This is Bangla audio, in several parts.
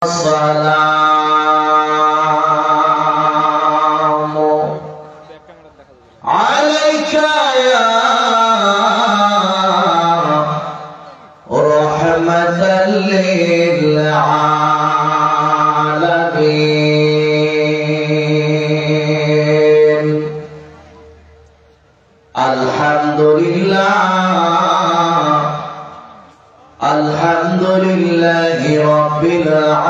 والسلام عليك يا رحمة للعالمين. الحمد لله الحمد لله رب العالمين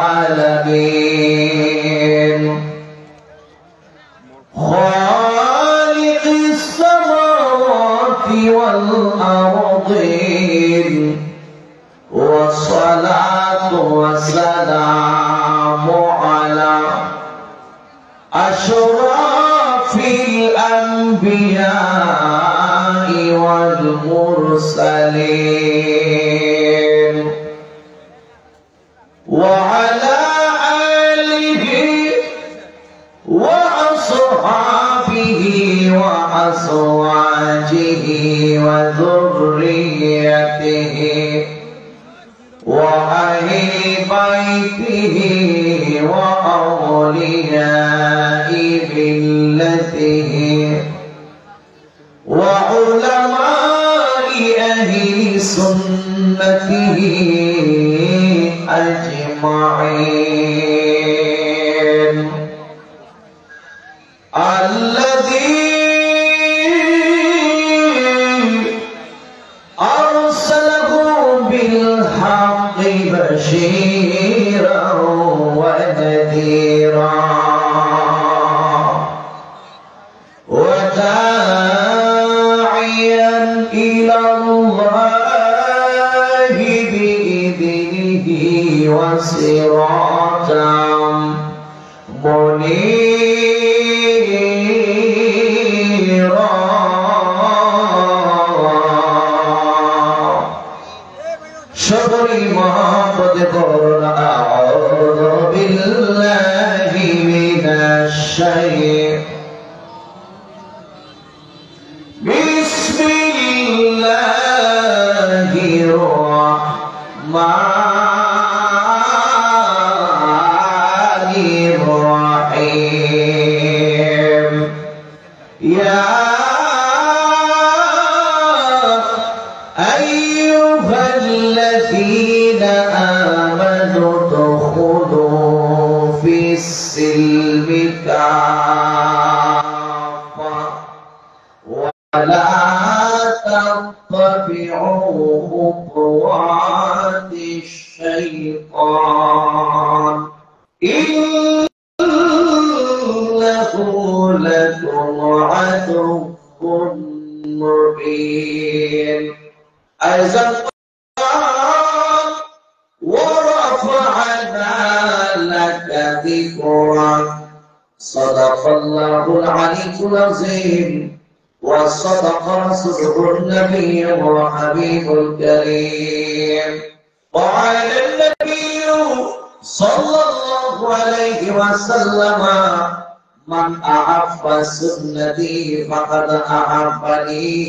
خالق السماوات والأرضين، والصلاة والسلام على أشرف الأنبياء والمرسلين، وعلى آله وأصحابه وأزواجه وذريته وأهل بيته وأولياء ملته وعلماء أهل سنته أجمعين. الذي أرسله بالحق بشيرا ونذيرا وداعيا إلى الله بإذنه وسراجا منيرا. شكري محمد قرن أعوذ بالله من الشيطان بسم الله الرحمن الرحيم. يا أيها الذين آمنوا ادخلوا في السلم كافة ولا تتبعوا خطوات الشيطان إنه لكم عدو مبين. أيضا ورفعنا لك ذكرك. صدق الله العلي العظيم وصدق رسوله النبي وحبيب الكريم. وقال النبي صلى الله عليه وسلم من أحب سنتي فقد أحبني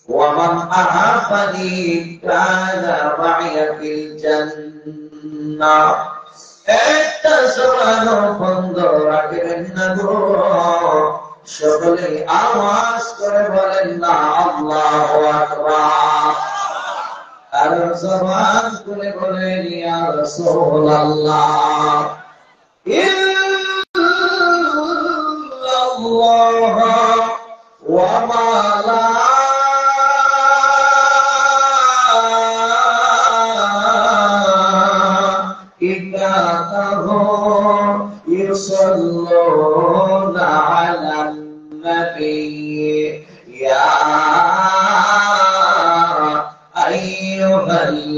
ومن أحبني كان معي في الجنة. একটা সরানো বন্ধ রাখবেন না গো, সকলে আওয়াজ করে বলেন না আল্লাহু আকবার। আর জবান খুলে বলেন ইয়া রাসূলুল্লাহ। ইল্লাল্লাহ ওয়া মালাইকাতুহু ইউসাল্লুনা আলান নবী। ইয়া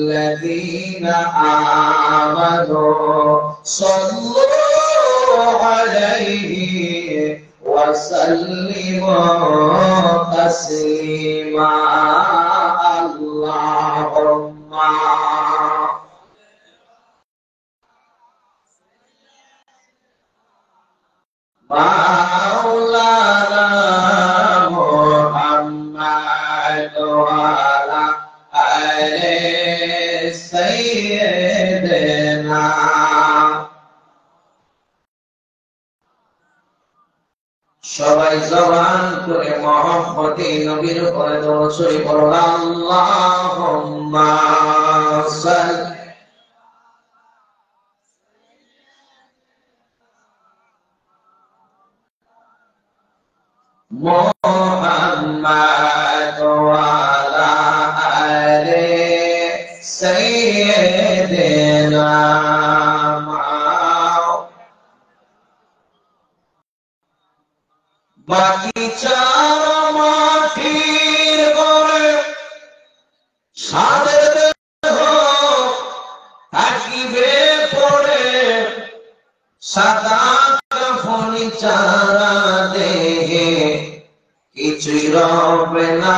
আইয়ুহাল্লাযীনা আমানু সাল্লু আলাইহি ওয়া সাল্লিমু তাসলিমা। আল্লাহুম্মা মাওলানা মুহাম্মদ ওয়া আলা আলি সাইয়্যিদিনা সবাই জবান করে মহব্বতে নবীর উপরে দরুদ শরীফ পড়ুন। আল্লাহুম্মা সাল্লি মুহাম্মাদ ওয়া আলা আলি সাইয়্যিদিনা বাকি চার মাটির গড়ে সাদের দেহ থাকিবে পড়ে সাদা কাফনি চারা দেহে কিছুই রবে না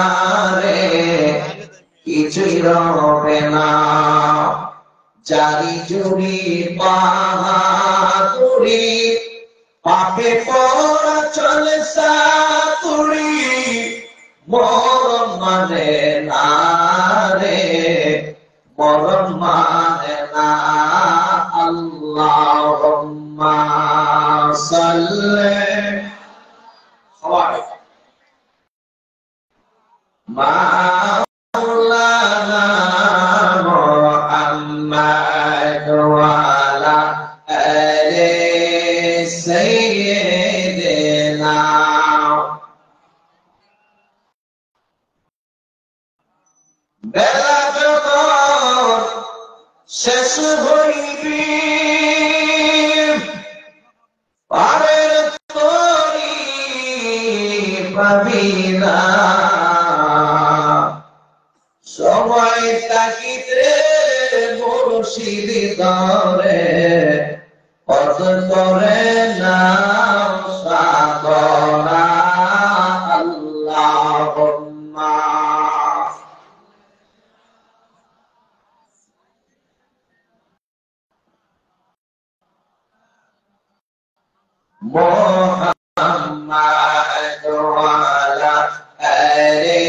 রে কিছুই রবে না জারি জুড়ি বাহাদুরি পাপে পড়া চলে সাতুরি মরণ মানে না রে মরণ মানে না। আল্লাহুম্মা সাল্লি মাওলানা মুহাম্মাদ ওয়া আলা আলি সাইয়্যিদিনা বেলা যখন শেষ হইবি পারের তরি পাবি না সময় তাকিতে মুর্শিদ ধরে পথ করে না সাধনা। আল্লাহুম্মা মুহাম্মাদ ওয়া আলা আলি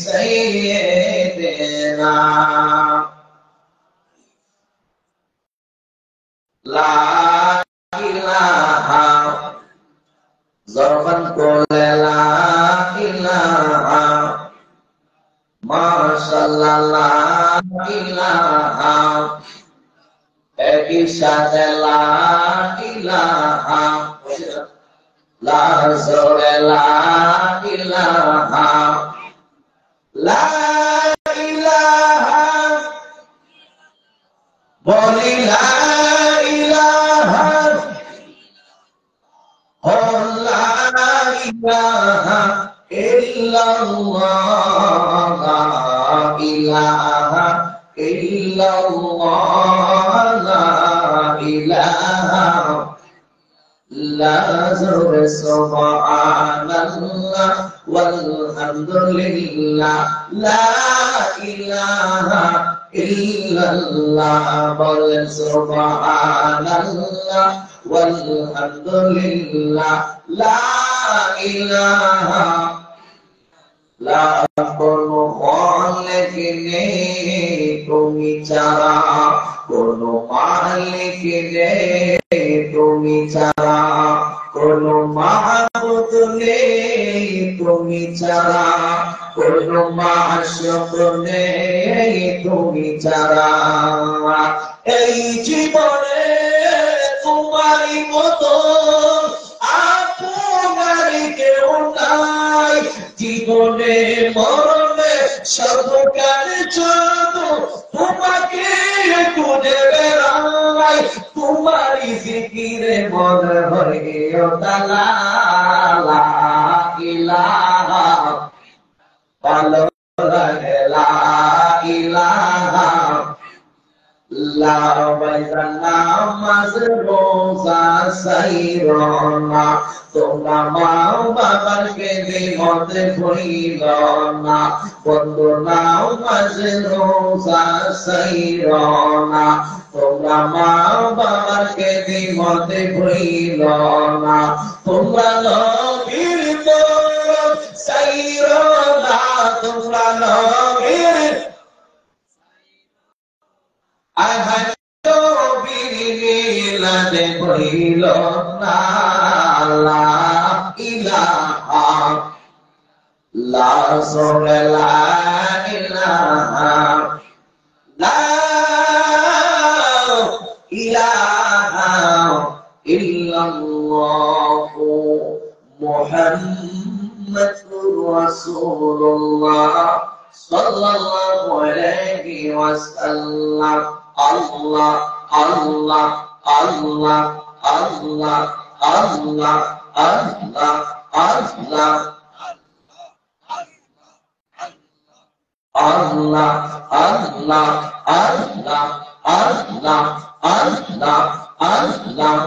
সাইয়্যিদিনা লা ইলাহা জবান কোলে লা ইলাহা মাশাআল্লাহ লা ইলাহা একই সাথে লা ইলাহা লা জোরে লা ইলাহা লা ইলাহা বলি লা ইলাহা লা ইলাহা ইল্লাল্লাহ লা ইলাহা ইল্লাল্লাহ লা ইলাহা লা জোরে সুবহানাল্লাহ ওয়ালহামদুলিল্লাহ লা ইলাহা ইল্লাল্লাহ বলেন সুবহানাল্লাহ ওয়ালহামদুলিল্লাহ লা ইলাহা লা কোনো মালিক নেই তুমি ছাড়া কোনো মালিক নেই তুমি ছাড়া কোনো মাহবুদ নেই তুমি ছাড়া কোনো মাশুক নেই তুমি ছাড়া এই জীবনে তোমারই মতো আপনার কেউ নাই জীবনে মরণে সর্বকাল যত তোমাকে খুঁজে বেড়াই তোমারই জিকিরে মনে হয় তালা লা ইলাহা ভালো লাগে লা ইলাহা লা বাইজান নামাজ রোজা সাইরনা তোমরা মা বাবাকে দিমতে ভুলিল না বন্ধু নামাজ রোজা সাইরনা তোমরা মা বাবাকে দিমতে ভুলিল না তোমরা নবীর তরফ সাইরনা তোমরা নবীর নবীর মিলাদে ভুলিল না ইলাহা লা ইলাহা লা ইলাহা ইল্লাল্লাহু মুহাম্মাদুর রাসূলুল্লাহ সাল্লাল্লাহু আলাইহি ওয়াসাল্লাম। আল্লাহ আল্লাহ আল্লাহ আল্লাহ আল্লাহ আল্লাহ আল্লাহ আল্লাহ আল্লাহ আল্লাহ আল্লাহ আল্লাহ আল্লাহ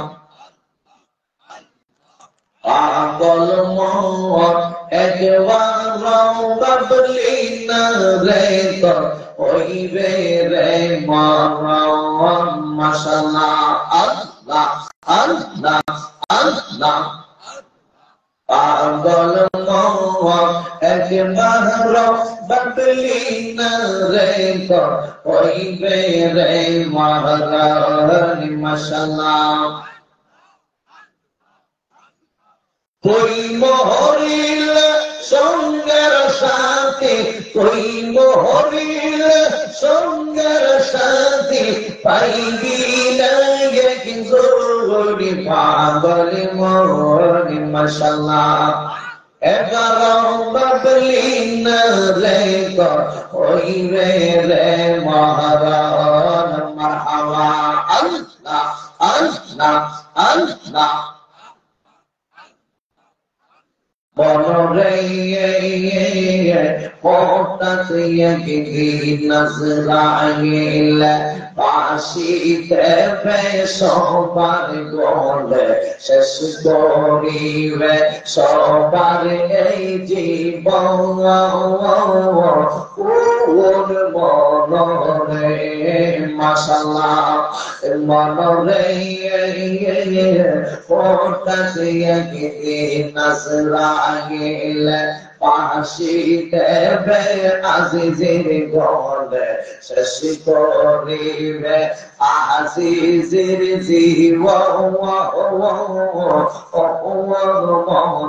পাগল মন একবার বাবলি না রে তো হইবে রে মরণ মাশাআল্লাহ আল্লাহ আল্লাহ আল্লাহ পাগল মন একবার বাবলি না রে তো হইবে রে মরণ মাশাআল্লাহ কই মোহরিল সঙ্গের সাথে কই মোহরিল সঙ্গের সাথে পাইবি না জোরি পাগল মোহরি মাশাআল্লাহ এগারো বাবলি না রে তো হইবে রে মরণ মারহাবা আল্লাহ আল্লাহ আল্লাহ বনরে হঠাৎ একদিন নজরাইল বাঁশিতে সবার গলে শেষ করিবে সবার এই জীবন মনরে মাশাআল্লাহ মনরে হঠাৎ একদিন নজরাইল বাঁশিতে আজিজের গলে শেষ করিবে আজিজের জীবন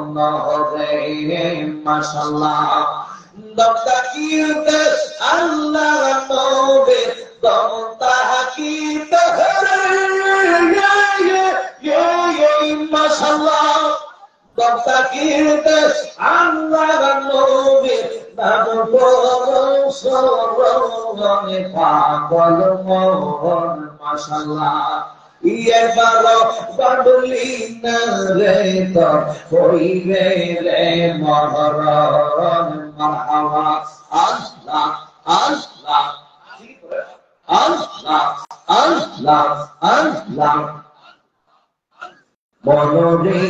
মনরে মাশাআল্লাহ দমতাকিতে আল্লাহ নবে দমতাকিতে মাশাআল্লাহ দমতাকিতে আল্লাহ নবে নাম সরণে পাগল মোহন মাশাআল্লাহ এবারো বাবলি না রে তো হইবে রে মরণ মারহাবা আল্লাহ আল্লাহ আল্লাহ আল্লাহ আল্লাহ মনরে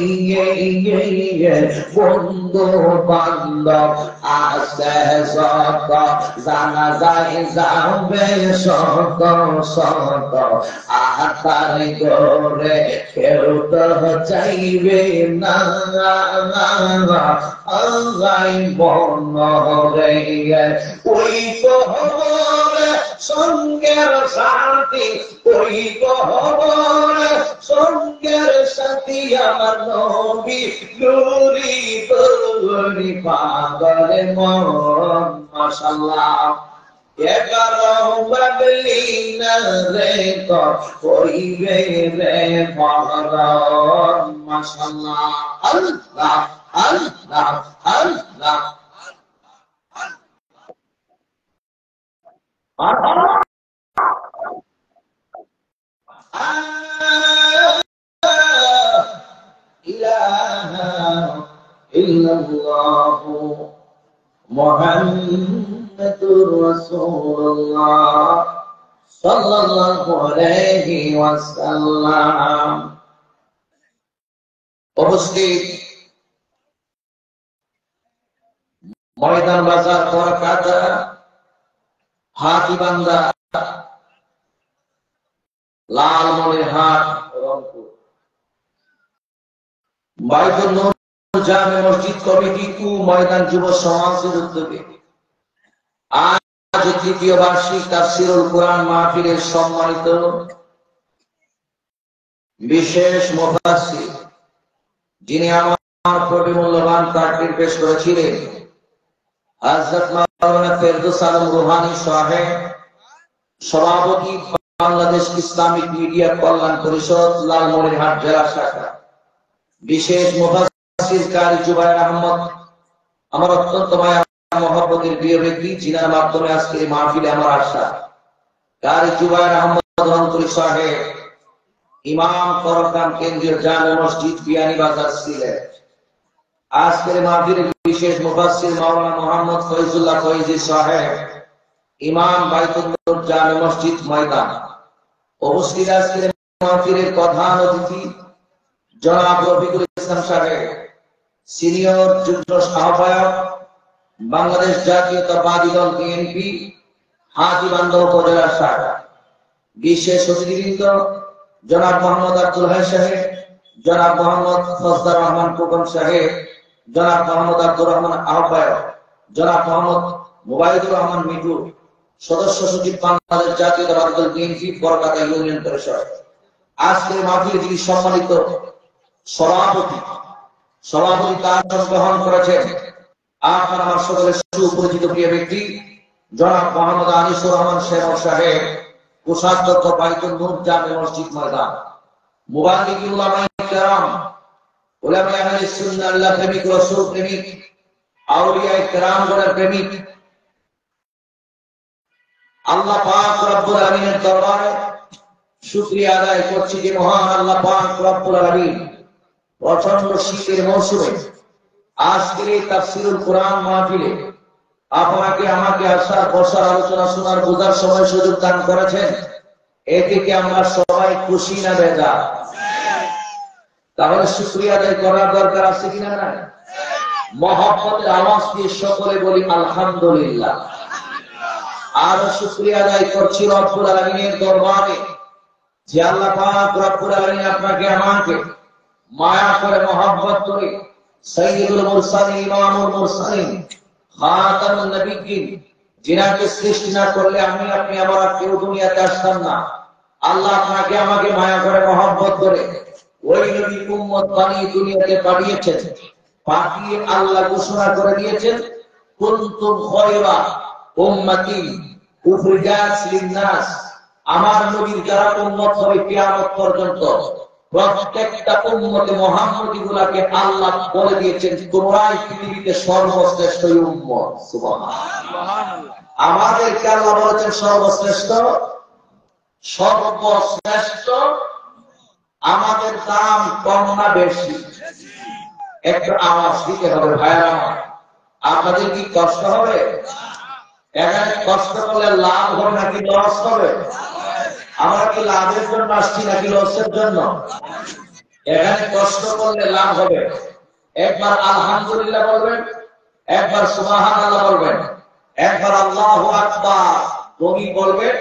বন্ধু বান্ধব আছে সত জানা যায় যাবে সত সত আতার করে কেউ তো চাইবে না আল্লাহ মনরে ওই গহরে সঙ্গের সাথী ওই গহরে সঙ্গের সাথী আমার নবী নুরি গরি পাগল মন মাশাআল্লাহ এগারো বাবলি না রে তো হইবে রে মরণ মাশাআল্লাহ আল্লাহ আল্লাহ আল্লাহ ইলাহা ইল্লাল্লাহু মুহাম্মাদুর রাসূলুল্লাহ সাল্লাল্লাহু আলাইহি ওয়াসাল্লাম। উপস্থিত ময়দান বাজার কলকাতা হাতিবান্ধা লালমনিরহাট রংপুর বাইতুল নূর জামে মসজিদ কমিটি টু ময়দান যুব সমাজের উদ্যোগে আজ তৃতীয় বার্ষিক তাফসীরুল কুরআন মাহফিলের সম্মানিত বিশেষ মুফাসসির যিনি প্রতি মূল্যবান তাকরীর পেশ করেছিলেন হযরত মাওলানা ফেরদৌস আলম রুহানী সাহেব, সভাপতি বাংলাদেশ ইসলামিক মিডিয়া কল্যাণ পরিষদ, লালমনিরহাট জেলা শাখা। বিশেষ মুফাসসির কারি জুবায়ের আহমদ, আমার অত্যন্ত মায়া মহব্বতের প্রিয় ব্যক্তি, যিনার মাধ্যমে আজকের মাহফিলে আমার আশা। কারি জুবায়ের আহমদ রহমতুল সাহেব, ইমাম করকাম কেন্দ্রীয় জামে মসজিদ, বিয়ানীবাজার, সিলেট। আজকের মাহফিলে বিশেষ মুফাসসির মাওলানা মোহাম্মদ ফয়জুল্লাহ ফয়জি সাহেব, ইমাম বাইতুল নূর জামে মসজিদ, ময়দান। উপস্থিত আজকের মাহফিলের প্রধান অতিথি জনাব রফিকুল ইসলাম সাহেব, সিনিয়র যুগ্ম আহ্বায়ক, বাংলাদেশ জাতীয়তাবাদী দল বিএনপি, হাতীবান্ধা উপজেলা শাখা। বিশেষ অতিথিবৃন্দ জনাব মোহাম্মদ আব্দুল হাই সাহেব, জনাব মোহাম্মদ ফজদার রহমান খোকন সাহেব, জনাব মোহাম্মদ আব্দুর রহমান আহ্বায়ক, জনাব মোহাম্মদ মুবাইদুর রহমান মিঠু, সদস্য সচিব বাংলাদেশ জাতীয়তাবাদী দল বিএনপি, বরকাতা ইউনিয়ন পরিষদ। আজকের মাহফিলে যিনি সম্মানিত সভাপতি তার গ্রহণ করেছেন, আপনার আমার সকলের সুপরিচিত প্রিয় ব্যক্তি জনাব মোহাম্মদ আনিসুর রহমান শেখ সাহেব, কোষাধ্যক্ষ বাইতুল নূর জামে মসজিদ, ময়দান। মুবাল্লিগ উলামায়ে কেরাম, উলামায়ে আহলে সুন্নাহ, আল্লাহ প্রেমিক, রাসূল প্রেমিক, আউলিয়ায়ে কেরামগণের প্রেমিক, আল্লাহ পাক রব্বুল আলামিনের দরবারে শুকরিয়া আদায় করছি যে মহান আল্লাহ পাক রব্বুল আলামিন প্রচন্ড শীতের মৌসুমে আজকের এই তাফসীরুল কোরআন মাহফিলে আপনাকে আমাকে আসার বসার আলোচনা শোনার বোঝার সময় সুযোগ দান করেছেন। এতে কি আমরা সবাই খুশি না বেজার? তাহলে শুকরিয়া আদায় করার দরকার আছে কিনা? না? মহব্বতের আওয়াজ দিয়ে সকলে বলি আলহামদুলিল্লাহ। আরো শুকরিয়া আদায় করছি রব্বুল আলামিনের দরবারে যে আল্লাহ পাক রব্বুল আলামিন আপনাকে আমাকে মায়া করে, মহব্বত করে সাইয়্যিদুল মুরসালিন, ইমামুল মুরসালিন, খাতামুন নবিয়্যিন, যিনাকে সৃষ্টি না করলে আমি আপনি আমরা কেউ দুনিয়াতে আসতাম না। আল্লাহ আপনাকে আমাকে মায়া করে, মহব্বত করে ওই নবীর উম্মত বানিয়ে দুনিয়াতে পাঠিয়েছেন। পাঠিয়ে আল্লাহ ঘোষণা করে দিয়েছেন, কুনতুম খায়রা উম্মাতিন উখরিজাত লিন-নাস, আমার নবীর যারা উম্মত হবে কিয়ামত পর্যন্ত, প্রত্যেকটা উম্মতে মুহাম্মদীগুলোকে আল্লাহ বলে দিয়েছেন তোমরাই পৃথিবীতে সর্বশ্রেষ্ঠ উম্মত। সুবহানাল্লাহ। আমাদেরকে আল্লাহ বলেছেন সর্বশ্রেষ্ঠ, সর্বশ্রেষ্ঠ। আমাদের দাম কম না বেশি? একটু আওয়াজ দিতে হবে ভাইরা। আপনাদের কি কষ্ট হবে? এখানে কষ্ট করলে লাভ হবে নাকি লস হবে? আমরা কি লাভের জন্য আসছি নাকি লসের জন্য? এখানে কষ্ট করলে লাভ হবে। একবার আলহামদুলিল্লাহ বলবেন, একবার সুবহানাল্লাহ বলবেন, একবার আল্লাহু আকবার তুমি বলবেন।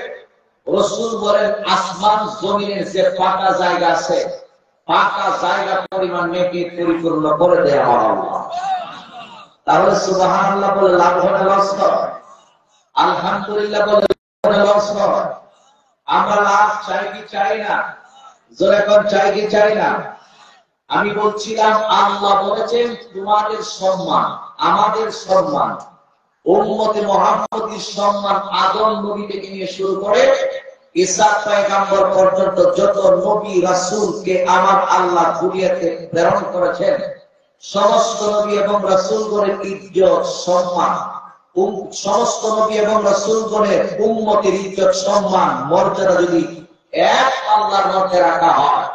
রাসূল বলেন আসমান জমিনের যে ফাঁকা জায়গা আছে, ফাঁকা জায়গা পরিমাণ নেকি পরিপূর্ণ করে দেয় আমার আল্লাহ। তাহলে সুবহানাল্লাহ বলে লাভ হবে লস হয়? আলহামদুলিল্লাহ বলে লস হয়? আমরা লাভ চাই কি চাই না? জোরে কোন চাই কি চাই না? আমি বলছিলাম আল্লাহ বলেছেন তোমাদের সম্মান, আমাদের সম্মান, উম্মতে মুহাম্মদীর সম্মান আদম নবী থেকে নিয়ে শুরু করে ঈসা পয়গম্বর পর্যন্ত যত নবী রাসূলকে আমার আল্লাহ দুনিয়াতে প্রেরণ করেছেন, সমস্ত নবী এবং রাসূলগণের ইজ্জত সম্মান, সমস্ত নবী এবং রাসূলগণের উম্মতের ইজ্জত সম্মান মর্যাদা যদি এক পাল্লার মধ্যে রাখা হয়,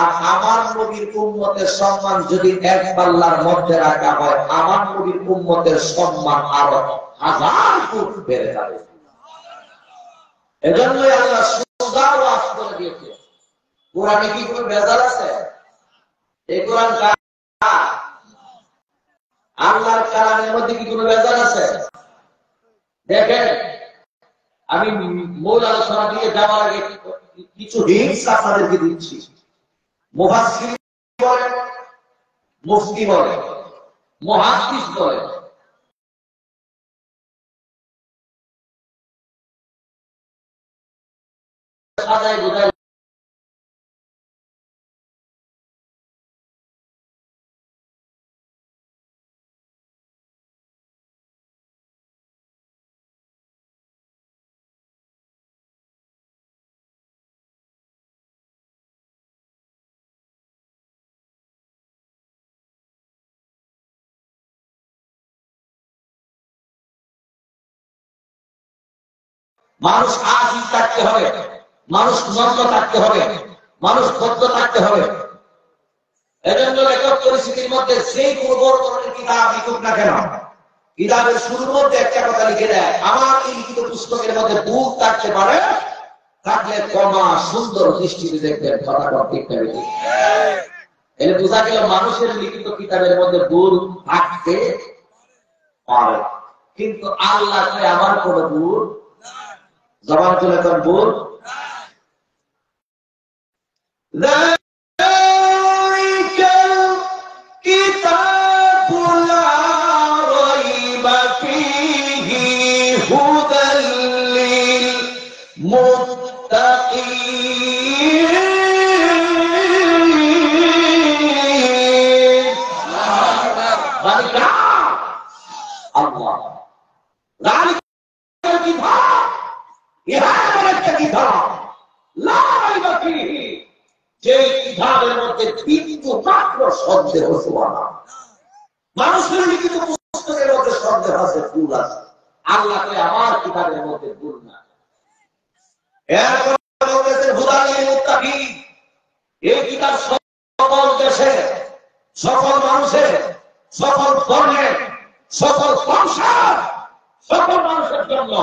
আর আমার নবীর উম্মতের সম্মান যদি এক পাল্লার মধ্যে রাখা হয়, আমার নবীর উম্মতের সম্মান আরো 1000 গুণ বেড়ে যাবে। এজন্যই আল্লাহ সোজা ওয়াজ করে দিয়েছে। কোরআনে কি কোনো ভেজাল আছে? এই কোরআন কার? আল্লাহর কালামের মধ্যে কি কোনো ভেজাল আছে? দেখেন, আমি মূল আলোচনা দিয়ে যাওয়ার আগে কিছু হিন্টস আপনাদেরকে দিচ্ছি। মুফাসসির বলেন, মুফতি বলেন, মুহাদ্দিস বলেন, সাজায় বোঝায় মানুষ আজই থাকতে হবে, মানুষ নম্র থাকতে হবে, মানুষ ভদ্র থাকতে হবে। এজন্য লেখক পরিস্থিতির মধ্যে সেই কোন বড় ধরনের কিতাব লিখুক না কেন, কিতাবের শুরুর মধ্যে একটা কথা লিখে দেয়, আমার এই লিখিত পুস্তকের মধ্যে ভুল থাকতে পারে, থাকলে কমা সুন্দর দৃষ্টিতে দেখবেন। কথা ঠিক নেবে, এর বোঝা গেল মানুষের লিখিত কিতাবের মধ্যে ভুল থাকতে পারে, কিন্তু আল্লাহ আমার কোন ভুল জবান তুলে কোন ভুল মানুষের লিখিত পুস্তকের মধ্যে সন্দেহ আছে, ভুল আছে, আল্লাহ আমার কিতাবের মধ্যে ভুল না। এই কিতাব সকল দেশে, সকল মানুষের, সকল ধর্মের, সকল বংশের, সকল মানুষের জন্য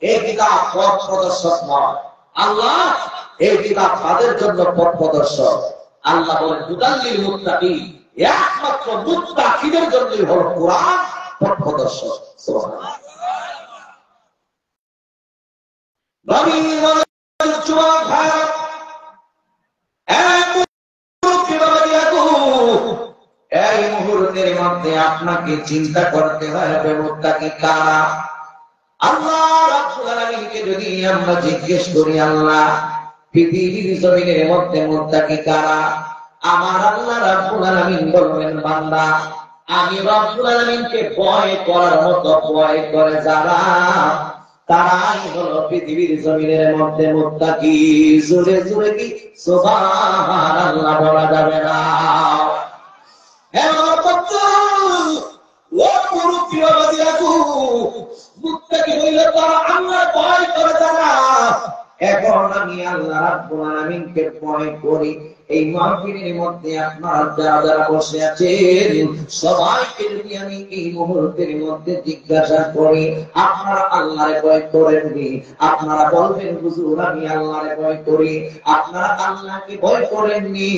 এই কিতাব পথ প্রদর্শক নয়। আল্লাহ এই কিতাব তাদের জন্য পথ প্রদর্শক। আল্লাহ বলেন হুদাল্লিল মুত্তাকিন, একমাত্র মুত্তাকিদের জন্যই হল কোরআন পথ প্রদর্শক। সুবহানাল্লাহ। এই মুহূর্তের মধ্যে আপনাকে চিন্তা করতে হবে মুত্তাকি কারা। আল্লাহ রাব্বুল আলামিনকে যদি আমরা জিজ্ঞেস করি, আল্লাহ পৃথিবীর জমিনের মধ্যে মুত্তাকি কারা, আমার আল্লাহ রাব্বুল আলামিন বলবেন, বান্দা আমি রাব্বুল আলামিনকে ভয় করার মতো ভয় করে যারা, তারাই হলো পৃথিবীর জমিনের মধ্যে মুত্তাকি। জোরে জোরে কি সুবহানাল্লাহ বলা যাবে না? মুত্তাকি হইলে তারা আল্লাহ ভয় করে যারা। এখন আমি আল্লাহ রাব্বুল আলামিনকে ভয় করি। এই মাহফিলের মধ্যে আপনারা যারা যারা বসে আছেন সবাইকে যদি আমি এই মুহূর্তের মধ্যে জিজ্ঞাসা করি, আপনারা আল্লাহরে ভয় করেননি? আপনারা বলবেন হুজুর আমি আল্লাহরে ভয় করি। আপনারা আল্লাহকে ভয় করেননি?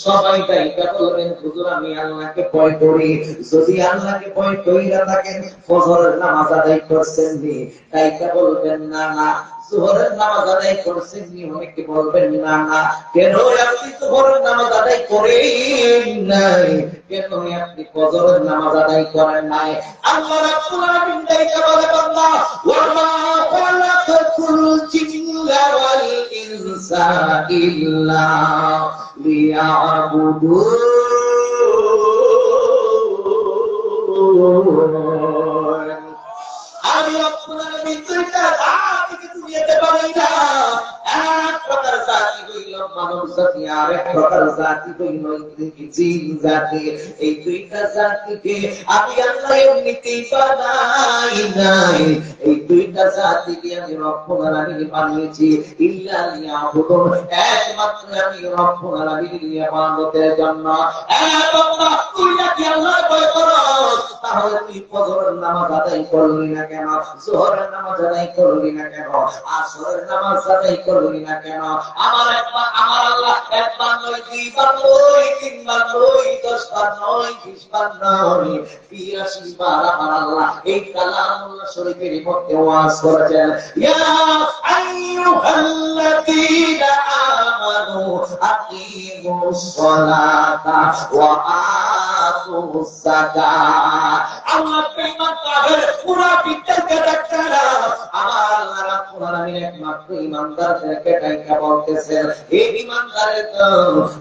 সবাই তাইটা বলবেন হুজুর আমি আল্লাহকে ভয় করি। যদি আল্লাহকে ভয় কইরা থাকেন ফজরের নামাজ আদায় করছেন নি? তাইটা বলবেন না না। যোহরের নামাজ আদায় করছেন নি? অনেকে বলবেন না না। কেন আপনি যোহরের নামাজ আদায় করেন নাই? কেন আপনি ফজরের নামাজ আদায় করেন নাই? আল্লাহ রাব্বুল আলামিন তাইটা বলে, বান্দা ওয়া মা খালাকাতুল জিন্না ওয়াল ইনসা ইল্লা লিয়াবুদুন। আমি রাব্বুল আলামিন দুইটা জাতিকে দুনিয়াতে বানাই না। এক প্রকার জাতি হইল মানব জাতি, আর এক প্রকার জাতি হইল জিন জাতি। এই দুইটা জাতিকে আমি আল্লাহ এমনিতেই বানাই নাই। এই দুইটা জাতিকে আমি রব্বুল আলামিন বানিয়েছি ইল্লা লিয়াবুদুন, একমাত্র আমি রব্বুল আলামিনের ইবাদতের জন্য। বান্দা তুই নাকি আল্লাহ ভয় করস, তাহলে তুই ফজরের নামাজ আদায় করলি না কেন? যোহরের নামাজ আদায় করলি না কেন? আসরের নামাজ আদায় করলি না কেন? আমার আল্লাহ একবার নয়, দুইবার নয়, তিনবার নয়, 10 বার নয়, 20 বার নয়, 83 বার আমার আল্লাহ এই কালামুল্লাহ শরীফের মধ্যে ওয়াজ করেছেন, ইয়া আইয়ুহাল্লাযীনা আমানু আকিমুস সালাতা ওয়া আতুস যাকাত। আল্লাহ বেঈমানদের মুনাফিকদেরকে ডাকছেন, আমার আল্লাহ রাব্বুল আলামিন একমাত্র ঈমানদারদেরকে ডাইকা বলতেছেন, এই ঈমানদারের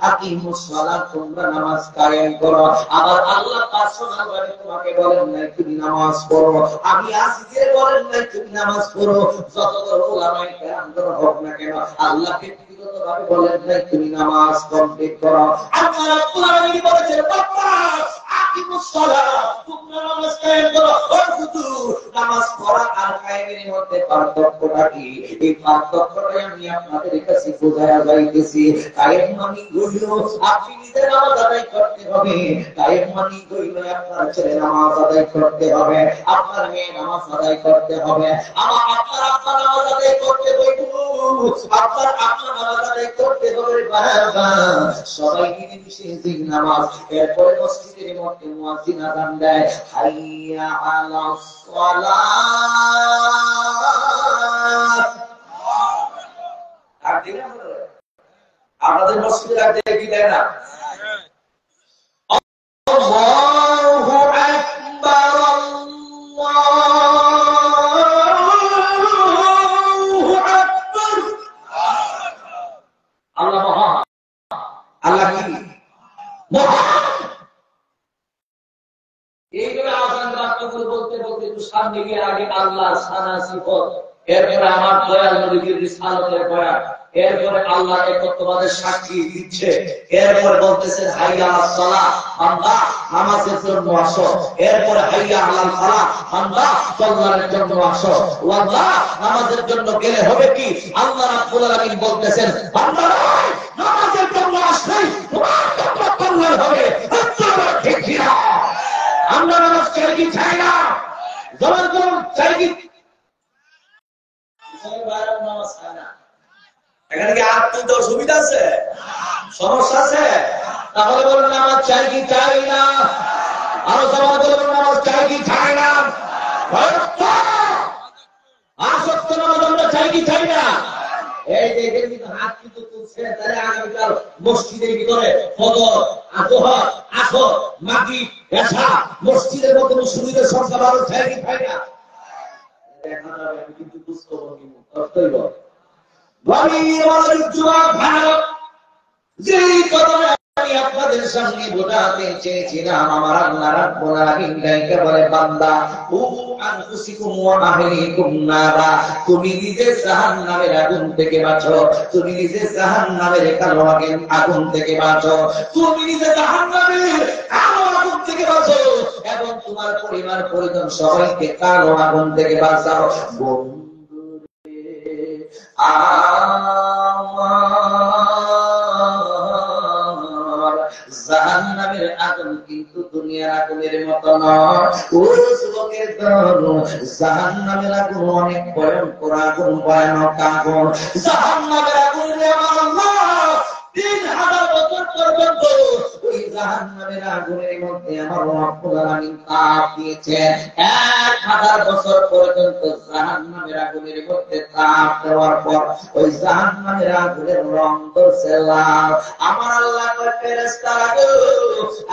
আকিমুস সালাত, তোমরা নামাজ কায়েম করো। আবার আল্লাহ পার্সোনাল ভাবে তোমাকে বলেন নাই তুমি নামাজ পড়ো, আমি আজকে বলেন নাই তুমি নামাজ পড়ো। যত বড় উলামায়ে কেরাম হোক না কেন, আল্লাহকে ব্যক্তিগতভাবে বলেন নাই তুমি নামাজ কমপ্লিট করো। আল্লাহ রাব্বুল আলামিন বলেছেন, বাবা আকিমুস সালাত, তোমরা নামাজ কায়েম করো। নামাজ পড়া আর কায়েমের মধ্যে পার্থক্যটা কি? এই পার্থক্যটাই আমি আপনাদের কাছে বোঝায়া যাইতেছি। কায়েম মানে হইল আপনি নিজে নামাজ আদায় করতে হবে, কায়েম মানে হইল আপনার ছেলে নামাজ আদায় করতে হবে, আপনার মেয়ে নামাজ আদায় করতে হবে, আপনার নামাজ আদায় করতে হইব, আপনার নামাজ আদায় করতে হবে। সবাই মিলেমিশে নামাজ, এরপরে মসজিদের মধ্যে মুয়াজ্জিন আযান দেয়, হাইয়া আলাস সালাত। আর দিনা আপনাদের মসজিদে রাখতে কি দেয় না? আল্লাহু আকবার, আল্লাহু আকবার। আল্লাহ মহান, আল্লাহ কি মহান। এইগুলো আযান রাষ্ট্রগুলো বলতে বলতে একটু সামনে গিয়ে আগে আল্লাহ সানা সিফত, এরপরে আমার দয়াল নবীর রিসালাতের বয়ান, এরপরে আল্লাহ একত্ববাদের সাক্ষী দিচ্ছে, এরপরে বলতেছেন হাইয়া আলাস সালাহ, বান্দা নামাজের জন্য আসো, এরপরে হাইয়া আলাল ফালাহ, বান্দা কল্যাণের জন্য আসো। ওয়াল্লাহ নামাজের জন্য গেলে হবে কি? আল্লাহ রাব্বুল আলামিন বলতেছেন, বান্দারা নামাজের জন্য আসলেই তোমার জন্য কল্যাণ হবে। ঠিক কি না? আমরা নামাজ চাই কি চাই না? জবান করুন, চাই কি? নামাজ চাই না। এখানে কি আর তুলতে অসুবিধা আছে? সমস্যা আছে? তাহলে বলুন নামাজ চাই কি চাই না? আরো জবান করে বলুন নামাজ চাই কি চাই না? আসক্ত নামাজ আমরা চাই কি চাই না? এই দেখেন কিন্তু হাত কিন্তু তুলছে, তাহলে আগামীকাল মসজিদের ভিতরে ফজর, যোহর, আসর, মাগরিব, এশা মসজিদের মধ্যে মুসল্লিদের সংখ্যা বাড়ো, চাই কি চাই না? দেখা যাবে কিন্তু বুঝতে হবে কিন্তু অর্থই বল। যে কথাটা আমি আপনাদের সামনে বোঝাতে চেয়েছিলাম, আমার আল্লাহ রাব্বুল আলামিন একেবারে বান্দা ও আনফুসিকুম ওয়া আহলিকুম নারা, তুমি নিজে জাহান্নামের আগুন থেকে বাঁচো, তুমি নিজে জাহান্নামের কালো আগুন থেকে বাঁচো, তুমি নিজে জাহান্নামের কালো আগুন থেকে বাঁচো এবং তোমার পরিবার পরিজন সবাইকে কালো আগুন থেকে বাঁচাও। আমার জাহান্নামের আগুন কিন্তু দুনিয়ার আগুনের মতো নয়। ওই যুবকের দল, জাহান্নামের আগুন অনেক ভয়ঙ্কর আগুন, ভয়ানক আগুন। জাহান্নামের আগুনে আমার আল্লাহ ৩,০০০ বছর পর্যন্ত ওই জাহান্নামের আগুনের মধ্যে আমার রব্বুল আলামিন তাপ দিয়েছেন। ১,০০০ বছর পর্যন্ত জাহান্নামের আগুনের মধ্যে তাপ দেওয়ার পর ওই জাহান্নামের আগুনের রং ধরছে লাল। আমার আল্লাহ কয় ফেরেশতারা গো,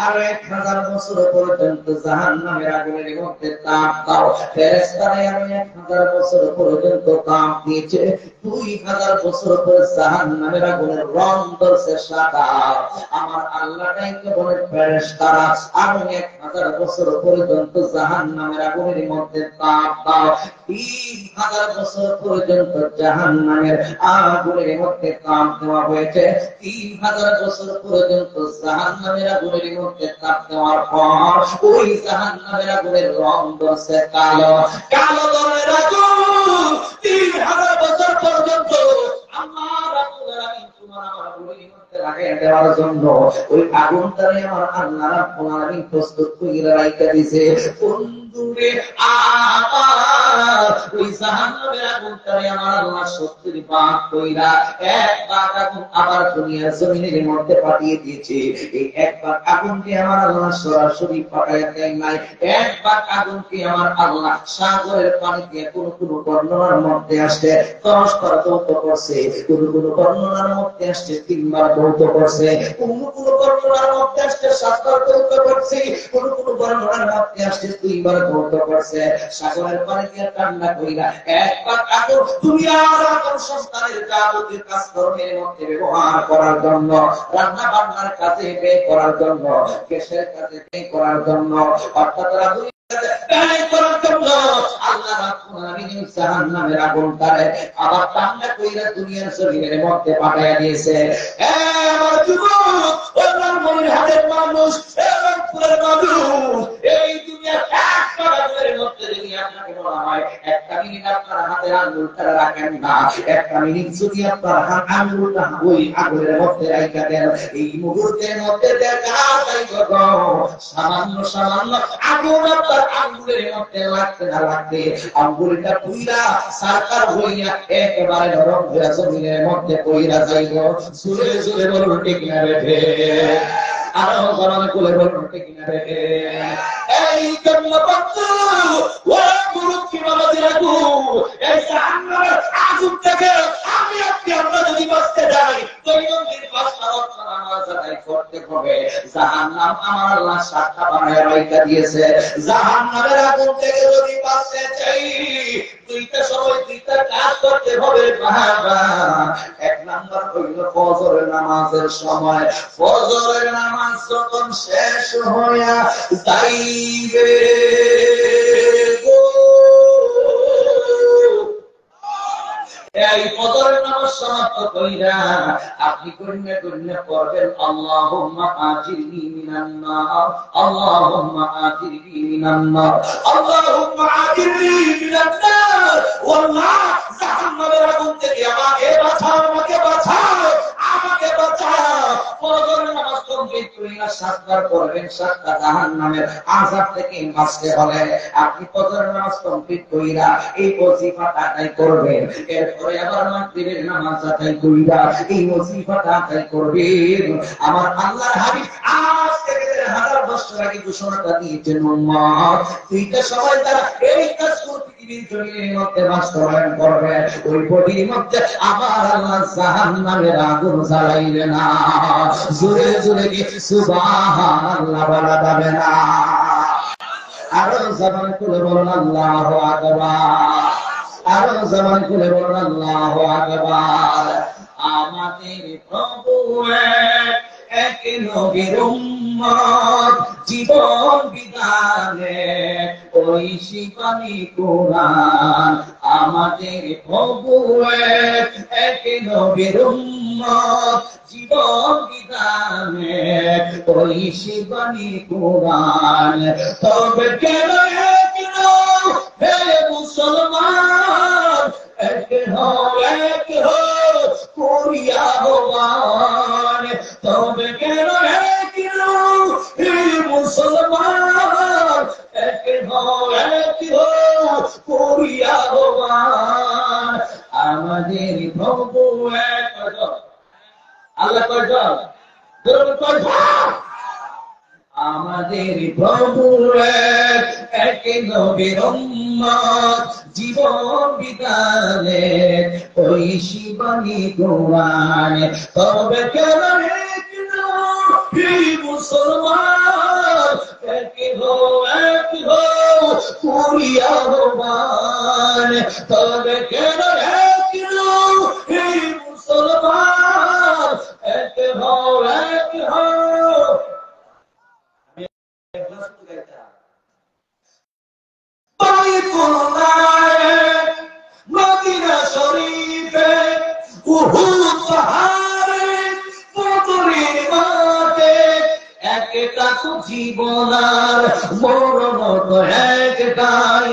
আর ১,০০০ বছর পর্যন্ত জাহান্নামের আগুনের মধ্যে তাপ দাও। ফেরেশতারা আর ১,০০০ বছর পর্যন্ত তাপ দিয়েছে। ২,০০০ বছর পর জাহান্নামের আগুনের রং ধরছে সাদা। আমার আল্লাহটাকে বলে ফেরেশতারা আর ১,০০০ বছর পর্যন্ত জাহান্নামের আগুনের মধ্যে তাপ দাও। ৩,০০০ বছর পর্যন্ত জাহান্নামের আগুনের মধ্যে তাপ দেওয়া হয়েছে। ৩,০০০ বছর পর্যন্ত জাহান্নামের আগুনের মধ্যে তাপ দেওয়ার পর ওই জাহান্নামের আগুনের রং ধরছে কালো। কালো রঙের আগুন ৩,০০০ বছর পর্যন্ত আমার রাব্বুল আলামিন তোমার আমার আগুনের মধ্যে লাগাইয়া দেওয়ার জন্য ওই আগুনটারে আমার আল্লাহ রাব্বুল আলামিন প্রস্তুত কইরা রাইখা দিয়েছে। বন্ধুরে আমার ওই জাহান্নামের আগুনটারে আমার আল্লাহ ৭০ ভাগ কইরা এক ভাগ আগুন আবার দুনিয়ার জমিনের মধ্যে পাঠিয়ে দিয়েছে। এই এক ভাগ আগুনকে আমার আল্লাহ সরাসরি পাঠাইয়া দেয় নাই। এক ভাগ আগুনকে আমার আল্লাহ সাগরের পানি দিয়ে কোন কোন বর্ণনার মধ্যে আসছে ১০ বার দৌত করছে, কোন কোন বর্ণনার মধ্যে আসছে ৩ বার দৌত করছে, কোন কোন বর্ণনার মধ্যে আসছে ৭ বার দৌত করছে, কোন কোন বর্ণনার মধ্যে আসছে ২ বার দৌত করছে। সাগরের পানি দিয়ে ঠান্ডা কইরা এক ভাগ আগুন দুনিয়ার আগুন সংস্থানের যাবতীয় কাজকর্মের মধ্যে ব্যবহার করার জন্য, রান্না বান্নার কাজে ব্যয় করার জন্য, গ্যাসের কাজে ব্যয় করার জন্য, অর্থাৎ ব্যয় করার জন্য আল্লাহ রাব্বুল আলামিন জাহান্নামের আগুনটারে আবার ঠান্ডা কইরা দুনিয়ার জমিনের মধ্যে পাঠাইয়া দিয়েছে। আমার যুবক, আমার মনের হাতের মানুষ, আমার ফুলের মানুষ, তারা রাখেন না। একটা মিনিট যদি আপনার আঙ্গুলটা ওই আগুনের মধ্যে রাখা দেন, এই মুহূর্তের মধ্যে দেখা যায় সামান্য সামান্য আগুন আপনার আঙ্গুলের মধ্যে লাগতে না লাগতে আঙ্গুলটা পুইরা সারকার হইয়া একেবারে নরম হয়ে জমিনের মধ্যে পইরা যাইব। জুড়ে জুড়ে বলুন ঠিক না রে, আরো গরমে কোলে বলুন ঠিক না রে। এই জন্য বন্ধু ও মুরুক্কি বাবাজিরা গো, এই জাহান্নামের আগুন থেকে আমি আপনি আমরা যদি বাঁচতে যাই দৈনন্দিন 5 ওয়াক্ত নামাজ আদায় করতে হবে। জাহান্নাম আমার আল্লাহ 7টা বানায় রাইখা দিয়েছে। জাহান্নামের আগুন থেকে যদি বাঁচতে চাই দুইটা সময় দুইটা কাজ করতে হবে বাবা। এক নাম্বার হইল ফজরের নামাজের সময়। ফজরের নামাজ যখন শেষ হইয়া যাইবে এই ফজরের নামাজ সমাপ্ত কইরা আপনি করিনে করিনে পড়বেন আল্লাহুম্মা আজিরনি মিনান নার, আল্লাহুম্মা আজিরনি মিনান নার, আল্লাহুম্মা আজিরনি মিনান নার। আল্লাহ জাহান্নামের আগুন থেকে আমাকে বাঁচাও, আমাকে বাঁচাও, আমাকে বাঁচাও। ফজরের নামাজ কমপ্লিট কইরা 7বার পড়বেন। 7টা জাহান্নামের আযাব থেকে বাঁচতে হলে আপনি ফজরের নামাজ কমপ্লিট কইরা এই ওজিফাটা আদায় করবেন। এরপরে আবার মাগরিবের নামাজ আদায় কইরা এই ওজিফাটা আদায় করবেন। আমার আল্লাহর হাবিব আজ থেকে 1000 বছর আগে ঘোষণাটা দিয়েছেন, উম্মত দুইটা সময় তারা এই কাজগুলো পৃথিবীর জমিনের মধ্যে বাস্তবায়ন করবে, ওই বডির মধ্যে আমার আল্লাহ জাহান্নামের আগুন জ্বালাইবে না। জোরে জোরে কি সুবহানাল্লাহ বলা যাবে না? আরো জবান খুলে বলুন আল্লাহু আকবার, আরো জবান খুলে বলুন আল্লাহু আকবার। আমাদের প্রভু এক নবীর উম্মত, জীবন বিধানে ওই শিবানী কোরআন। আমাদের প্রভু এক নবীর উম্মত, জীবন বিধানে ওই শিবানী কোরআন। তবে কেন হে মুসলমান এক হো করিয়া ভগবান। তবে কেন হে মুসলমান এক হো করিয়া ভগবান। আমাদের প্রভু এক আল্লাহ কয়জন? আমাদের প্রভু এক নবীর উম্মত, জীবন বিধানে ওই শিবানী কোরআন। তবে কেন হে মুসলমান এক হো করিয়া ভগবান। তবে কেন হে মুসলমান এক হো মদিনা শরীফে উহুদ পাহাড়ে বদরের মাঠে একটা তো জীবনার মরণ তো একটাই,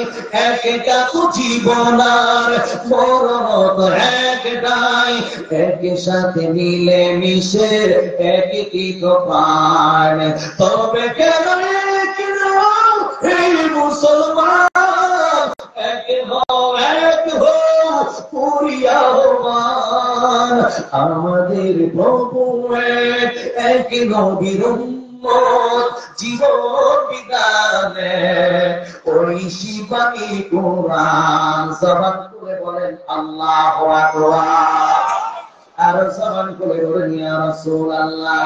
একটা তো জীবনার মরণ তো একটাই। একই সাথে মিলে মিশে একই তো পান। তবে কেন হে মুসলমান এক হো করিয়া ভগবান। আমাদের প্রভু এক নবীর উম্মত, জীবন বিধানে ওই শিবানী কোরআন। জবান খুলে বলেন আল্লাহু আকবার, আর জবান খুলে বলেন ইয়া রাসূলুল্লাহ।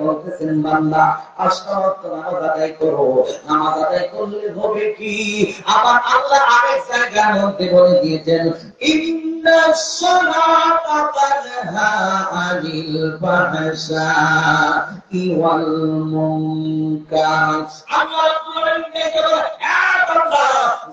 বলতেছেন বান্দা 5 ওয়াক্ত নামাজ আদায় করো। নামাজ আদায় করলে হবে কি? আবার আল্লাহ আরেক জায়গার মধ্যে বলে দিয়েছেন ইন্নাস সালাতা তানহা আনিল ফাহশাই ওয়াল মুনকার। আল্লাহ বলেন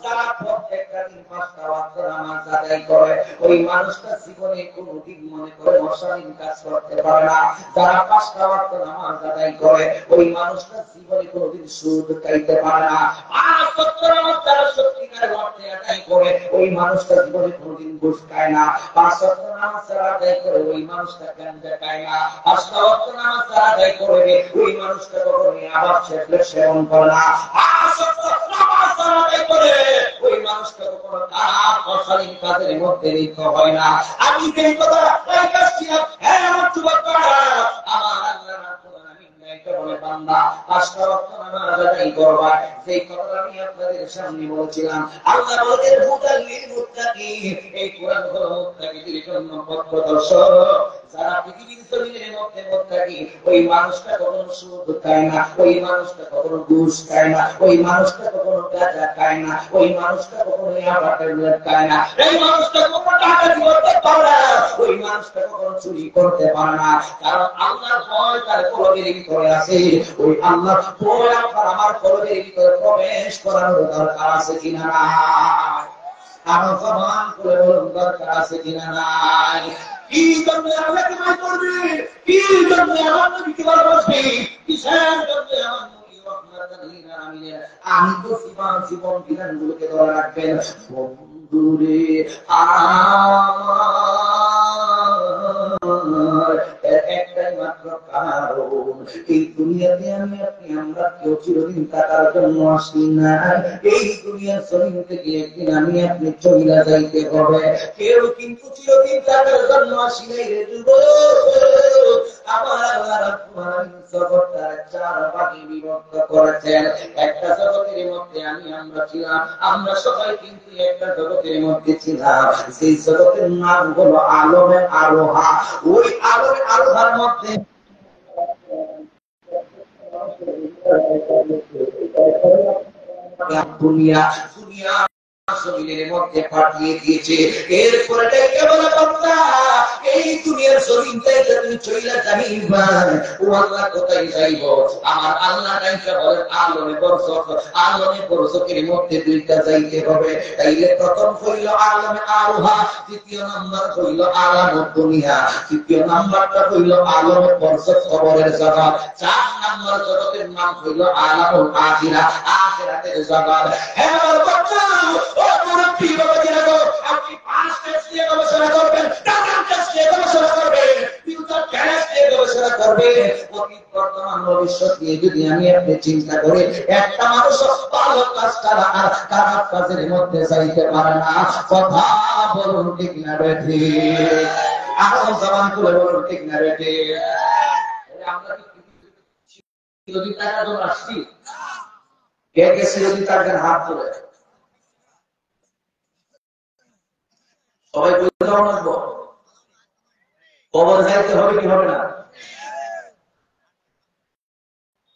যারা প্রত্যেকটা দিন পাঁচটা ওয়াক্ত নামাজ আদায় করে ওই মানুষটা জীবনে কোনোদিন মনে করে অশালীন কাজ করতে পারে না। যারা পাঁচটা ওয়াক্ত নামাজ আদায় করে ওই মানুষটা জীবনে কোনোদিন সুদ খাইতে পারে না। পাঁচ ওয়াক্ত নামাজ যারা সত্যিকারের অর্থে আদায় করে ওই মানুষটা জীবনে কোনোদিন ঘুষ খায় না। পাঁচ ওয়াক্ত নামাজ যারা আদায় করে ওই মানুষটা গাঁজা খায় না। পাঁচটা ওয়াক্ত নামাজ যারা আদায় করে ওই মানুষটা কখনোই আবার সেবন করে না। পাঁচ ওয়াক্ত নামাজ যারা আদায় করে ওই মানুষটা কখনো খারাপ অশালীন কাজের মধ্যে লিপ্ত হয় না। আমি যেই কথা বলছিলাম, হ্যাঁ আমার যুবক আমার আল্লাহ বলে বান্দা পাঁচটা ওয়াক্ত নামাজ আদায় করবা, যেই কথা আমি আপনাদের সামনে বলছিলাম। আল্লাহ বলেন মুতাল্লিল মুত্তাকিন, এই কোরআন হলো মুত্তাকিদের জন্য পথপ্রদর্শক। যারা পৃথিবীর জমিনের মধ্যে মুত্তাকি ওই মানুষটা কখনো সুদ খায় না, ওই মানুষটা কখনো ঘুষ খায় না, ওই মানুষটা কখনো গাঁজা খায় না, ওই মানুষটা কখনো ইয়াবাটের খায় না, এই মানুষটা কখনো ডাকাতি করতে পারে না, ওই মানুষটা কখনো চুরি করতে পারে না। কারণ আল্লাহর ভয় তার কলবের ভিতরে আছে। ওই আল্লাহর ভয় আপনার আমার কলবের ভিতরে প্রবেশ করানোর দরকার আছে কিনা নাই? আরো প্রমাণ করে বলুন দরকার আছে কিনা নাই? কি জন্য আল্লাহকে ভয় করবে? কি জন্য আমার নবীকে ভালোবাসবে? কিসের জন্য আমার নবী রহমাতুল লিল আলামিন? আমি তো জীবন বিধানগুলোকে ধরে রাখবেন বন্ধুরে আমার একটাই মাত্র কারণ, এই দুনিয়াতে আমি আপনি আমরা কেউ চিরদিন থাকার জন্য আসি না। এই দুনিয়ার জমিন থেকে একদিন আমি আপনি চলে যাইতে হবে। কেউ কিন্তু চিরদিন থাকার জন্য আসি নাই রে যুবক। আমার আল্লাহ রাব্বুল আলামিন জগৎটার চার ভাগে বিভক্ত করেছেন। একটা জগতের মধ্যে আমরা ছিলাম, আমরা সবাই কিন্তু একটা জগতের মধ্যে ছিলাম। সেই জগতের নাম হলো আলমে আরোহা। ওই আলমে আরোহার মধ্যে দুনিয়া জমিনের মধ্যে পাঠিয়ে দিয়েছে। এরপরে এই দুনিয়ার জমিনটাকে তুমি চইলা যাইবা, ও আল্লাহ কোথায় যাইব? আমার আল্লাহ নাইকা বলেন আলমে বরজখ। আলমে বরজখের মধ্যে দুইটা যাইতে হবে। তাইলে প্রথম হইল আলমে আরোহা, দ্বিতীয় নাম্বার হইল আলামুদ দুনিয়া, তৃতীয় নাম্বারটা হইল আলমে বরজখ কবরের জগৎ, চার নাম্বার জগতের নাম হইল আলামুল আখিরা, আখিরাতের জগৎ। হ্যাঁ বাবা, ও মুরব্বি বাবা জানো, আপনি পাঁচ টেস্ট দিয়ে গবেষণা করবেন, টাকার টেস্ট দিয়ে গবেষণা করবেন, ফিউচার টেস্ট দিয়ে গবেষণা করবেন, অতীত বর্তমান ভবিষ্যৎ নিয়ে যদি আমি আপনি চিন্তা করি, একটা মানুষ ভালো কাজ ছাড়া আর খারাপ কাজের মধ্যে যাইতে পারে না। কথা বলুন ঠিক না বেঠি? আরো জবান খুলে বলুন ঠিক না বেঠি? আমরা কি যদি টাকা জন্য আসছি, কে কে যদি টাকার হাত ধরে সবাই বলতে কবর যাইতে হবে কি হবে না?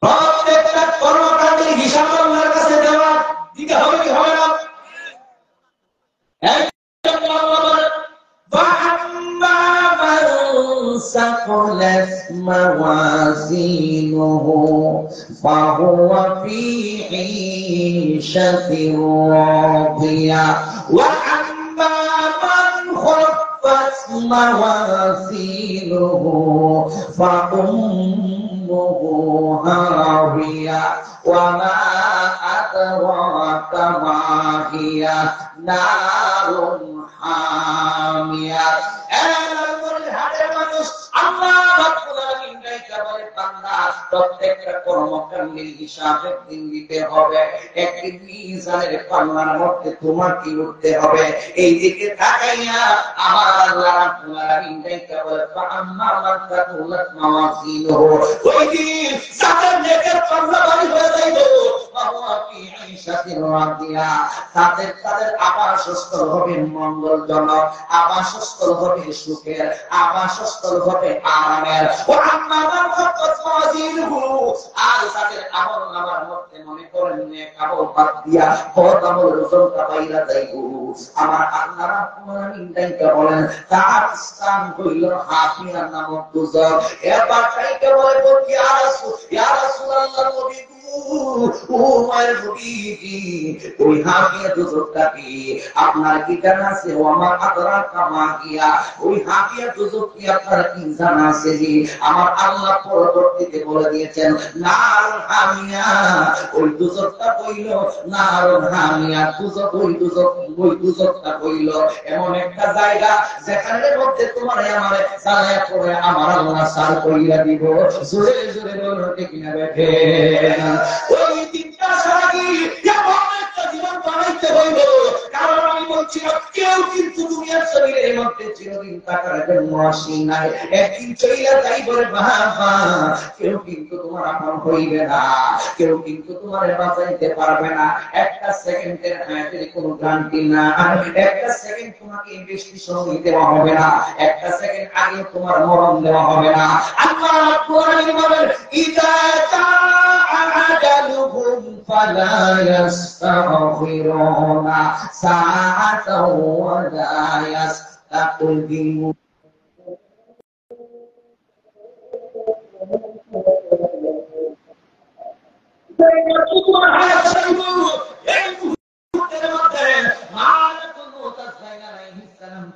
প্রত্যেকটা কর্মকাণ্ডের হিসাব আল্লাহর কাছে দেওয়া দিতে হবে কি হবে না? ثقلت موازينه فهو في عيشة راضية وأما من خفت موازينه فأمه هاوية وما أدراك ما هي نار حامية. প্রত্যেকটা কর্মকাণ্ডের হিসাব একদিন দিতে হবে, একদিন মিজানের পাল্লার মধ্যে তোমাকে উঠতে হবে। এই দিকে তাকাইয়া আমার আল্লাহ রাব্বুল আলামিন ডাইকা বলে ফাআম্মা মান তাকুলাত মাওয়াজিনুহু, ওই দিন যাদের নেকের পাল্লা ভারী হয়ে যাইবে ফাহুয়া ফি ঈশাতিন রাদিয়া, তাদের আবাসস্থল হবে মঙ্গলজনক, আবাসস্থল হবে সুখের, আবাসস্থল হবে আরামের। ওয়াম্মা মান খাফাত মাওয়াজিনুহু, আর তাদের আমলনামার মধ্যে মনে করেন নেক আমল বাদ দিয়া বদ আমলের ওজনটা বাইরা যাইবো। আমার আল্লাহ রাব্বুল আলামিন ডাইকা বলেন তার স্থান হইল হাফিয়া নামক দুজক। এবার ডাইকা বলে ইয়া রাসূলুল্লাহ নবী গো, ও মায়ের ফুটি ওই হামিয়া দুজকটা কি আপনার কি জানা আছে? ও আমার আদরা কামা গিয়া ওই হামিয়া দুজক কি আপনার কি জানা আছে? জি আমার আল্লাহ পরবর্তীতে বলে দিয়েছেন নার হামিয়া ওই দুজকটা কইল নার হামিয়া দুজক ওই দুজকটা কইল এমন একটা জায়গা যেখানে মধ্যে তোমার আমার সালায়া করে আমার আল্লাহ সার কইরা দিব। জোরে জোরে বলো ঠিক না বেঠে? ওই তিনটা সারাকি এমন একটা জীবন বানাইতে হইব। কারণ আমি বলছি কেউ কিন্তু দুনিয়ার শরীরের মধ্যে চিরদিন থাকার জন্য আসি নাই, একদিন চইলা যাইবরে বাবা। কেউ কিন্তু তোমার আপন হইবে না, কেউ কিন্তু তোমার বাঁচাইতে পারবে না। একটা সেকেন্ডের হায়াতের কোনো গ্যারান্টি না, একটা সেকেন্ড তোমাকে বেশি সময় দেওয়া হবে না, একটা সেকেন্ড আগে তোমার মরণ দেওয়া হবে না। আল্লাহ কোরআনে বলেন ইদা আজালুহুম ফালা ইস্তাগফিরুনা সাআতাও ওয়া লা ইস্তাকদিমুন।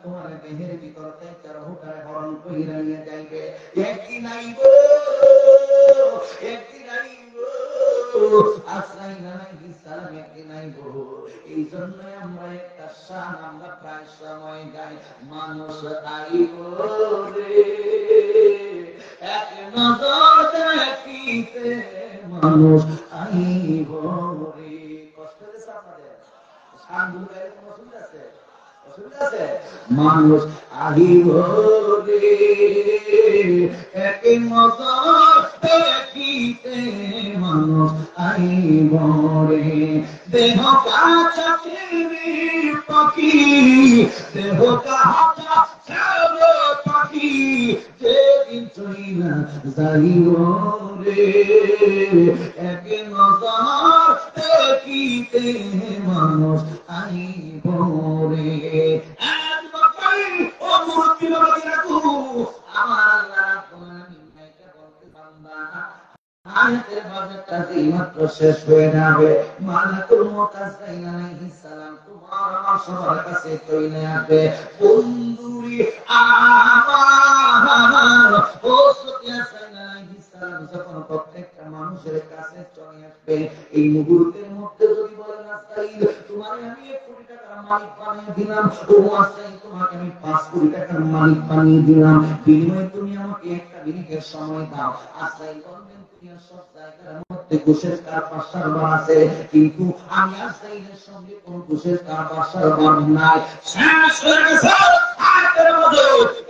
তোমার দেহের ভিতর থেকে রূহটারে হরণ কইরা নিয়ে যাইবে। একদিন আইব, একদিন আইব, আসরাইল আলাইহিস সালাম একদিন আইব। এই জন্য আমরা একটা শান আমরা প্রায় সময় গাই মানুষ আইব রে এক নজর দেখিতে মানুষ আইব রে। কষ্ট হচ্ছে আপনাদের? শান গুলো কোনো অসুবিধা আছে? মানুষ আহিব রে এক নজর দেখিতে মানুষ আইব রে। দেহ কাঁচা পাখি, দেহ কাঁচা পাখি, যেদিন চইলা যাইব রে এক নজর দেখিতে মানুষ আইব রে। শেষ হয়ে যাবে। মালাকুল মউত আজরাইল আলাইহিস সালাম তোমার আমার সবার কাছে চলে আসবে। বন্ধুরি আমার ও সুফিয়ান আলাইহিস সালাম যখন প্রত্যেকটা মানুষের কাছে চলে আসবে, এই মুহূর্তের মধ্যে যদি বলেন আজরাইল তোমারে আমি 1 কোটি টাকার মালিক বানিয়ে দিলাম, ও আজরাইল তোমাকে আমি 5 কোটি টাকার মালিক বানিয়ে দিলাম, বিনিময়ে তুমি আমাকে একটা মিনিটের সময় দাও। আজরাইল বলবেন দুনিয়ার সব জায়গার মধ্যে ঘুষের কারবার সারবার আছে, কিন্তু আমি আজরাইলের সঙ্গে কোন ঘুষের কারবার সারবার নাই। শেষ হয়ে গেছে আয়াতের মধ্যে।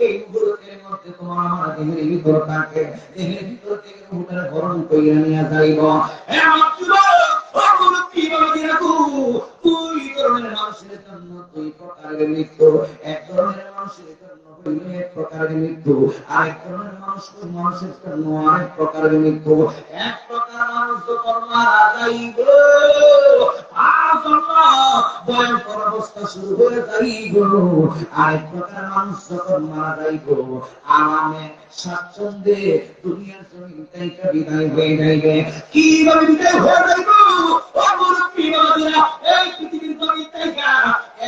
এই মুহূর্তের মধ্যে তোমার আমার দেহের ভিতর থাকে, দেহের ভিতর থেকে রূহটারে হরণ কইরা নিয়ে যাইব। এমন কি বলি রাখু দুই ধরনের মানুষের জন্য দুই প্রকারের মৃত্যু। এক ধরনের মানুষের জন্য হইল এক প্রকারের মৃত্যু, আরেক ধরনের মানুষের জন্য আরেক প্রকারের মৃত্যু। এক প্রকার মানুষ যখন মারা যাইব ভয়ঙ্কর অবস্থা শুরু হয়ে যাইব, আরেক প্রকার মানুষ যখন মারা যাইব আরামে স্বাচ্ছন্দ্যে দুনিয়ার জমিন থেকে বিদায় হয়ে যাইবে। কিভাবে বিদায় হয়ে যাইব? এই পৃথিবীর জমিন থেকে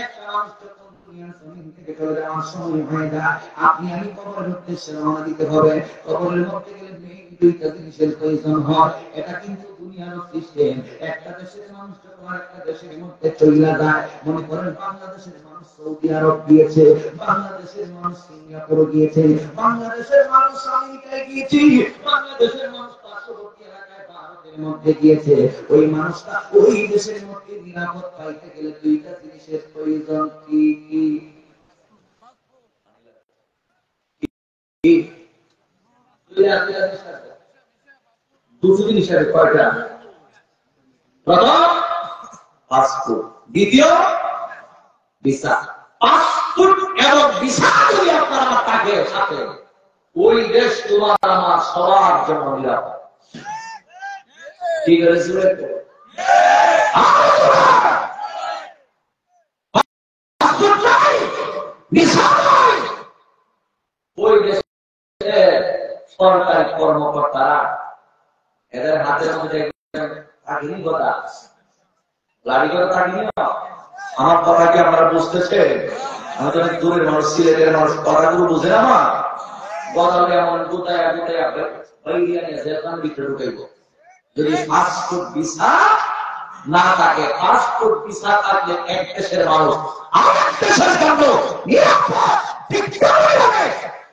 একটা মানুষ যখন দুনিয়ার জমিন থেকে চলে যাওয়ার সময় হয়ে যায়, আপনি আমি কবরের উদ্দেশ্যে রওনা দিতে হবে। কবরের মধ্যে গেলে দুইটা জিনিসের প্রয়োজন হয়। এটা কিন্তু দুনিয়ার সিস্টেম। একটা দেশের মানুষ যখন আরেকটা দেশের মধ্যে চলে যায়, মনে করেন বাংলাদেশের মানুষ সৌদি আরব গিয়েছে, বাংলাদেশের মানুষ সিঙ্গাপুর গিয়েছে, বাংলাদেশের মানুষ আমেরিকায় গিয়েছে, বাংলাদেশের মানুষ পার্শ্ববর্তী এলাকায় ভারতের মধ্যে গিয়েছে। ওই মানুষটা ওই দেশের মধ্যে নিরাপদ পাইতে গেলে দুইটা জিনিসের প্রয়োজন। কি কি? দুটো জিনিসের কয়টা? প্রথম পাসপোর্ট, দ্বিতীয় ভিসা। পাসপোর্ট এবং ভিসা যদি আপনার আমার থাকে সাথে, ওই দেশ তোমার আমার সবার জন্য নিরাপদ। ঠিক আছে? ওই দেশের সরকারি কর্মকর্তারা এদের হাতের মধ্যে থাকিনি কথা লাড়ি কথা থাকিনি না। আমার কথা কি আপনারা বুঝতেছে? আমি তো অনেক দূরের মানুষ, সিলেটের মানুষ, কথাগুলো বুঝে না। আমার গদালে এমন গোটায় গোটায় ভিতরে ঢুকাইব। যদি পাসপোর্ট ভিসা না থাকে, পাসপোর্ট ভিসা থাকলে এক দেশের মানুষ আরেক দেশের জন্য নিরাপদ,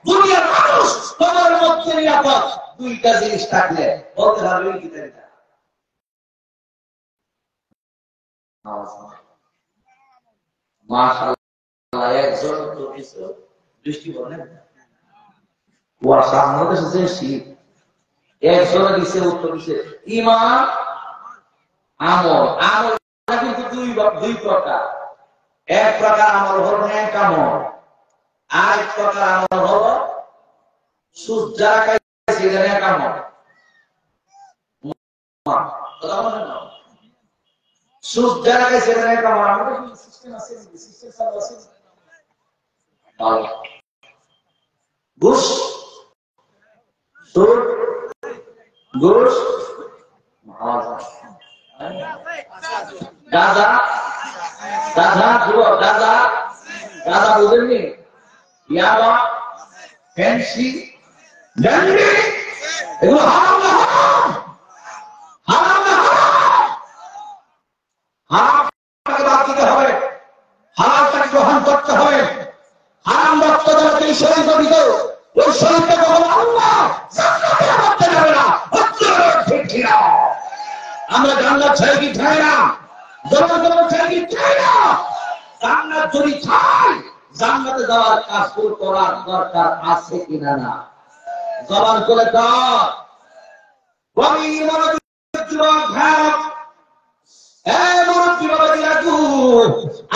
দুনিয়ার মানুষ তোমার মধ্যে নিরাপদ। দুইটা জিনিস থাকলে বলতে পারবে কি তাই? মাশাআল্লাহ, একজন তো কিছু দৃষ্টি বলেন কুয়াশা আমাদের দেশি একজনে দিচ্ছে উত্তর দিচ্ছে ঈমান আমল। আমল কিন্তু দুই প্রকার। এক প্রকার আমল হলো নেক আমল, আর এক প্রকার আমল হলো সুদ যারা খাইছে এটা নেক আমল। সুদ যারা খাইছে এটা নেক আমল। আমাদের সিস্টেম আছে, সিস্টেম সব আছে। ঘুষ, সুদ, ঘুষ, গাঁজা, গাঁজা, যুবক গাঁজা, গাঁজা বুঝেননি? ইয়াবা, ফ্যান্সি, ডান্ডি, এগুলো হারাম না হারাম? হারাম না হারাম? হারামটাকে বাদ দিতে হবে, হারামটাকে গ্রহণ করতে হবে। হারাম রক্ত যারা এই শরীর গঠিত, ওই শরীরটা কখনো আল্লাহ জান্নাতে রাখতে যাবে না। ঠিক কিনা? আমরা জান্নাত চাই কি চাই না? জনগণ চাই কি চাই না? জান্নাত যদি চাই, জান্নাতে যাওয়ার কাজ করার দরকার আছে কিনা না? জবান করে কর।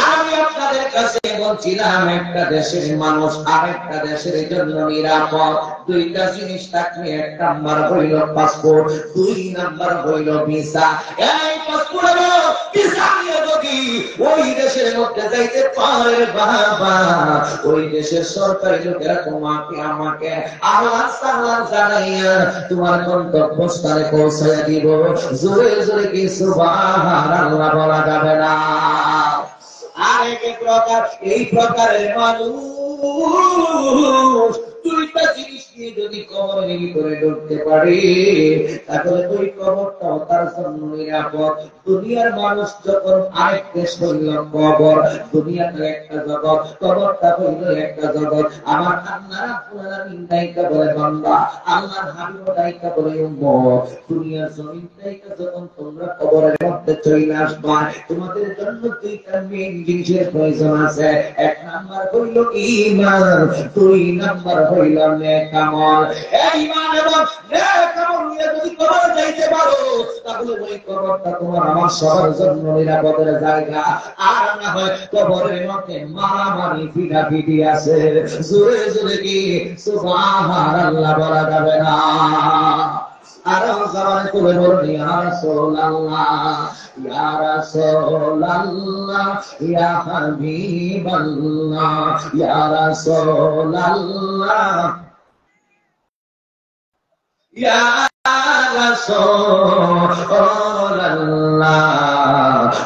আমি আপনাদের কাছে বলছিলাম, একটা দেশের মানুষ আরেকটা দেশের জন্য নিরাপদ। দুইটা জিনিস থাকলে, এক নাম্বার হইল পাসপোর্ট, দুই নাম্বার হইল ভিসা। এই পাসপোর্ট ভিসা নিয়ে যদি ওই দেশের মধ্যে যাইতে পারে বাবা, ওই দেশের সরকারি লোকেরা তোমাকে আমাকে আল্লাহ সালাম জানাইয়া তোমার গন্তব্যস্থানে পৌঁছাইয়া দিব। জোরে জোরে কি সুবহানাল্লাহ বলা যাবে না? আরেক প্রকার, এই প্রকারের মানুষ দুইটা জিনিস নিয়ে যদি কবরের ভিতরে ঢুকতে পারে, তাহলে ওই কবরটাও তার জন্য নিরাপদ। দুনিয়ার মানুষ যখন আরেক দেশ হইল কবর, দুনিয়াটা একটা জগৎ, কবরটা হইল একটা জগৎ। আমার আল্লাহ রাব্বুল আলামিন দায়িত্ব বলে বান্দা, আল্লাহর হাবিব দায়িত্ব বলে উম্মত, দুনিয়ার জমিনটাইকা যখন তোমরা কবরের মধ্যে চলে আসবা, তোমাদের জন্য দুইটা মেইন জিনিসের প্রয়োজন আছে। এক নাম্বার হইল ঈমান, দুই নাম্বার হইল নেক আমল। এই ঈমান এবং নেক আমল নিয়ে যদি কবর যাইতে পারো, তাহলে ওই কবরটা তোমার আমার সবার জন্য নিরাপদের জায়গা। আর না হয় কবরের মধ্যে মারামারি পিটাপিটি আছে। জোরে জোরে কি সুবহানাল্লাহ বলা যাবে না? আর জবানে তুলে বলুন ইয়া রাসূলুল্লাহ, ইয়া রাসূলুল্লাহ, ইয়া হাবিবাল্লাহ, ইয়া রাসূলুল্লাহ, ইয়া রাসূলুল্লাহ,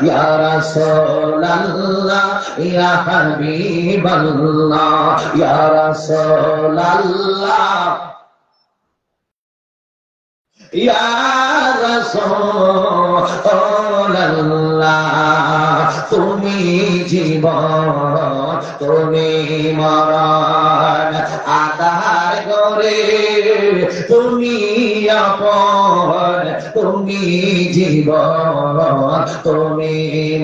ইয়া রাসূলুল্লাহ, ইয়া হাবিবাল্লাহ, ইয়া রাসূলুল্লাহ, ইয়া রাসূলুল্লাহ। তুমি জীবন, তুমি মরণ, আধার করে তুমি আপন। তুমি জীবন, তুমি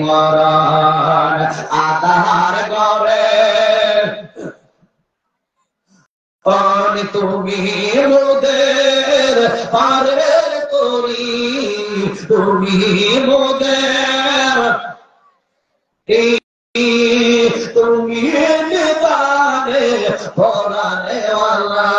মরণ, আধার করে তুমি মোদের পারের করি, তুমি মোদের, তুমি নিদানে পরানে ওয়ালা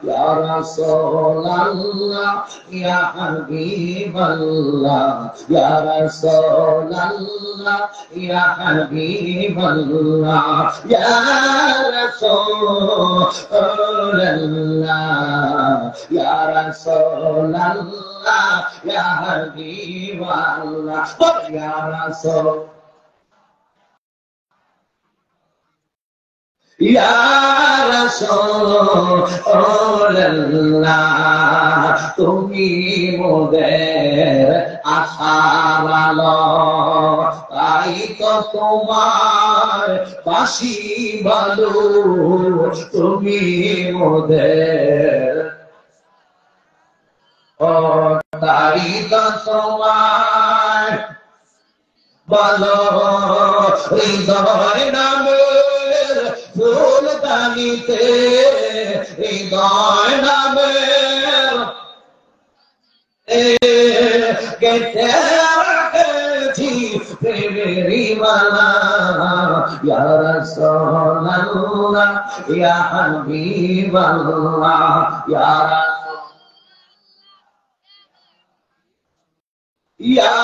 ইয়া রাসূলুল্লাহ ইয়া হাবিবাল্লাহ ইয়া রাসূলুল্লাহ ইয়া হাবিবাল্লাহ ইয়া রাসূলুল্লাহ ইয়া রাসূলুল্লাহ ইয়া হাবিবাল্লাহ ইয়া রাসূল ইয়া রাসূলুল্লাহ তুমি মোদের আশার আলো তাই তো তোমার বাসি ভালো তুমি মোদের ও তাই তো তোমার ভালো হৃদয় নামে ফুলদানিতে হৃদয় নামে কেটে রেখেছি প্রেমেরই মালা ইয়া রাসূলুল্লাহ ইয়া হাবিবাল্লাহ ইয়া রাসূল ইয়া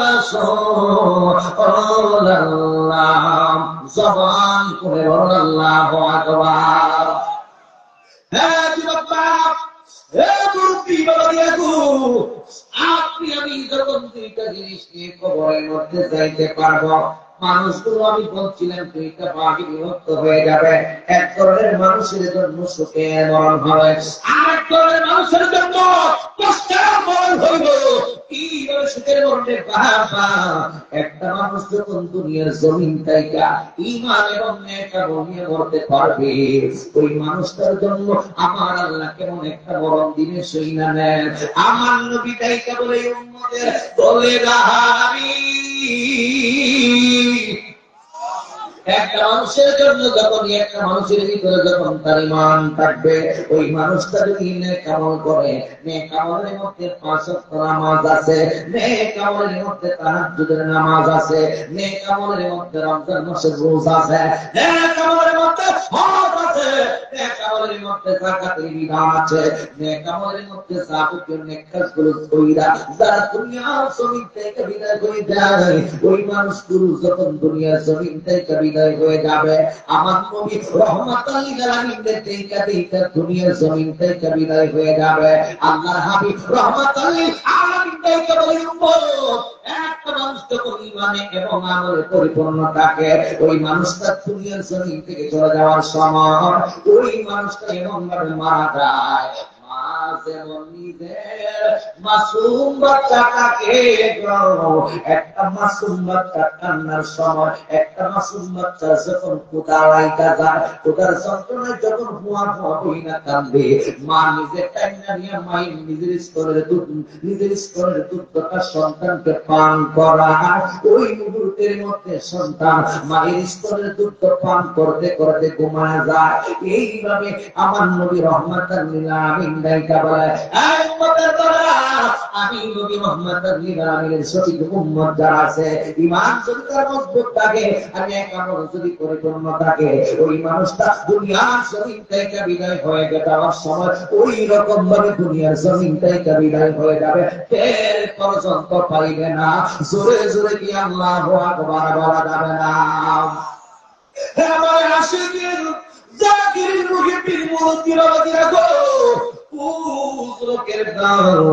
রাসূলুল্লাহ জবান করে বলুন আল্লাহু আকবার। হ্যাঁ যুবক বাপ, হে মুরব্বি বাবাজিগো, আপনি আমি যখন দুইটা জিনিস নিয়ে কবরের মধ্যে যাইতে পারবো, মানুষগুলো আমি বলছিলাম দুইটা ভাগে বিভক্ত হয়ে যাবে। এক ধরনের মানুষের জন্য সুখের মরণ হবে, আরেক ধরনের মানুষের জন্য কষ্টের মরণ হইব। কিভাবে সুখের মরণে বাবা? একটা মানুষ যখন দুনিয়ার জমিন থেকে ঈমান এবং নেক আমল নিয়ে মরতে পারবে, ওই মানুষটার জন্য আমার আল্লাহ কেমন একটা মরণ দিনে সইনা নেন। আমার নবী তাইকা বলে উম্মতের বলে রাহাবি একটা মানুষের জন্য যখন একটা মানুষের ভিতরে যখন তার ঈমান থাকবে, ওই মানুষটা যদি নেক আমল করে, নেক আমলের মধ্যে 5 ওয়াক্ত নামাজ আছে, নেক আমলের মধ্যে তাহাজ্জুদের নামাজ আছে, নেক আমলের মধ্যে রমজান মাসের রোজা আছে, নেক আমলের মধ্যে হজ আছে, নেক আমলের মধ্যে যাকাতের বিধান আছে, নেক আমলের মধ্যে যাবতীয় নেক কাজগুলো কইরা যারা দুনিয়ার জমিন থেকে বিদায় হয়ে যায়, ওই মানুষগুলো যখন দুনিয়ার জমিন থেকে বিদায় হয়ে যাবে, আমার নবী রাহমাতুল লিল আলামিন থেকে দুনিয়ার জমিন থেকে বিদায় হয়ে যাবে। আল্লাহর হাবিব রাহমাতুল লিল আলামিন থেকে বলে উম্মত, একটা মানুষ যখন ঈমানে এবং আমলে পরিপূর্ণ থাকে, ওই মানুষটা দুনিয়ার জমিন থেকে চলে যাওয়ার সময় ওই মানুষটা এমন ভাবে মারা যায়, যেমন নিজের মাসুম বাচ্চাটাকে একটা মাসুম বাচ্চা কান্নার সময়, একটা মাসুম বাচ্চা যখন কোথাও আইতা যায়, কোথার যন্ত্রণায় যখন হুয়া হুয়া হইনা কান্দে, মা নিজের কান্না নিয়ে মাই নিজের স্তরের দুধটা সন্তানকে পান করা, ওই মুহূর্তের মধ্যে সন্তান মায়ের স্তরের দুধ পান করতে করতে ঘুমায় যায়। এইভাবে আমার নবী রাহমাতুল লিল আলামিন আমি নবী মুহাম্মদ নিরামির সঠিক উম্মত যারা আছে, ঈমান যদি তার মজবুত থাকে, আমি এক আমল যদি পরিপূর্ণ থাকে, ওই মানুষটা দুনিয়ার জমিন থেকে বিদায় হয়ে যাওয়ার সময় ওই রকম ভাবে দুনিয়ার জমিন থেকে বিদায় হয়ে যাবে, এর পর্যন্ত পাইবে না। জোরে জোরে কি আল্লাহু আকবার বলা যাবে না? আমার আশিকের জাকির মুখে পীর মুরব্বি বাবাজিরা গো, লোকের দাও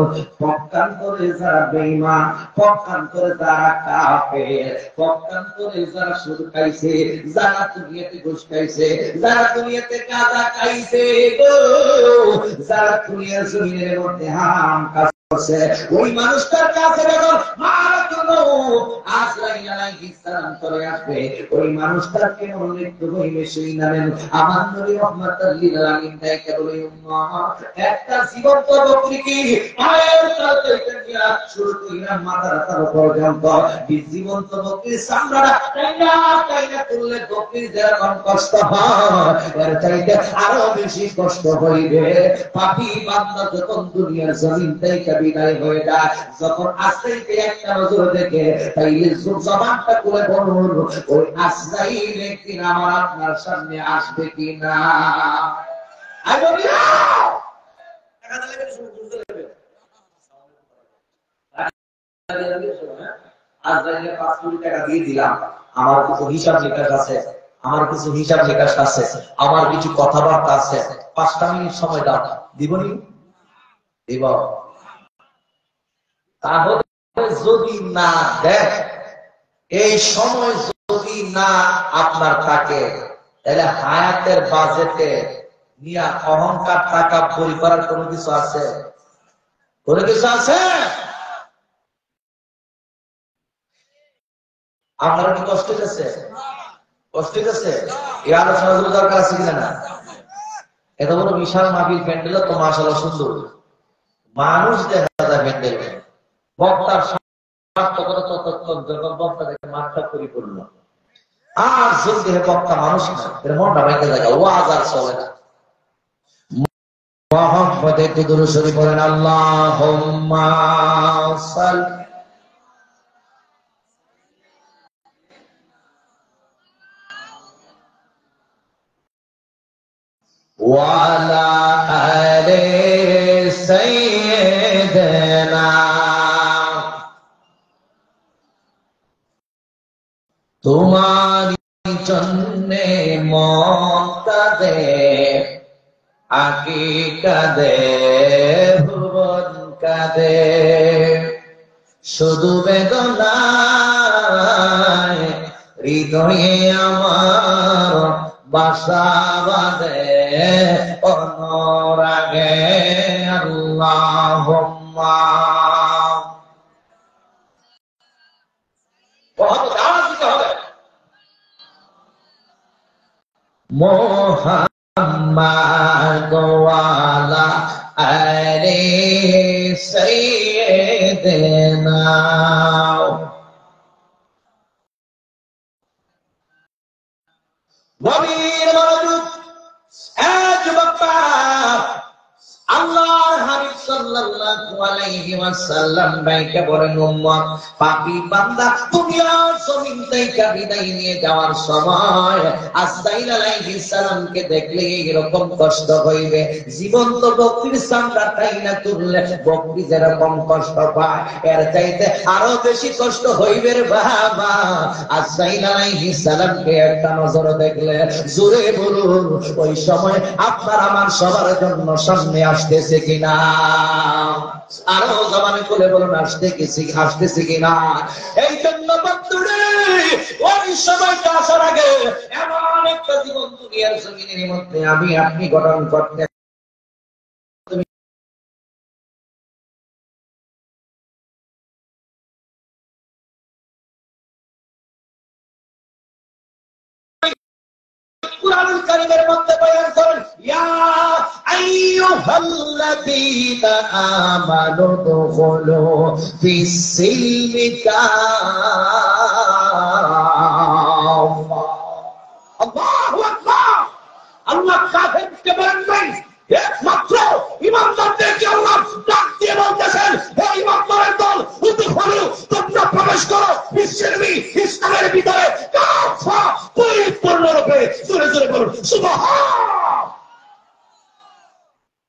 পক্ষান্তরে যারা বেঈমান, পক্ষান্তরে যারা কাফের, পক্ষান্তরে যারা সুদ খাইছে, যারা দুনিয়াতে ঘুষ খাইছে, যারা দুনিয়াতে কাদা খাইছে গো, যারা দুনিয়ার জমিনের মধ্যে হারাম কাজ করছে, ওই মানুষটার কাছে যখন মারার জন্য আজরাইল আলাইহিস সালাম চলে আসবে, ওই মানুষটার কেমন মৃত্যু হইবে সেই নামেন আমার নবী রাহমাতুল লিল আলামিন তাকে বলে উম্মত, একটা জীবন্ত বকরিকে পায়ের তলে দিয়া শুরু কইরা মাথার তার পর্যন্ত জীবন্ত বকরির চামড়া টাইনা তুললে বকরির যেরকম কষ্ট হয়, এর চাইতে আরো বেশি কষ্ট হইবে পাপী বান্দা যখন দুনিয়ার জমিন থেকে বিদায় হয়ে যায়, যখন আজরাইলকে একটা নজর দেখে তাইলে জবানটা খুলে বলুন, ওই আজরাইল একদিন আমার আপনার সামনে আসবে কিনা। আই বলি না আজরাইলের 5 কোটি টাকা দিয়ে দিলাম, আমার কিছু হিসাব নিকাশ আছে, আমার কিছু হিসাব নিকাশ আছে, আমার কিছু কথাবার্তা আছে, 5টা মিনিট সময় দাও, দিবনি? দিব। তাহলে যদি না দেখ, এই সময় যদি না আপনার থাকে, তাহলে হায়াতের বাজেটে নিয়ে অহংকার টাকা পরি করার কোনো কিছু আছে? কোনো কিছু আছে? আপনারা কি কষ্ট হচ্ছে? কষ্ট হচ্ছে? এই আলোচনাগুলো দরকার আছে কিনা? না, এত বড় বিশাল মাহফিল, প্যান্ডেল তো মাশাআল্লাহ সুন্দর, মানুষ দেখা যায় প্যান্ডেল, বক্তার স্বার্থকতা ততক্ষণ যখন বক্তা দেখে মাঠটা পরিপূর্ণ, আর যদি বক্তা মানুষ না, এর মনটা ভেঙে যায়, ওয়াজ আর চলে না। মুহাম্মদে একটু দুরূদ শরীফ পড়েন, আল্লাহুম্মা সাল্লি ওয়ালা আলে সাইয়্যিদিনা। তোমার জন্যে মন কাঁদে, আঁখি কাঁদে, ভুবন কাঁদে, শুধু বেদনায় হৃদয়ে আমার বাসা বাঁধে অনুরাগে। আল্লাহুম্মা মুহাম্মাদ ওয়ালা আলি সাইয়্যিদিনা। গভীর মনোযোগ, এক বক্তা আল্লাহর হাবিব সাল্লাল্লাহু আলাইহি ওয়াসাল্লাম বাইকে বলেন, উম্মত পাপী বান্দা দুনিয়ার জমিন থেকে বিদায় নিয়ে যাওয়ার সময় আজরাইল আলাইহিস সালামকে দেখলে এরকম কষ্ট হইবে, জীবন্ত বকরির চামড়া টাইনা তুললে বকরি যেরকম কষ্ট পায়, এর চাইতে আরো বেশি কষ্ট হইবে রে বাবা। আজরাইল আলাইহিস সালামকে একটা নজর দেখলে, জোরে বলুন, ওই সময় আপনার আমার সবার জন্য সামনে আসতেছে কিনা? আরো জবানে খুলে বলুন, আসতেছে কিনা? এই জন্য বন্ধুরে, ওই সময়টা আসার আগে এমন একটা জীবন দুনিয়ার জমিনের মধ্যে আমি আপনি গঠন করতে কুরআনুল কারীমের মধ্যে বয়ান করেন, ইয়া আইয়ুহাল্লাযীনা আমানু দুখুলু ফিস-সিলমি কাফা। আল্লাহু আকবার। আল্লাহ কাফেরকে বলেন নাই, একমাত্র ঈমানদারদেরকে আল্লাহ ডাক দিয়ে বলতেছেন, হে ঈমানদারের দল, উদখুলু, তোমরা প্রবেশ করো ফিস-সিলমি, ইসলামের ভিতরে কাফা, পরিপূর্ণরূপে। জোরে জোরে বলুন সুবহান।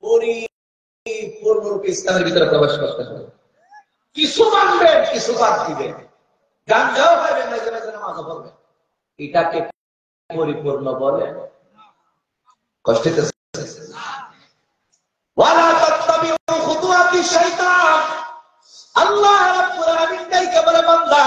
পরিপূর্ণরূপে ইসলামের ভিতরে প্রবেশ করতে হবে। কিছু মানবেন, কিছু বাদ দিবেন, গাঞ্জাও খাবেন, মাঝে মাঝে নামাজও পড়বেন, এটাকে পরিপূর্ণ বলে? কষ্ট হচ্ছে? ওয়ালা তাত্তাবিউ খুতুওয়াতিশ শাইতান। আল্লাহ রাব্বুল আলামিন তাইকে বলে, বান্দা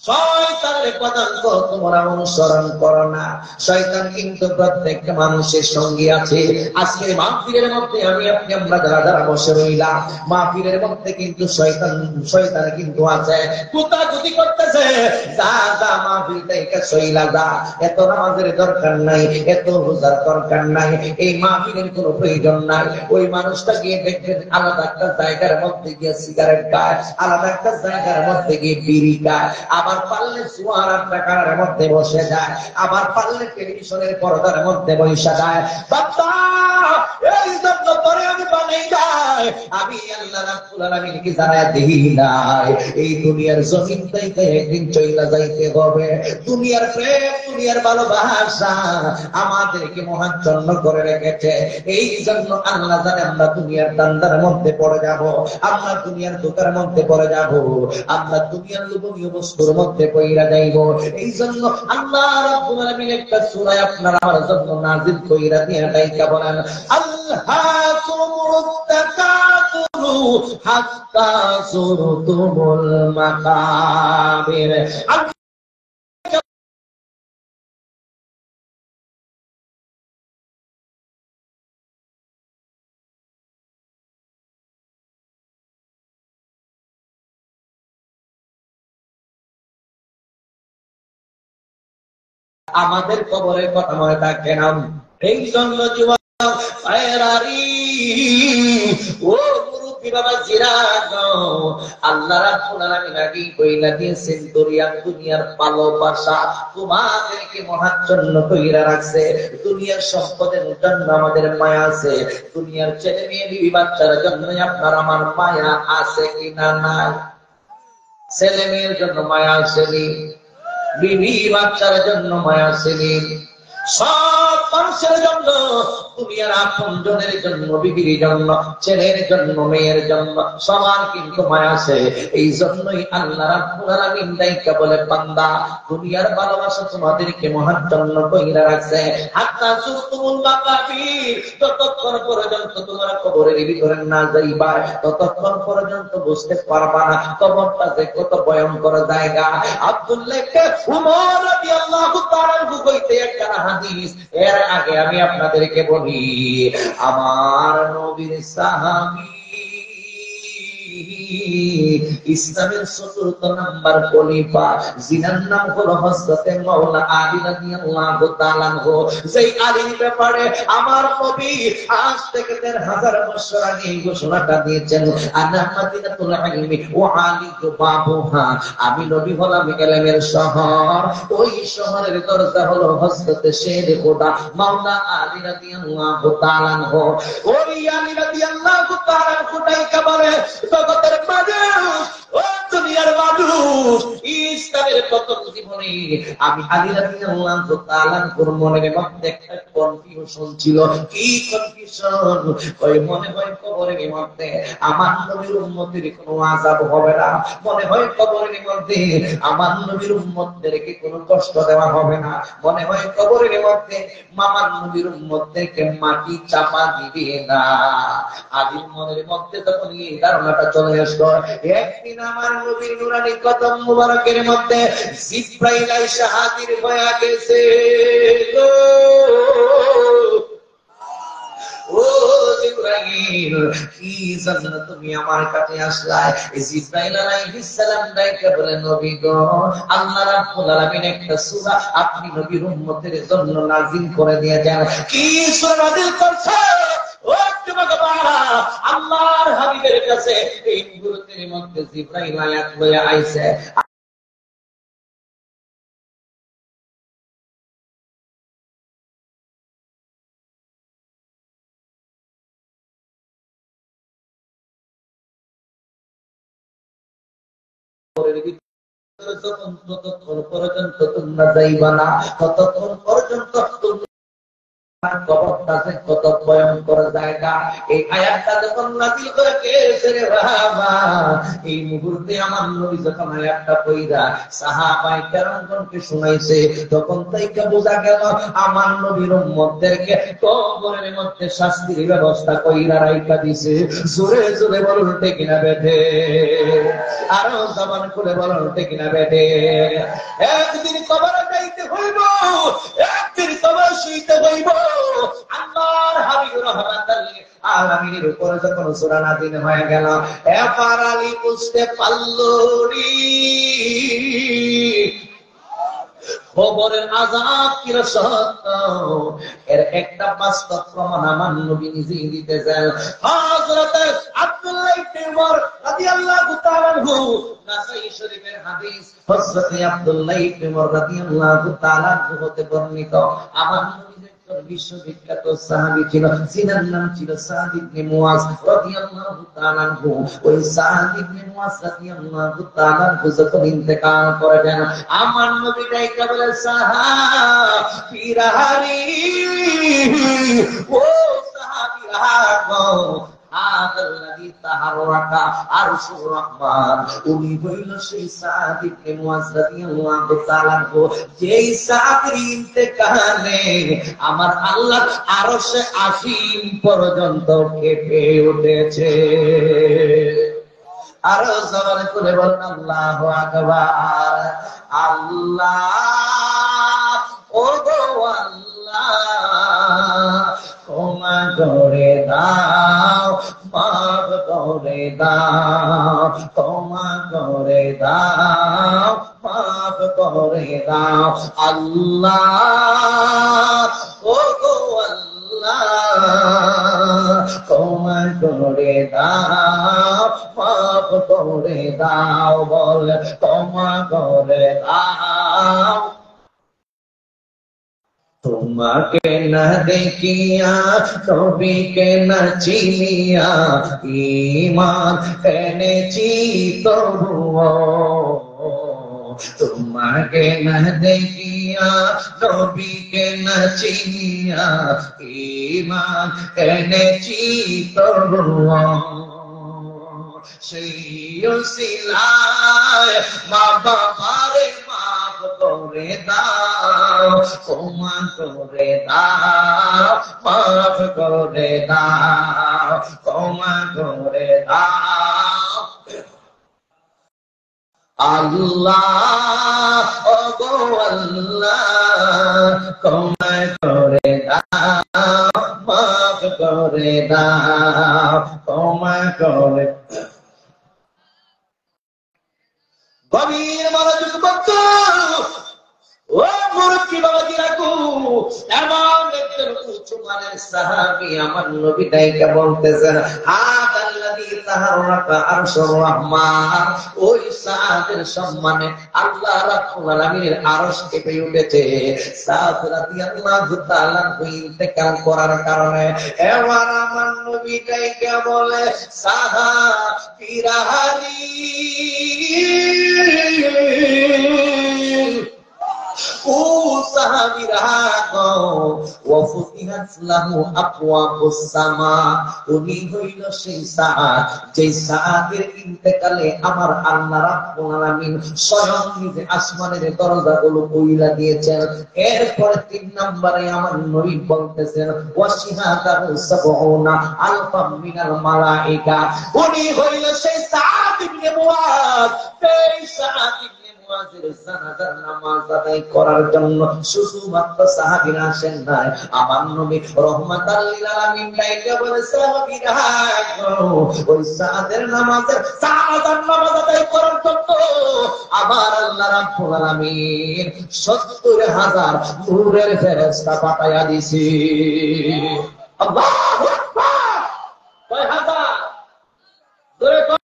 শয়তানের পদাঙ্ক তোমরা অনুসরণ করো না। শয়তান কিন্তু প্রত্যেকটা মানুষের সঙ্গী আছে। আজকে মাহফিলের মধ্যে আমি আপনি আমরা যারা যারা বসে রইলাম, মাহফিলের মধ্যে কিন্তু শয়তান কিন্তু আছে, কুতাকুতি করতেছে, যা যা মাহফিল থেকে সইলা যা, এত নামাজের দরকার নাই, এত রোজার দরকার নাই, এই মাহফিলের কোনো প্রয়োজন নাই। ওই মানুষটা গিয়ে দেখবেন আলাদা একটা জায়গার মধ্যে গিয়ে সিগারেট খায়, আলাদা একটা জায়গার মধ্যে গিয়ে বিড়ি খায়, আবার পারলে সুয়ার আড্ডার মধ্যে বসে যায়, আবার পারলে টেলিভিশনের পর্দার মধ্যে বসে যায়। বাবা, এই জন্য পরে আমি বানাই দেয়, আমি আল্লাহ রাব্বুল আলামিন কি জানায় দেই নাই এই দুনিয়ার জমিন থেকে একদিন চইলা যাইতে হবে। দুনিয়ার প্রেম, দুনিয়ার ভালোবাসা আমাদেরকে মহাচ্ছন্ন করে রেখেছে। এই জন্য আল্লাহ জানে আমরা দুনিয়ার দান্দার মধ্যে পড়ে যাব, আমরা দুনিয়ার দোকার মধ্যে পড়ে যাব, আমরা দুনিয়ার লোভনীয় বস্তুর মধ্যে পইরা যাইব। এই জন্য আল্লাহ রাব্বুল আলামিন একটা সূরা আপনার আমার জন্য নাযিল কইরা দিয়া ডাইকা বলেন, আল্লাহকুমুত তাকাতুরু হাত্তা যুরতুমুল মাকাবির। আমাদের কবরের কথা মনে থাকে না। এই জন্য জীবন ও মুরুব্বি বাবা জিরাগ, আল্লাহ রাব্বুল আলামিন আগেই কইলা দিয়েছেন দুনিয়ার ভালোবাসা তোমাদেরকে মহাচ্ছন্ন কইরা রাখছে। দুনিয়ার সম্পদের জন্য আমাদের মায়া আছে, দুনিয়ার ছেলে মেয়ে বিবি বাচ্চার জন্য আপনার আমার মায়া আছে কিনা নাই? ছেলে মেয়ের জন্য মায়া আসেনি, বিবি বাচ্চার জন্য মায়া আসেনি, সব মানুষের জন্য, দুনিয়ার আপনজনের জন্য, বিবির জন্য, ছেলের জন্য, মেয়ের জন্য সবার কিন্তু মায়া আছে। এই জন্যই আল্লাহ রাব্বুল আলামিন ডাইকা বলে, বান্দা দুনিয়ার ভালোবাসা তোমাদেরকে মহাচ্ছন্ন কইরা রাখছে। হাত্তা যুরতুমুল মাকাবির, ততক্ষণ পর্যন্ত তোমার কবরের ভিতরে না যাইবা ততক্ষণ পর্যন্ত বুঝতে পারবা না কবরটা যে কত ভয়ঙ্কর জায়গা। আব্দুল্লাহ ইবনে উমর রাদিয়াল্লাহু তাআলা কইতে একটা হাদিস, এর আগে আমি আপনাদেরকে বলি, আমার নবীর সাহাবী ইসলামের ৪র্থ নাম্বার খলিফা, জিনার নাম হলো হযরত মাওলানা আলী রাদিয়াল্লাহু তাআলা আনহু। যেই আলীর ব্যাপারে আমার নবী আজ থেকে ১৫০০ বছর আগে ঘোষণাটা দিয়েছেন, আনা মাদিনাতুল ইলমি ওয়া আলী বাবুহা, আমি নবী হলাম ইলমের শহর, ওই শহরের দরজা হলো হযরত শের খোদা মাওলানা আলী রাদিয়াল্লাহু তাআলা আনহু। ওই আলী রাদিয়াল্লাহু তাআলা আনহু ডাইকা বলে, জগতের মানুষ, ও দুনিয়ার মানুষ, ইসলামের প্রথম জীবনে আমি আলী রাদিয়াল্লাহু তাআলা আনহুর মনের মধ্যে একটা কনফিউশন ছিল। কি কনফিউশন? ওই মনে হয় কবরের মধ্যে আমার নবীর উম্মতের কোনো আযাব হবে না, মনে হয় কবরের মধ্যে আমার নবীর উম্মতদেরকে কোনো কষ্ট দেওয়া হবে না, মনে হয় কবরের মধ্যে মামার নবীর উম্মতদেরকে মাটি চাপা দিবে না। আলীর মনের মধ্যে তখন এই ধারণাটা চলে আসলো। একদিন আমার নবীর নুরানি কদম মুবারকের মধ্যে জিবরাইল আইসা হাজির হয়ে গেছে। ও জিবরাইল, কি জন্য তুমি আমার কাছে আসলা? জিবরাইল আলাইহিস সালাম ডাইকে বলে, নবী গো, আল্লাহ রাব্বুল আলামিন একটা সূরা আপনি নবীর উম্মতের জন্য নাযিল করে দিয়েছেন। কি সূরা নাযিল করছে? ও যুবকরা, আল্লাহর হাবিবের কাছে এই মুহূর্তের মধ্যে জিবরাইল আয়াত লয়ে আইছে। যতক্ষণ পর্যন্ত তোমরা যাইবা না ততক্ষণ পর্যন্ত কবরটাতে কত ভয়ঙ্কর জায়গা। এই আয়াতটা যখন নাযিল করে গেছে রে বাবা, এই মুহূর্তে আমার নবী যখন আয়াতটা পড়া সাহাবায়ে কেরামগণকে শুনাইছে, তখন তাইকা বোঝা গেল আমার নবীর উম্মতদেরকে কবরের মধ্যে শাস্তির ব্যবস্থা কইরা রাইখা দিছে। জোরে জোরে বলুন ঠিক না বেঠে? আরো জবান খুলে বলুন ঠিক না বেঠে? একদিন কবরে যাইতে হইব, একদিন কবর শুইতে হইব। আল্লাহর হাবিব রাহমাতাল লিল আলামিনের উপরে যখন সূরা নাযিল হয়ে গেল, এবার আলী বুঝতে পারলো কবরের আযাব কি সত্য, এর একটা বাস্তব প্রমাণ আমার নবী নিজেই দিতেছেন। হযরত আব্দুল্লাহ ইবনে উমর রাদিয়াল্লাহু তাআলা আনহু, নাসাই শরীফের হাদিস, হযরত আব্দুল্লাহ ইবনে উমর রাদিয়াল্লাহু তাআলা আনহু হতে বর্ণিত, আমার নবী বিশ্ববিখ্যাত সাহাবী ছিল, যিনার নাম ছিল সাদ ইবনে মুয়াজ রাদিয়াল্লাহু তাআলা আনহু। ওই সাদ ইবনে মুয়াজ রাদিয়াল্লাহু তাআলা আনহু যখন ইন্তেকাল করেন, আমার নবী ডাইকা বলে, সাহাবীরা ও সাহাবীরা গো, আল্লাযী তাহাররাকা আরশুর রহমান, উনি হইল সেই সাদ ইবনে মুয়াজ রাদিয়াল্লাহু তাআলা আনহু, যেই সাহাবীর ইন্তেকালে আমার আল্লাহ আরশে আসীম পর্যন্ত কেঁপে উঠেছে। আরো জবানে তুলে বলেন আল্লাহু আকবার। আল্লাহ ও গো আল্লাহ, ক্ষমা করে দাও, মাফ করে দাও, ক্ষমা করে দাও, মাফ করে দাও। আল্লাহ ও গো আল্লাহ, ক্ষমা করে দাও, মাফ করে দাও, বল ক্ষমা করে দাও। তোমাকে না দেখিয়া, নবীকে না চিনিয়া, ঈমান এনেছি তবুও। তোমাকে না দেখিয়া, নবীকে না চিনিয়া, ঈমান এনেছি তবুও। সেই উসিলায় মা বাবারে মাফ করে দাও, ক্ষমা করে দাও, মাফ করে দাও, ক্ষমা করে দাও। আল্লাহ ও গো আল্লাহ, ক্ষমা করে দাও, মাফ করে দাও, ক্ষমা করে। গভীর মনোযোগ বন্ধু, ও মুরব্বী বাবাজি রাখু, এমন একজন উঁচু মানের সাহাবী আমার নবী ডাইকা বলতেছেন, হাদাল্লাযী তাহাররাকা আরশুর রহমান, ওই সাদের সম্মানে আল্লাহ রাব্বুল আলামিনের আরশ কেঁপে উঠেছে। সাদ রাদিয়াল্লাহু তাআলা ইন্তেকাল করার কারণে এবার আমার নবী ডাইকা বলে, সাহাবীরা ও সাহাবীরা গো, ওয়াফতিহাত লাহু আবওয়াবুস সামা, উনি হইল সেই সাদ, যে সাদের ইন্তেকালে আমার আল্লাহ রাব্বুল আলামিন স্বয়ং নিজে আসমানের দরজাগুলো খুইলা দিয়েছেন। এরপরে 3 নম্বরে আমার নবী বলতেছেন, ওয়াশিহাদাহু সাবউনা আলফাম মিনাল মালায়েকা, উনি হইল সেই সাদ ইবনে মুয়াজ। এই সাদ জানাজার নামাজ আদায় করার জন্য শুধুমাত্র সাহাবীরা আসেন নাই, আমার নবী রাহমাতাল লিল আলামিন ডাইকা বলে, সাহাবীরা ওই সাদের নামাজের জানাজার নামাজ আদায় করার জন্য আমার আল্লাহ রাব্বুল আলামিন ৭০,০০০ নূরের ফেরেশতা পাঠায়া দিয়েছে। আল্লাহু আকবার। কয় হাজার? জোরে কোন?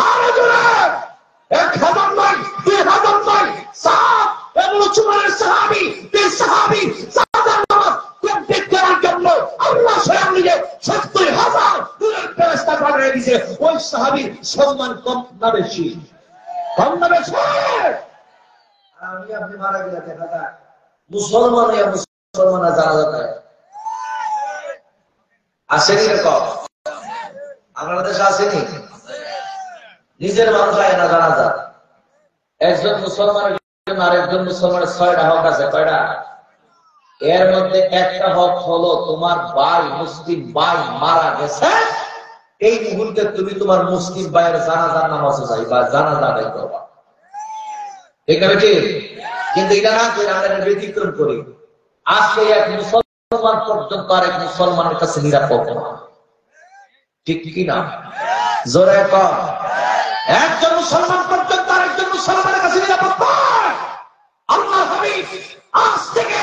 আর জোরে। ১,০০০ নয়, ২,০০০ নয়, সাদ এবং উসমানের সাহাবী, এই সাহাবী সাদার নামাজ কমপ্লিট করার জন্য আল্লাহ স্বয়ং নিজে ৭০,০০০ নূরের ফেরেশতা পাঠিয়ে দিয়েছে। ওই সাহাবীর সম্মান কম না বেশি? কম না বেশি? আমি আপনি মারা গেলে দাদা মুসলমান হইয়া মুসলমানের জানাজা দেয় আসেনি? এরকম আমাদের দেশে আসেনি? নিজের মানুষ আয় না জানাজা। একজন মুসলমানের জন্য আরেকজন মুসলমানের ৬টা হক আছে। কয়টা? এর মধ্যে একটা হক হলো তোমার ভাই মুসলিম ভাই মারা গেছে, এই মুহূর্তে তুমি তোমার মুসলিম ভাইয়ের জানাজার নামাজে যাইবা, জানাজা আদায় করবা। ঠিক আছে কি? কিন্তু এটা না করে আমরা ব্যতিক্রম করি। আজকে এক মুসলমান পর্যন্ত আরেক মুসলমানের কাছে নিরাপদ না। ঠিক কি না? জোরে কর। একজন মুসলমান পর্যন্ত আরেকজন মুসলমানের কাছে নিরাপদ নয়। আল্লাহ হাবিব আজ থেকে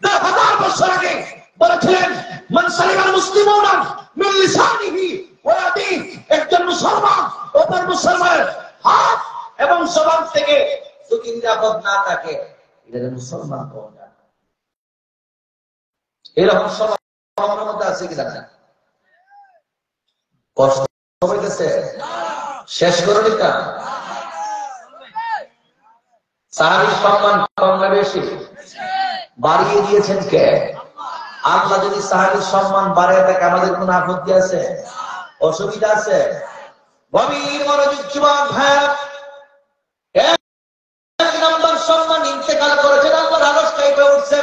১০০০ বছর আগে বলেছিলেন, মান সালিমাল মুসলিমুনা মিন লিসানিহি ওয়া ইয়াদিহি, একজন মুসলমান অপর মুসলমানের হাত এবং জবান থেকে যদি নিরাপদ না থাকে, এটা মুসলমান হওয়া যায়। এরকম সময় আমাদের মধ্যে আছে কিনা? কষ্ট হইতেছে, শেষ করে দিতাম। সাহাবীর সম্মান কম না বেশি? বাড়িয়ে দিয়েছেন কে? আল্লাহ। যদি সাহাবীর সম্মান বাড়িয়ে থাকে আমাদের কোন আপত্তি আছে? অসুবিধা আছে? গভীর মনোযোগ যুবক ভাইরা, এক নম্বর সম্মান ইন্তেকাল করেছেন, আল্লাহর আরশ কাঁপে উঠছে।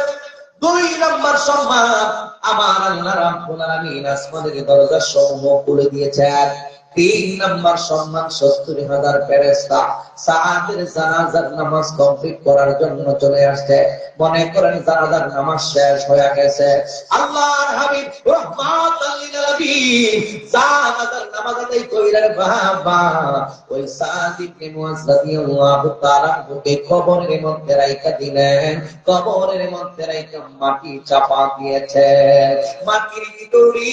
দুই নম্বর সম্মান আমার আল্লাহ রাব্বুল আলামিন আসমানের দরজা সমূহ খুলে দিয়েছেন। তিন নম্বর সম্মান ৭০,০০০ ফেরেশতা সাআতের জানাজার নামাজ কমপ্লিট করার জন্য চলে আসছে। মনে করেন জানাজার নামাজ শেষ হয়ে গেছে, আল্লাহর হাবিব রাহমাতাল লিল আলামিন জানাজার নামাজ আদায় কইরার বাবা ওই সাদ ইবনে মুআয রাদিয়াল্লাহু তাআলা কে কবরের মধ্যে রাইখা দিলেন। কবরের মধ্যে রাইখা মাটি চাপা দিয়েছে। মাটির ভিতরে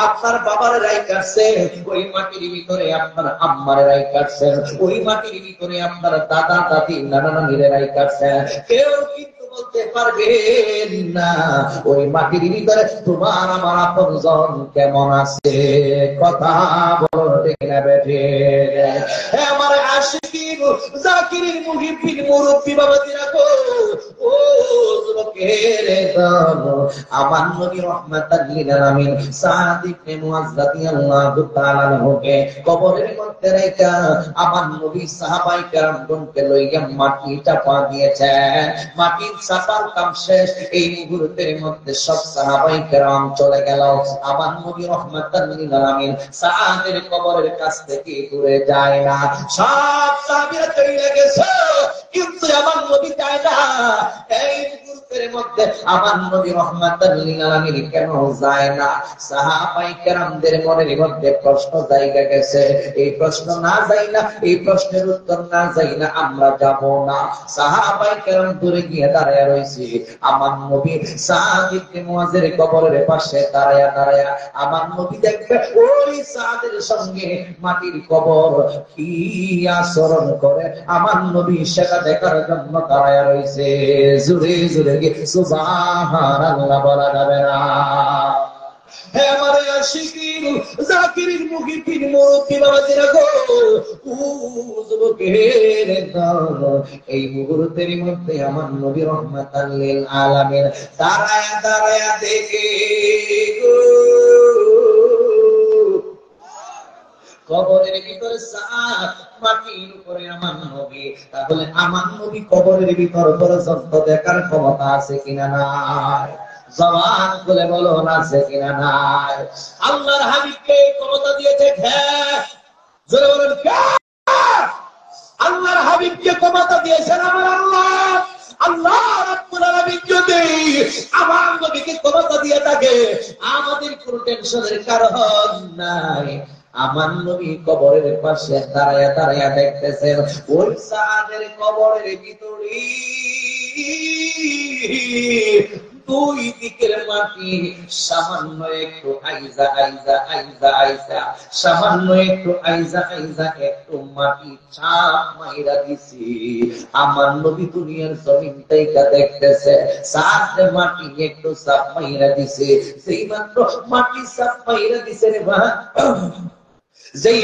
আপনার বাবার রাইখাছে, ওই মাটির ভিতরে আপনার আম্মার রাইখাছেন, ওই মাটির ভিতরে আপনার দাদা দাদি নানা নানির রাইখাছেন। কেউ কিন্তু বলতে পারবেন না ওই মাটির ভিতরে তোমার আমার আপনজন কেমন আছে। কথা বলো ঠিক না বেঠে? আমার আশিকিন জাকিরিন মুহিব্বিন মুরব্বি বাবাজিরা গো, ও যুবকের দল, আমার নবী রাহমাতাল লিল আলামিন সাদ ইবনে মুআয রাদিয়াল্লাহু তাআলা আনহুকে কবরের মধ্যে রেখে আমার নবী সাহাবায়ে কেরামগণকে লইয়া মাটি চাপা দিয়েছেন। মাটি চাপার কাম শেষ, এই মুহূর্তের মধ্যে সব সাহাবায়ে কেরাম চলে গেল। আমার নবী রাহমাতাল লিল আলামিন সাদের কবরের কাছ থেকে দূরে যায় না। সব সাহাবীরা চলে গেছে, কিন্তু আমার নবী যায় না। এই মুহূর্তের মধ্যে আমার নবী রাহমাতাল লিল আলামিন কেন যায় না? সাহাবায়ে কেরামদের মনের মধ্যে প্রশ্ন জায়গা গেছে। এই প্রশ্ন না যাই না, এই প্রশ্নের উত্তর না যাই না আমরা যাব না। সাহাবায়ে কেরাম দূরে গিয়ে দাঁড়ায় রইছে। আমার নবী সাদ ইবনে মুআযের কবরের পাশে দাঁড়ায়া দাঁড়ায়া আমার নবী দেখবে ওই সাদের সঙ্গে মাটির কবর কি আচরণ করে। আমার নবী সেটা দেখার জন্য দাঁড়ায় রইছে। জোরে জোরে কি সুবহানাল্লাহ বলা যাবে না? হে আমার আশিকিন জাকিরিন মুহিব্বিন মুরব্বি বাবাজিরা গো, ও যুবকের দল, এই মুহূর্তের মধ্যে আমার নবী রাহমাতাল লিল আলামিন দাঁড়ায়া দাঁড়ায়া দেখে গো কবরের ভিতরে সাদ, মাটির উপরে আমার নবী। তাহলে আমার নবী কবরের ভিতর পর্যন্ত দেখার ক্ষমতা আছে কিনা নাই? জবান খুলে বলো না আছে কিনা নাই? আল্লাহর হাবিবকে ক্ষমতা দিয়েছে কে? জোরে বলেন কে? আল্লাহর হাবিবকে ক্ষমতা দিয়েছেন আমার আল্লাহ। আল্লাহ রাব্বুল আলামিন যদি আমার নবীকে ক্ষমতা দিয়ে থাকে আমাদের কোনো টেনশনের কারণ নাই। আমার নবী কবরের পাশে দাঁড়ায়া দাঁড়ায়া দেখতেছেন ওই সাদের কবরের ভিতরে দুই দিকের মাটি সামান্য একটু আইজা আইজা আইজা আইজা সামান্য একটু আইজা আইজা একটু মাটি চাপ মাইরা দিছি। আমার নবী দুনিয়ার জমিন থেকে দেখতেছে সাদে মাটি একটু চাপ মাইরা দিছে। সেই মাত্র মাটি চাপ মাইরা দিছে রে ভাই, যেই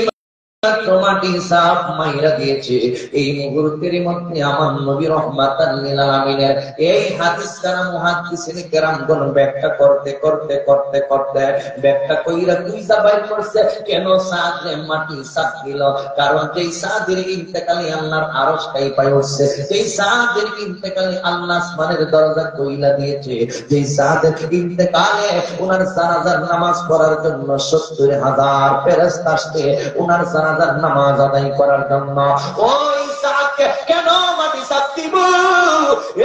মাটি সাফ মাইরা দিয়েছে, এই মুহূর্তের মধ্যে আমার নবী রাহমাতাল লিল আলামিনের এই হাদিসখানা মুহাদ্দিসিনে কেরামগণ ব্যাখ্যা করতে করতে করতে করতে ব্যাখ্যা কইরা দুইটা বাইর করছে কেন সাদে মাটি সাফ দিল। কারণ যেই সাদের ইন্তেকালে আল্লাহর আরশ কাঁপায় উঠছে, যেই সাদের ইন্তেকালে আল্লাহ আসমানের দরজা কইলা দিয়েছে, যেই সাদের ইন্তেকালে ওনার জানাজার নামাজ পড়ার জন্য ৭০,০০০ ফেরেশতা আসছে ওনার জানাজার নামাজ আদায় করার জন্য। ওই সাদকে কেন মাটি সাফ দিব?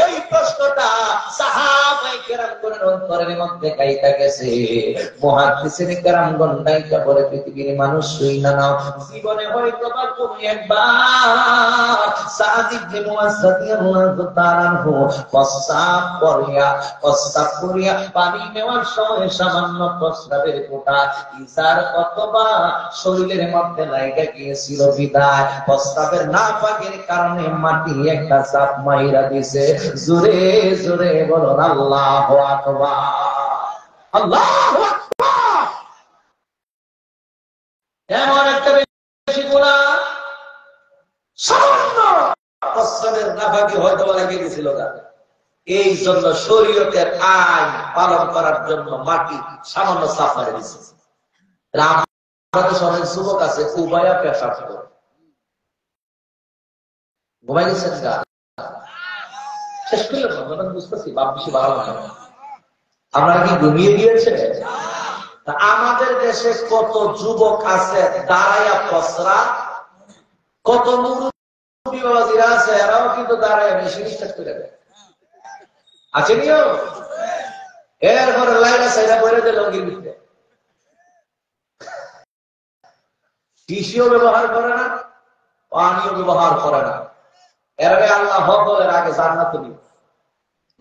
এই প্রশ্নটা সাহাবায়ে কেরামগণের অন্তরের মধ্যে গাইতা গেছে। মুহাদ্দিসিনে কেরামগণ গাইতা বলে পৃথিবীর মানুষ শুই না নাও, জীবনে হয়তো বা তুমি একবার সাদ ইবনে মুআয রাদিয়াল্লাহু তাআলা আনহু প্রস্রাব করিয়া পানি নেওয়ার সময় সামান্য প্রস্রাবের ফোঁটা ইজার অথবা শরীরের মধ্যে লাগা গিয়েছিল বিধায় প্রস্রাবের নাপাকের কারণে মাটি একটা চাপ মাইরা দিছে। জোরে জোরে বলুন আল্লাহু আকবার। আল্লাহু আকবার। এমন একটা বেশি গুনাহ, সামান্য প্রস্রাবের নাফাকি হয়তো লেগে গেছিল। এই জন্য শরীয়তের আইন পালন করার জন্য মাটি সামান্য সাফ করে দিচ্ছে। আমাদের অনেক যুবক আছে উবায়া পেশাব করে ঘুমাই গেছেন গা, শেষ করলেন বুঝতেছি বাপ বেশি ভালো লাগে। আমরা কি ঘুমিয়ে গিয়েছে? আমাদের দেশে কত যুবক আছে দাঁড়াইয়া পসরা, কত মুরব্বীরা আছে এরাও কিন্তু দাঁড়াইয়া বেশি বিশ্বাস করে দেয় আছে নিও। এরপরে লাইলা সাইরা বলে দিল লঙ্গির ভিতরে টিসিও ব্যবহার করে না, পানিও ব্যবহার করে না। এর আল্লাহ হকের আগে জান্নাতে নিব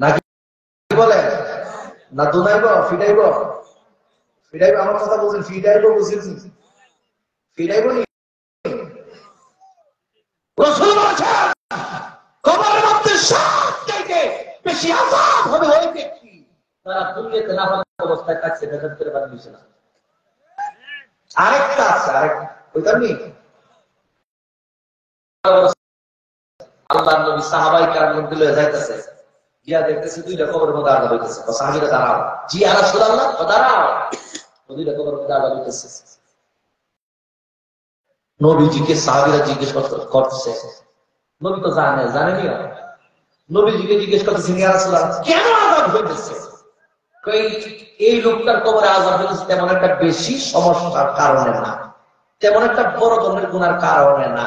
নাকি বলে না? দুনাইব ফিটাইব ফিটাইব, আমার কথা বলছেন ফিটাইব, বুঝেছেন ফিটাইব নি? রাসূল বলেছেন কবরের মধ্যে সবথেকে বেশি আযাব হবে ওই ব্যক্তি তারা দুনিয়াতে নাফরমান অবস্থায় থাকছে, বেজাত করে বানিয়েছে না। আরেকটা আছে, আরেকটা ওইটা নেই। আল্লাহর নবী সাহাবায়ে কেরাম দিলে যাইতেছে, গিয়া দেখতেছে দুইটা কবরের মধ্যে আযাব হইতেছে। সাহাবীরা দাঁড়াও, জি ইয়া রাসূলুল্লাহ, দাঁড়াও। দুইটা কবরের মধ্যে আযাব হইতেছে। নবীজিকে সাহাবীরা জিজ্ঞেস করতেছে, নবী তো জানেনি। নবীজিকে জিজ্ঞেস করতেছে, ইয়া রাসূলুল্লাহ কেন আযাব হইতেছে? এই লোকটার কবরে আযাব হইতেছে তেমন একটা বেশি সমস্যার কারণে না, তেমন একটা বড় ধরনের গুনার কারণে না।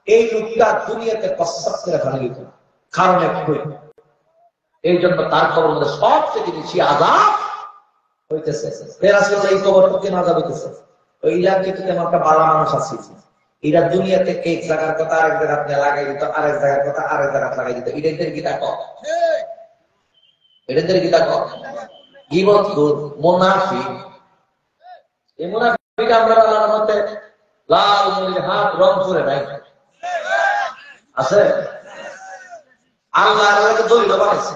এই লোকটা দুনিয়াতে প্রস্রাব করে ফেলে গেল, কারণ একটাই, এই জন্য তার কবরের মধ্যে সবচেয়ে বেশি আযাব হইতেছে। এই কবর কেন আযাব হইতেছে? ওই ইলাকাতে তেমন একটা ভালো মানুষ আছে, এরা দুনিয়াতে এক জায়গার কথা আরেক জায়গাতে লাগাই দিত, আরেক জায়গার কথা আরেক জায়গাতে লাগাই দিত। এটাদের গীতা কম, এটাদের গীতা কম। গীবতখোর, মুনাফিক, এই মুনাফিক আমরা আল্লাহর মতে লাল মুড়ির হাত রং করে নাই আছে, আল্লাহ আল্লাহকে দলিল বানাইছে।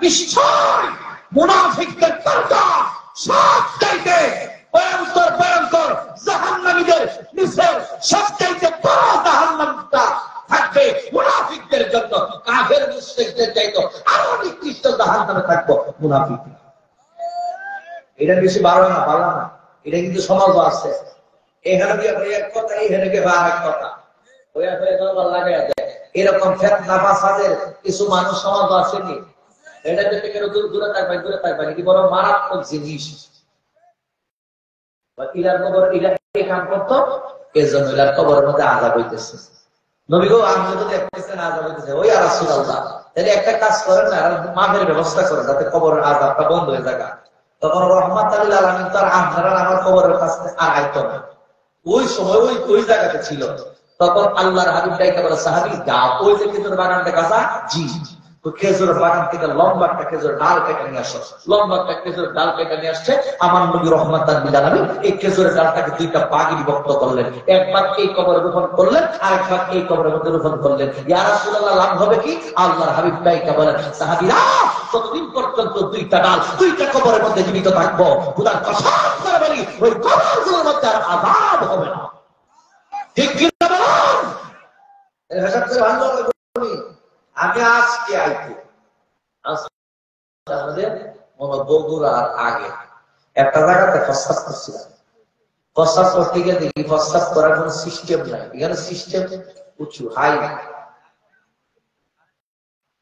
নিশ্চয় মুনাফিকদের দরজা সবচাইতে ভয়ঙ্কর ভয়ঙ্কর জাহান্নামীদের নিচে সবচাইতে বড় জাহান্নামটা থাকবে মুনাফিকদের জন্য। কাফের মুশরিকদের চাইতে আরো নিকৃষ্ট জাহান্নামে থাকবো মুনাফিক। এটা বেশি ভালো না, ভালো না। এটা কিন্তু সমাজ আছে, এখানে এক কথা, এখানে গিয়ে আরেক কথা লাগাই দেয়। এরকম ফেতনা ফাসাদের কিছু মানুষ সমাজ আসেনি, এটা থেকে দূরে থাকবেন, দূরে থাকবেন। এটি বড় মারাত্মক জিনিস। ইলার কবর ইলা কাম করতো, এর জন্য ইলার কবরের মধ্যে আযাব হইতেছে। নবী গো আপনি তো দেখতেছেন আযাব হইতেছে, ওই আর রাসূলুল্লাহ তাহলে একটা কাজ করেন না, মাফের ব্যবস্থা করেন যাতে কবরের আযাবটা বন্ধ হয়ে যায়। তখন রহমাতুল লিল আলামিন তার আপনারা আমার কবরের কাছে আর আইতো না। ওই সময় ওই জায়গাতে ছিল। তখন আল্লাহর হাবিব ডাইকা বলে, সাহাবী যাও, ওই যে খেজুর বাগানটা কাছা, জি খেজুর বাগান থেকে লম্বা একটা খেজুর ডাল কেটে নিয়ে আসো। লম্বা একটা খেজুর ডাল কেটে নিয়ে আসছে আমার নবী রহমাতুল লিল আলামিন। এই খেজুরের ডালটাকে দুইটা ভাগে বিভক্ত করলেন, এক ভাগ এই কবরে রোপণ করলেন, আরেক ভাগ এই কবরের মধ্যে রোপণ করলেন। ইয়া রাসূলুল্লাহ লাভ হবে কি? আল্লাহর হাবিব ডাইকা বলেন, সাহাবীরা ততদিন পর্যন্ত দুইটা ডাল দুইটা কবরের মধ্যে জীবিত থাকবো, খোদার কসম করে বলি ওই কবরগুলোর মধ্যে আর আযাব হবে না। ঠিক কি না বলুন? আমি আজকে আমাদের বগুড়ার আগে একটা জায়গাতে প্রস্তাব করছিলাম। প্রস্তাব করতে গিয়ে দেখি প্রস্তাব করার কোন সিস্টেম নাই। এখানে সিস্টেম উঁচু হাই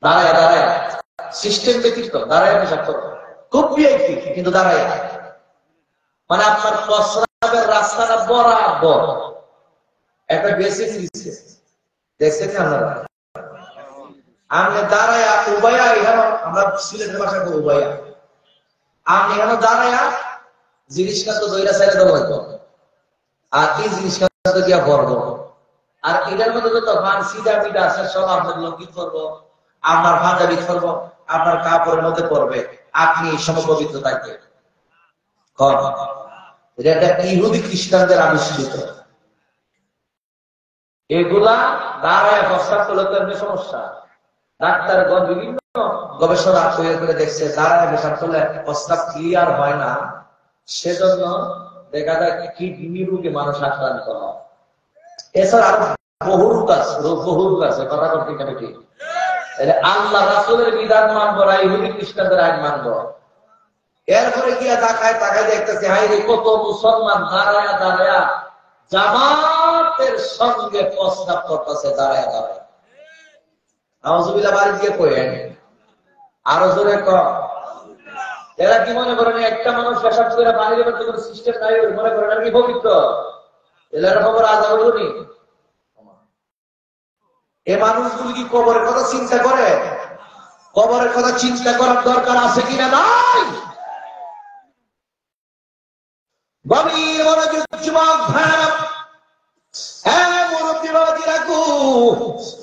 দাঁড়ায় দাঁড়ায় সিস্টেম ব্যতীত দাঁড়ায় পেশাব করবো, খুব ভিআইপি কিন্তু দাঁড়ায়। মানে আপনার প্রস্রাবের রাস্তাটা বরাবর একটা বেসিক দেখছেন আপনারা। আমি দাঁড়ায়া উবায়া, এখানে আমরা সিলেটের ভাষায় উবায়া, আমি এখানে দাঁড়ায়া জিনিসটা তো দইরা সাইডে দেবো লাগবো, আর এই জিনিসটা তো গিয়া ভরবো। আর এটার মধ্যে যত সিধা মিটা আছে সব আপনার লঙ্গি করবো, আপনার পাঞ্জাবি করবো, আপনার কাপড়ের মধ্যে পড়বে। আপনি এই সময় পবিত্র থাকবেন। এটা ইহুদি খ্রিস্টানদের আবিষ্কৃত। এগুলা দাঁড়ায় প্রস্তাব করলে তো এমনি সমস্যা। ডাক্তারগণ বিভিন্ন গবেষণা করে দেখছে দাঁড়ায় প্রস্তাব করলে প্রস্তাব ক্লিয়ার হয় না, সেজন্য দেখা যায় কিডনি রোগে মানুষ আক্রান্ত হয়। এছাড়া আরো বহু রোগ আছে, কথা করতে গেলে কি আল্লাহ রাসূলের বিধান মানবো না, ইহুদি খ্রিস্টানদের আইন মানবো। এরপরে গিয়া তাকায় দেখতেছে হাই রে কত মুসলমান দাঁড়ায়া জামাতের সঙ্গে প্রস্তাব করতেছে দাঁড়ায়। নাউজুবিল্লাহ বাড়ি গিয়ে কইেন আরো জোরে কর। এরা কি মনে করেন একটা মানুষ পেশাব করে পানি দেবার কোনো সিস্টেম নাই, মনে করেন আর কি পবিত্র? এলার খবর আজ হইনি। এ মানুষগুলি কি কবরের কথা চিন্তা করে? কবরের কথা চিন্তা করার দরকার আছে কিনা? নাই। গভীর মনোযোগ যুবক ভাইরা,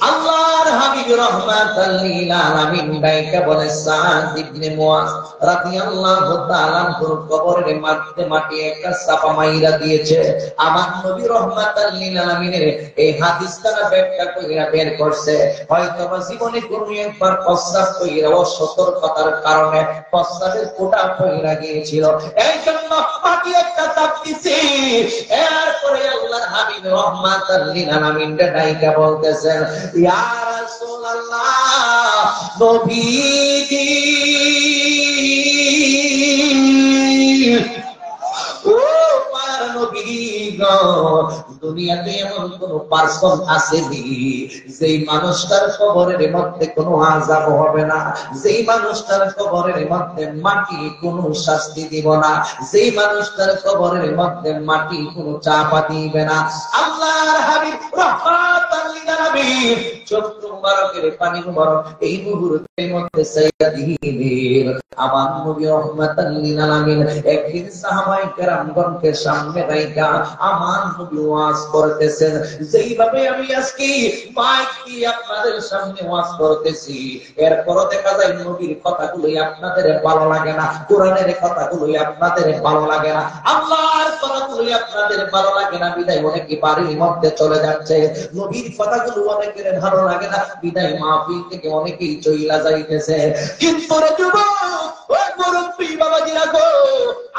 আল্লাহর হাবিব রাহমাতাল লিল আলামিন ডাইকা বলে সাদ ইবনে মুয়াজ রাদিয়াল্লাহু তাআলা আনহুর কবরের মধ্যে মাটি একটা চাপা মাইরা দিয়েছে। আমার নবী রাহমাতাল লিল আলামিনের এই হাদিসটা ব্যাখ্যা কইরা বের করছে, হয়তো জীবনে কোন একবার প্রস্রাব কইরা অসতর্কতার কারণে প্রস্রাবের ফোঁটা পড়ে গিয়েছিল, এই জন্য মাটি একটা চাপ দিছে। এরপরে আল্লাহর হাবিব রাহমাতাল লিল আলামিন ডাইকা বলতেছেন, ইয়া রাসূলুল্লাহ, নবীজি ও মার নবী গো, দুনিয়াতে এমন কোন পার্সন আসেনি যেই মানুষটার কবরের মধ্যে কোনো আযাব হবে না, যেই মানুষটার কবরের মধ্যে মাটি কোনো শাস্তি দিব না, যেই মানুষটার কবরের মধ্যে মাটি কোনো চাপা দিবে না। আল্লাহর হাবিব রাহমাতাল লিল আলামিন চক্ষু মুবারকের পানি মুবারক এই মুহূর্তের মধ্যে সাইয়্যিদা দিলেন। আমার নবী রাহমাতাল লিল আলামিন একদিন সাহাবায়ে কেরামগণকে সামনে রাইখা আমার নবী ওয়াজ করতেছেন, যেইভাবে আমি আজকে মাইক দিয়ে আপনাদের সামনে ওয়াজ করতেছি, এরপরও দেখা যায় নবীর কথাগুলোই আপনাদের ভালো লাগে না, কোরআনের কথাগুলোই আপনাদের ভালো লাগে না, আল্লাহর কথাগুলোই আপনাদের ভালো লাগে না, বিদায় অনেকে বাড়ির মধ্যে চলে যাচ্ছে। নবীর কথাগুলো অনেকের ভালো লাগে না, বিদায় মাহফিল থেকে অনেকেই চইলা যাইতেছে। কিন্তু রে যুবক, ওই মুরব্বি বাবাজিরা গো,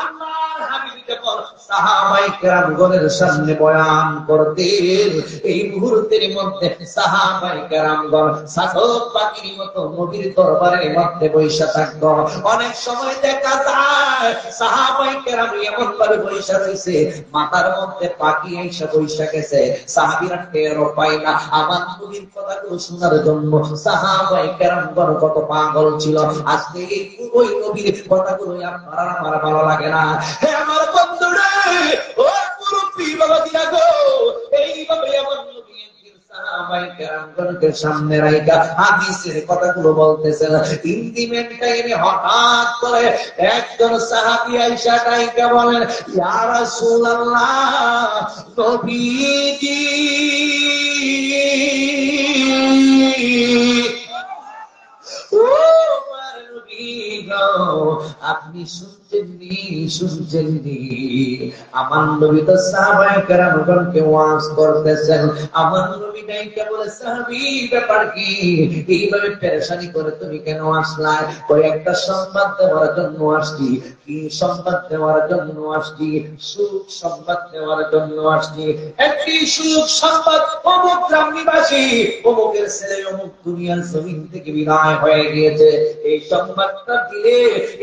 আল্লাহর হাবিব যখন সাহাবায়ে কেরামগণের সামনে বয়ান করতেন, এই মুহূর্তের মধ্যে সাহাবায়ে কেরামগণ সাধক পাখির মতো নবীর দরবারের মধ্যে বসে থাকতো। অনেক সময় দেখা যায় সাহাবায়ে কেরাম এমন ভাবে বসে রয়েছে, মাথার মধ্যে পাখি এসে বসে গেছে, সাহাবীরা টেরও পায় না। আমার নবীর কথাগুলো শোনার জন্য সাহাবায়ে কেরামগণ কত পাগল ছিল। আজকে ওই নবীর কথাগুলো আপনার আমার ভালো লাগে না। হে আমার বন্ধুরা, ও মুরব্বি বাবাজিরা গো, এইভাবে আমার নবী সাহাবায়ে কেরামগণকে সামনে রাইখা হাদিসের কথাগুলো বলতেছেন। ইন্টিমেট টাইমে হঠাৎ করে একজন সাহাবী আয়েশা ডাইকা বলেন, ইয়া রাসূলুল্লাহ, নবীজি ও আমার নবী গো, আপনি শুনছেননি আমার নবী তো সাহাবায়ে কেরামগণকে ওয়াজ করতেছেন। আমার নবী ডাইকা বলে, সাহাবী ব্যাপার কি, এইভাবে পেরেশানি করে তুমি কেন আসলা? ওই একটা সংবাদ দেওয়ার জন্য আসছি। কি সংবাদ দেওয়ার জন্য আসছি? সুখ সংবাদ দেওয়ার জন্য আসছি। একটি সুখ সংবাদ, অমুক গ্রাম নিবাসী অমুকের ছেলে অমুক দুনিয়ার জমিন থেকে বিদায় হয়ে গিয়েছে। এই সংবাদটা দিলে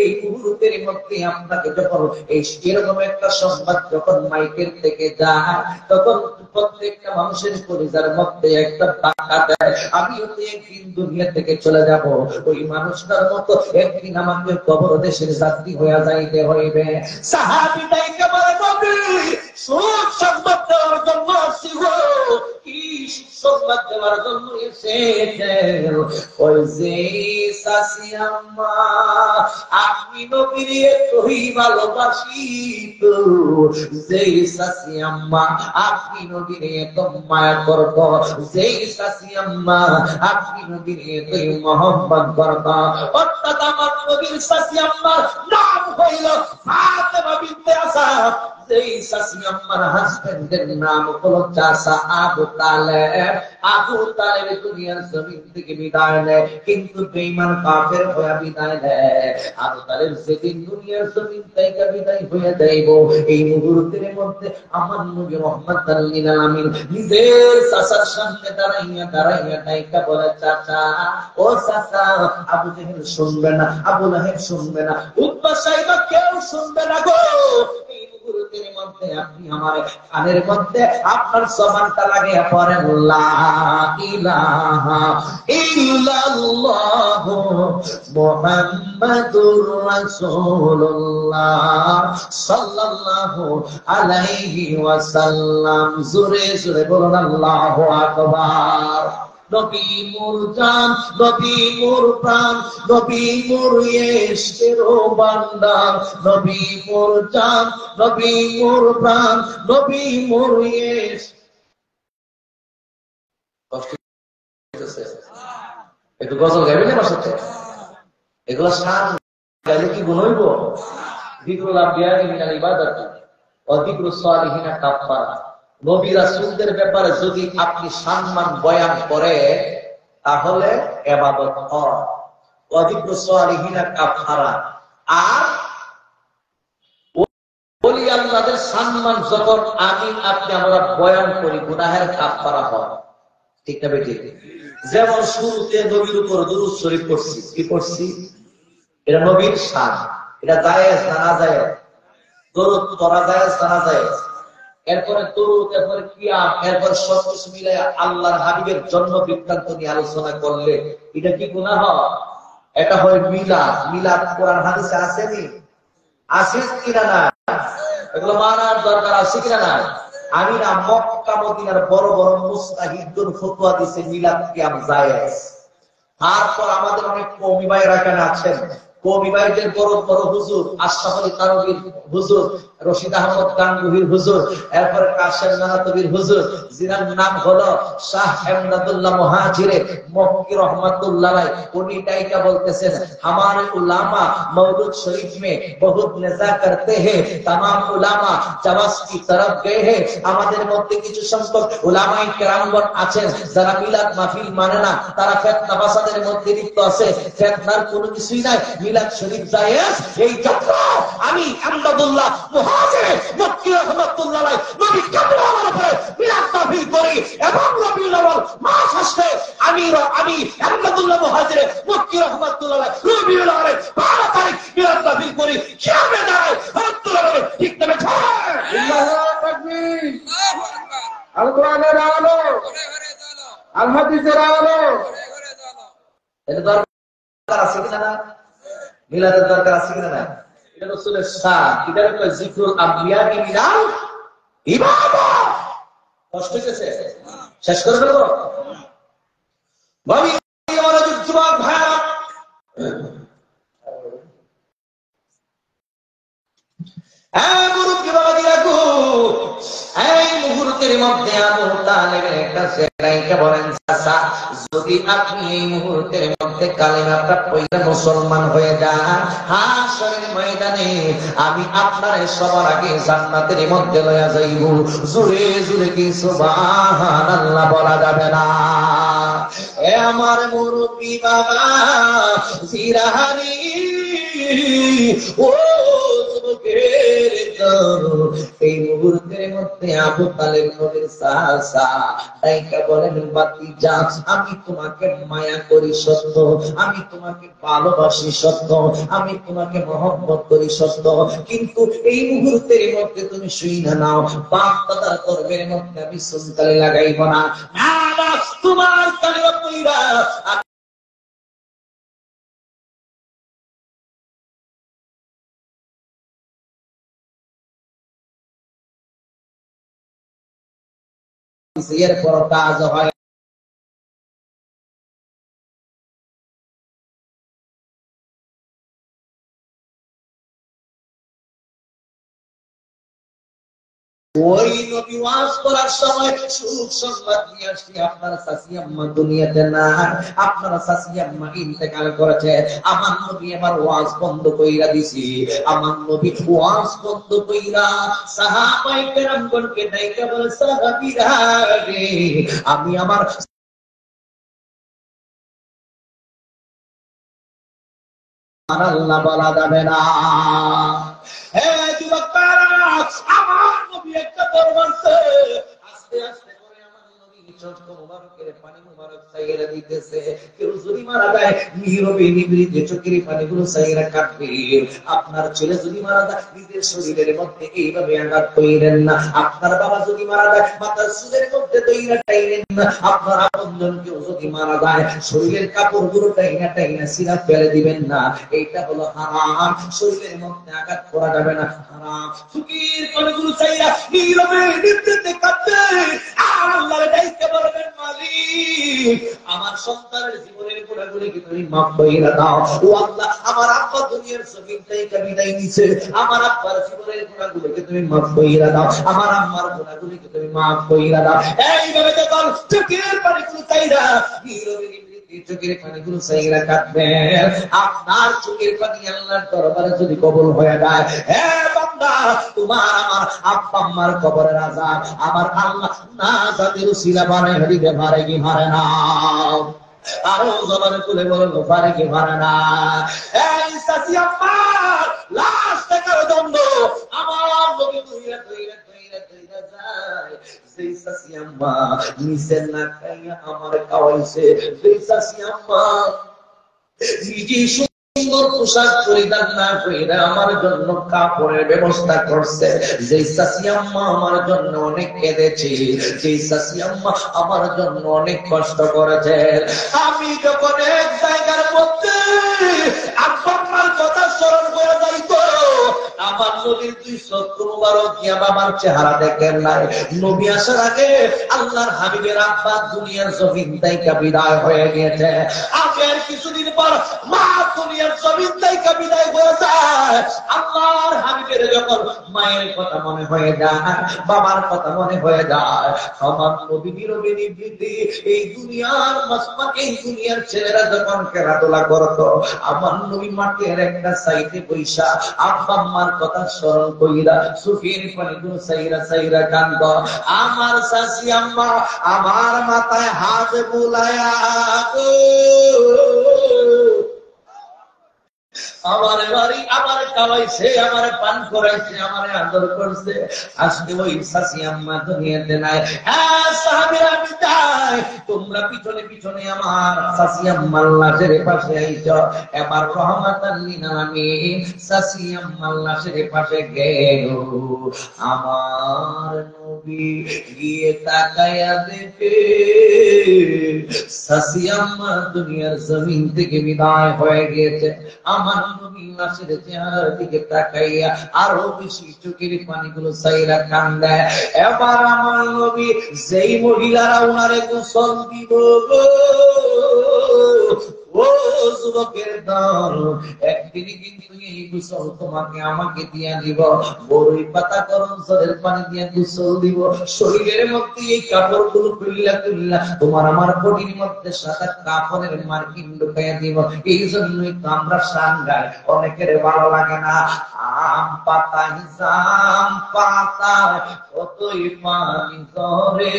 এই মুহূর্তের মধ্যে আপনাকে যখন এই এরকম একটা সংবাদ যখন মাইকের থেকে যায়, তখন প্রত্যেকটা মানুষের পরিবারের মধ্যে একটা ধাক্কা দেয়, আমিও তো একদিন দুনিয়া থেকে চলে যাব, ওই মানুষটার মতো একদিন আমাকে কবর দেশের যাত্রী হয়ে যাইতে হইবে। সাহাবী ডাইকা বলে, নবী সুখ সংবাদ দেওয়ার জন্য আসছি গো। কি সুখ সংবাদ দেওয়ার জন্য এসেছেন। ওই যে চাচি আম্মা আপনি নবীর এতই ভালোবাসি তো, যে চাচি আম্মা আপনি নবীর এত মায়া করত, যে চাচি আম্মা আপনি নবীর এতই মহব্বত করত, অর্থাৎ আমার নবীর চাচি আম্মার নাম হইল ফাতেমা বিনতে আসাদ। যেই চাচি আম্মার হাজবেন্ডের নাম হলো চাচা আবু তালেব। আবু তালেব দুনিয়ার জমিন থেকে বিদায় নেয়, কিন্তু বেঈমান কাফের হয়ে বিদায় নেয়। আবু তালেব যেদিন দুনিয়ার জমিন থেকে বিদায় হয়ে যাইব, এই মুহূর্তের মধ্যে আমার নবী রাহমাতুল লিল আলামিন নিজের চাচার সামনে দাঁড়াইয়া ডাইকা বলে, চাচা ও চাচা, আবু জেহেল শুনবে না, আবু লাহেব শুনবে না, উতবা সাইবা কেউ শুনবে না গো। এই মুহূর্তের মধ্যে আপনি আমার কানের মধ্যে আপনার জবানটা লাগিয়ে পড়েন, লা ইলাহা ইল্লাল্লাহ মুহাম্মাদুর রাসূলুল্লাহ সাল্লাল্লাহু আলাইহি ওয়াসাল্লাম। জোরে জোরে বলুন আল্লাহু আকবার। নবী মোর জান, নবী মোর প্রাণ, নবী মোর ইশকের ভান্ডার, নবী মোর জান, নবী মোর প্রাণ, নবী মোর ইশক। কষ্ট হচ্ছে, একটু গজল গাইবেন আমার সাথে? এগুলো শান গাইলে কি গুণ হইব? যিকরুল আম্বিয়া মিনাল ইবাদাত ওয়া যিকরুস সালিহিনা কাফারা। নবী রাসূলদের ব্যাপারে যদি আপনি সম্মান বয়ান করে তাহলে ইবাদত হয়। ওয়া যিকরুস সালিহিনা কাফারা। আর ওলি আল্লাহদের সম্মান যখন আমি আপনি আমরা বয়ান করি, গুনাহের কাফারা হয়। ঠিক না বেঠিক? যেমন শুরুতে নবীর উপর দুরূদ শরীফ পড়ছি, কি পড়ছি? এটা নবীর শান, এটা জায়েজ না নাজায়েজ? দরুদ পড়া জায়েজ না নাজায়েজ? এরপরে দরুদ, এরপরে কিয়াম, এরপরে সবকিছু মিলে আল্লাহর হাবিবের জন্ম বৃত্তান্ত নিয়ে আলোচনা করলে এটা কি গুনাহ হয়? এটা হয় মিলাদ। মিলাদ কোরআন হাদিসে আসেনি? আছে কিনা না? এগুলো মানার দরকার আছে কিনা না? আমি না মক্কা মদিনার বড় বড় মুস্তাহিদুল ফতোয়া দিছে মিলাদ কিয়াম জায়েজ। তারপর আমাদের অনেক কওমি ভাইরা এখানে আছেন, কওমি ভাইদের বড় বড় হুজুর, আশরাফ আলী থানভীর হুজুর, রশিদ আহমদ গাঙ্গুহির হুজুর, এরপরে কাশেম নানাতবির হুজুর, যিনার নাম হলো শাহ এমদাদুল্লাহ মুহাজিরে মক্কি রহমাতুল্লাহ আলাইহি। উনি ডাইকা বলতেছেন, हमारे उलामा मौलूद शरीफ में बहुत नजा करते हैं, तमाम उलामा जवाज की तरफ गए हैं। আমাদের মধ্যে কিছু সংখ্যক উলামায়ে কেরামগণ আছেন যারা মিলাদ মাহফিল মানে না, তারা ফিতনা ফাসাদের মধ্যে লিপ্ত আছে। ফিতনার কোনো কিছুই নাই, মিলাদ শরীফ জায়েজ। এই জন্য আমি এমদাদুল্লাহ মুহাজিরে মক্কি রহমাতুল্লাহ আলাইহি নবী কামরার উপরে মিলাদ মাহফিল করি, এবং রবিউল আউয়াল মাস আসলে আমি এমদাদুল্লাহ মুহাজিরে মক্কি রহমাতুল্লাহ আলাইহি রবিউল আউয়াল 12 তারিখ মিলাদ মাহফিল করি। কিয়ামে দাঁড়ায় আব্দুল্লাহ ঠিক তবে আল্লাহু তাকবীর, আল কোরআনের আলো, আল হাদিসের আলো। এটা দরকার আছে কিনা না? মিলাদের দরকার আছে কিনা না? এটা রাসূলের শান, এটা হলো যিকরুল আম্বিয়া মিনাল ইবাদত। কষ্ট হচ্ছে, শেষ করে দেব ভাবি। আমার যুবক ভাইরা, এই মুহূর্তের মধ্যে আবু তালেবের কাছে ডাইকা বলেন, চাচা যদি আপনি এই মুহূর্তের মধ্যে কালিমাটা পড়ে মুসলমান হয়ে যান, হাশরের ময়দানে আমি আপনার সবার আগে জান্নাতের মধ্যে লয়া যাইব। জোরে জোরে কি সুবহানাল্লাহ বলা যাবে না? এ আমার মুরব্বি বাবা জিরাহানি, ও যুবকের দল, এই মুহূর্তের মধ্যে আবু তালেব নবীর চাচা ডাইকা বলেন, ভাতিজা আমি তোমাকে মায়া করি সত্য, আমি তোমাকে ভালোবাসি সত্য, আমি তোমাকে মহব্বত করি সত্য, কিন্তু এই মুহূর্তের মধ্যে তুমি শুই না নাও, বাপ দাদার গর্ভের মধ্যে আমি সুনকালে লাগাইব না। তোমার কালিমা পড়িবা এর পর কাজ হয় ওই নবী ওয়াজ করার সময় সুখ সংবাদ নিয়ে আসছি আপনার চাচি আম্মা দুনিয়াতে না, আপনার চাচি আম্মা ইন্তেকাল করেছে। আমার নবী এবার ওয়াজ বন্ধ কইরা দিছি। আমার নবী ওয়াজ বন্ধ কইরা সাহাবায়ে কেরামগণকে ডাইকা বলে, সাহাবীরা রে, আমি আমার আল্লাহ বলা যাবে না। হে যুবকেরা, আমার নবী একটা দরবারছে, আস্তে আস্তে করে আমার নবী চোখ মুবারকের পানি মুবারক ছাইরা দিতেছে। কেউ যদি মারা যায় নীরবে নিভৃতে চোখের পানিগুলো ছাইরা কাটবে। আপনার ছেলে যদি মারা যায় নিজের শরীরের মধ্যে এইভাবে আঘাত কইরেন না। আপনার বাবা যদি মারা যায় মাথার চুলের মধ্যে দইরা টাইরেন না। আপনার আপনজন কেউ যদি মারা যায় শরীরের কাপড়গুলো টাইনা টাইনা সিরা ফেলে দিবেন না। এইটা হলো হারাম। শরীরের মধ্যে আঘাত করা যাবে না, হারাম। চোখের পানিগুলো ছাইরা নীরবে নিভৃতে কাঁদবে। আল্লাহর ডাইকে বলবেন, মালিক আমার সন্তানের জীবনের গুনাহগুলোকে তুমি মাফ কইরা দাও। ও আল্লাহ, আমার আব্বা দুনিয়ার জমিন থেকে বিদায় নিছে, আমার আব্বার জীবনের গুনাহগুলোকে তুমি মাফ কইরা দাও, আমার আম্মার গুনাহগুলোকে তুমি মাফ কইরা দাও। এইভাবে যখন চোখের পানিগুলো ছাইরা নীরবে চোখের পানিগুলো ছাইরা কাঁদবেন, আপনার চোখের পানি আল্লাহর দরবারে যদি কবুল হয়ে যায়, হে বান্দা, তোমার আমার আব্বা আম্মার কবরের আযাব আমার আল্লাহ না জাতির উসিলা বানায় দিতে পারে কি পারে না? আরো জবানে তুলে বলবো, পারে কি পারে না? এই চাচি আম্মা লাশ দেখার দ্বন্দ্ব আমার নবী দুইরা দুইরা দুইরা দুইরা যায়। যেই চাচি আম্মা নিচে না খাইয়া আমার খাওয়াইছে, যেই চাচি আম্মা নিজে সুন্দর পোশাক পরিধান না কইরা আমার জন্য কাপড়ের ব্যবস্থা করছে, যেই চাচি আম্মা আমার জন্য অনেক কেঁদেছে, যেই চাচি আম্মা আমার জন্য অনেক কষ্ট করেছে, আমি যখন এক জায়গার মধ্যে আব্বা আম্মার কথা স্মরণ করে যাইতো, আমার নবীর দুই চক্ষু মুবারক দিয়া বাবার চেহারা দেখেন নাই। নবী আসার আগে আল্লাহর হাবিবের আব্বা দুনিয়ার জমিন থেকে বিদায় হয়ে গিয়েছে। আগের কিছুদিন পর মা দুনিয়ার জমিন থেকে বিদায় হয়ে যায়। আল্লাহর হাবিবের যখন মায়ের কথা মনে হয়ে যায়, বাবার কথা মনে হয়ে যায়, আমার নবী নীরবে নিভৃতে এই দুনিয়ার মাসমাকে, এই দুনিয়ার ছেলেরা যখন খেলাধুলা করতো, আমার নবী মাঠের একটা সাইডে বৈশা আব্বা আম্মার কথা স্মরণ কইরা চোখের পানিগুলো ছাইরা ছাইরা কান্দ। আমার চাচি আম্মা আমার মাথায় হাত বুলায়া আমার বাড়ি আমার খাওয়াইছে, আমার পান করাইছে, আমার আদর করছে। আজকে ওই চাচি আম্মা দুনিয়াতে নাই। হ্যাঁ সাহাবীরা, আমি চাই তোমরা পিছনে পিছনে আমার চাচি আম্মার লাশের পাশে আইছ। এবার রহমাতাল লিল আলামিন চাচি আম্মার লাশের পাশে গেল। আমার নবী গিয়ে তাকায়া দেখে চাচি আম্মা দুনিয়ার জমিন থেকে বিদায় হয়ে গিয়েছে। আমার নবী লাশের চেহারার দিকে তাকাইয়া আরো বেশি চোখের পানিগুলো ছাইরা কান্দে। এবার আমার নবী যেই মহিলারা উনারে গোসল দিব, ও যুবকের দল, একদিনই কিন্তু এই গোসল তোমাকে আমাকে দিয়া দিব। বড়ই পাতা গরম জলের পানি দিয়ে গোসল দিব, শরীরের মধ্যে এই কাপড়গুলো খুললা খুললা তোমার আমার বডির মধ্যে সাদা কাপড়ের মার্কিন ঢুকাইয়া দিব। এই জন্যই তো আমরা সাঙ্গাই, অনেকের ভালো লাগে না। আম পাতা জাম পাতা কতই পানি ঝরে,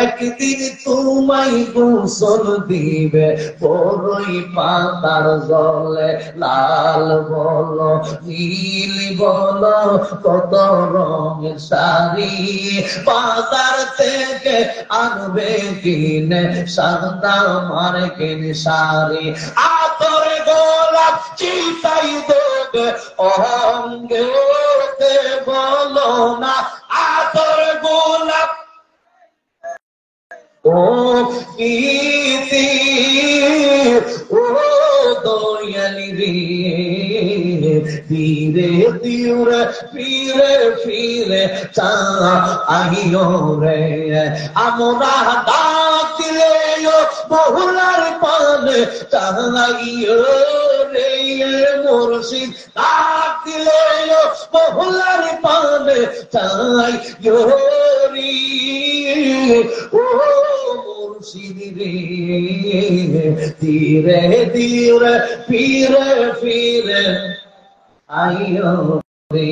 একদিন তোমায় গোসল দিবে বড়ই পাতার জলে। লাল বলো নীল বলো কত রঙের শাড়ি বাজার থেকে আনবে কিনে, সাদা মার্কিন শাড়ি আতর গোলাপ চিতাই দেবে অঙ্গে, বলো না আতর গোলাপ ও ইতি ও দয়ালি রে, ফিরে দিউরে ফিরে ফিরে চাহিও রে, আমরা ডাক দিলে বহুলার পানে চাহিও রে, মুর্শিদ ডাক দিলে মহলার পানে চাই ইয়োরি ও মুর্শিদ রে ধীরে ধীরে ফিরে ফিরে আইয়ো রে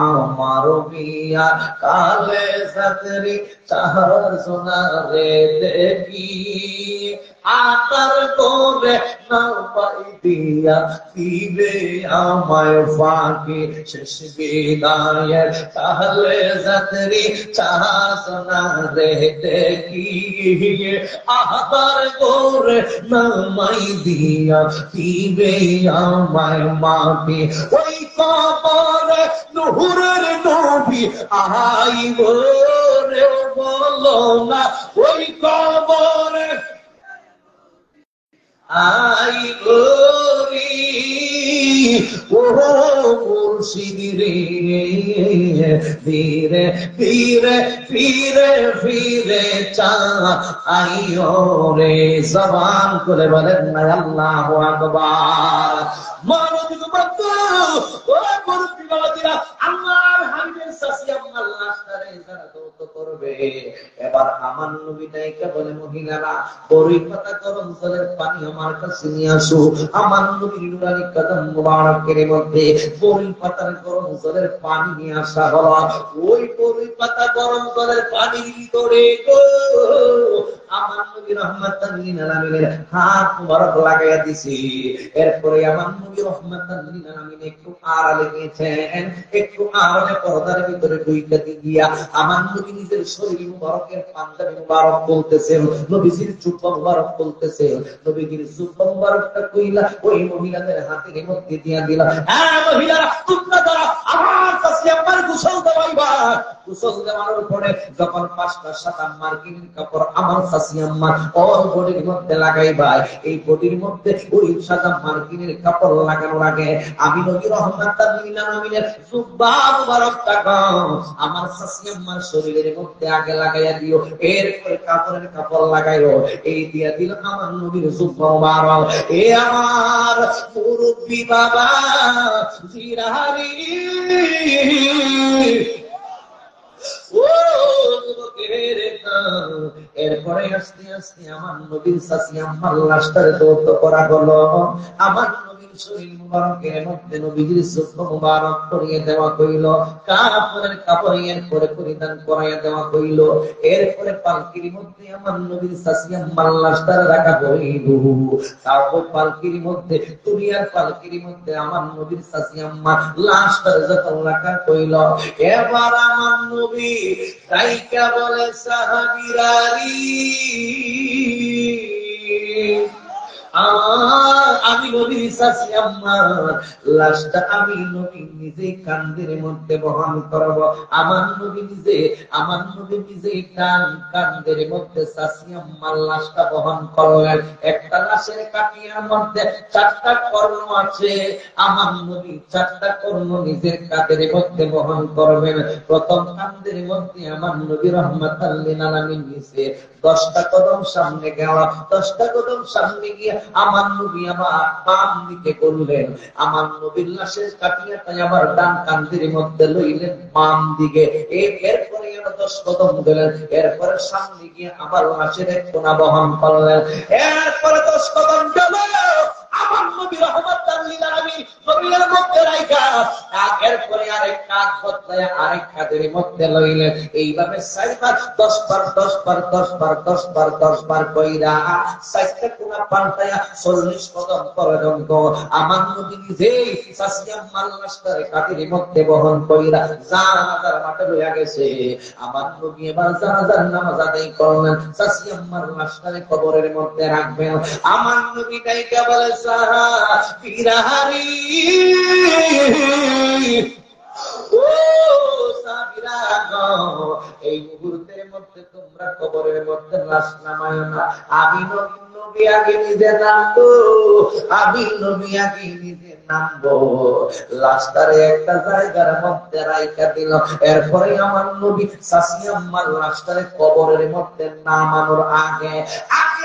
আমার বিয়া কালে সতরি চাহার সোনা রে দেখি আতার করে না পাই দিয়া দিবে আমায় ফাঁকি শেষ বিদায় কালে সতরি চাহার সোনা রে দেখি আতার করে না মাই দিয়া দিবে আমায় মাটি ওই কবরে নূরের নবী আইব রে বলো না ওই কবরে আইব রে ও মুর্শিদ রে ধীরে ধীরে ফিরে ফিরে চাইও রে জবান করে বলেন না আল্লাহু আকবার মানবিক বন্ধু ও মুরব্বি বাবাজিরা আল্লাহর হাবিবের সাথী আম্মার লাশটারে যারা দৌত করবে এবার আমার নবী নায়িকা বলে মহিলারা বড়ই পাতা গরম জলের পানি আমার কাছে নিয়ে আসো আমার নবীর নুরানি কদম মুবারকের মধ্যে বড়ই পাতার গরম জলের পানি নিয়ে আসা হলো ওই বড়ই পাতা গরম জলের পানির ভিতরে গো আমার নবী রহমাতাল লিল আলামিনের হাত মুবারক লাগাইয়া দিছি এরপরে আমার নবী রহমাতাল লিল আলামিন একটু আড়ালে গিয়েছেন একটু আড়ালে পর্দার ভিতরে ঢুইকা গিয়া আমার নবী নিজের শরীর মুবারকের পাঞ্জাবি মুবারক বলতেছেন নবীজির জুব্বা মুবারক বলতেছেন নবীজির জুব্বা মুবারকটা কইলা ওই মহিলাদের হাতের মধ্যে দিয়া দিলা হ্যাঁ মহিলারা তোমরা যারা আমার কাছে আমার গোসল দেওয়াইবা গোসল দেওয়ার পরে যখন 5টা 7টা মার্কিন কাপড় আমার সাসি আম্মা ওর বডির মধ্যে লাগাইবা এই বডির মধ্যে ওই সাদা মার্কিনের কাপড় লাগানোর আগে আমি নবী রহমাতাল লিল আলামিনের জুব্বা মুবারকটা আমার সাসি আম্মার শরীরের মধ্যে আগে লাগাইয়া দিও এরপরে কাপড়ের কাপড় লাগাইও এই দিয়া দিল আমার নবীর জুব্বা মুবারক এ আমার মুরব্বি বাবা জিরারি ও এরপরে আস্তে আস্তে আমার নবীর সাসি আম্মার লাশটারে দৌত করা হলো আমার নবীর শরীর মুবারকের মধ্যে নবীর জুব্বা মুবারক পরিয়ে দেওয়া হইল কাপড়ের কাপড় এরপরে পরিধান করাইয়া দেওয়া হইল এরপরে পালকির মধ্যে আমার নবীর সাসি আম্মার লাশটারে রাখা হইল তারপর পালকির মধ্যে দুনিয়ার পালকির মধ্যে আমার নবীর সাসি আম্মার লাশটারে যখন রাখা হইল এবার আমার নবী রাইকা বলে সাহাবীরারি আমি নবীর সাসি আম্মার লাশটা আমি নবী নিজে কান্দের মধ্যে বহন করব আমার নবী নিজে কান্দের মধ্যে সাসি আম্মার লাশটা বহন করলেন একটা লাশের কাটিয়ার মধ্যে 4টা কর্ণ আছে আমার নবী 4টা কর্ণ নিজের কাঁধের মধ্যে বহন করবেন প্রথম কান্দের মধ্যে আমার নবী রহমাতাল লিল আলামিন নিচে 10টা কদম সামনে গেল 10টা কদম সামনে গিয়ে আমার নবী আমার বাম দিকে করলেন আমার নবীর লাশের কাটিয়াটা আবার ডান কান্দের মধ্যে লইলেন বাম দিকে এরপরে 10 কদম গেলেন এরপরে সামনে গিয়ে আবার লাশের এক কোনা বহন করলেন এরপরে 10 কদম গেল আমার নবী রহমাতাল লিল আলামিন নবীর মধ্যে রাইখা এরপরে আরেক কাঁধ বদলায় আরেক কাঁধের মধ্যে লইলেন এইভাবে 4 বার 10 বার 10 বার 10 বার 10 বার 10 বার কইরা 4টা কোনা পাল্টায়া 40 কদম পর্যন্ত আমার নবী নিজেই সাসি আম্মার লাশটারে কাঁধের মধ্যে বহন কইরা জানাজার মাঠে লইয়া গেছে আমার নবী এবার জানাজার নামাজ আদায় করলেন সাসি আম্মার লাশটারে কবরের মধ্যে রাখবেন আমার নবী ডাইকা বলে সাহাবীরারি ও সাহাবীরা এই মুহূর্তের মধ্যে তোমরা কবরের মধ্যে লাশ নামায়ো না আমি নবী আগে নিজে নামবো আমি নবী আগে নিজে নামবো লাশটারে একটা জায়গার মধ্যে রাইখা দিল এরপরে আমার নবী সাসি আম্মার লাশটারে কবরের মধ্যে নামানোর আগে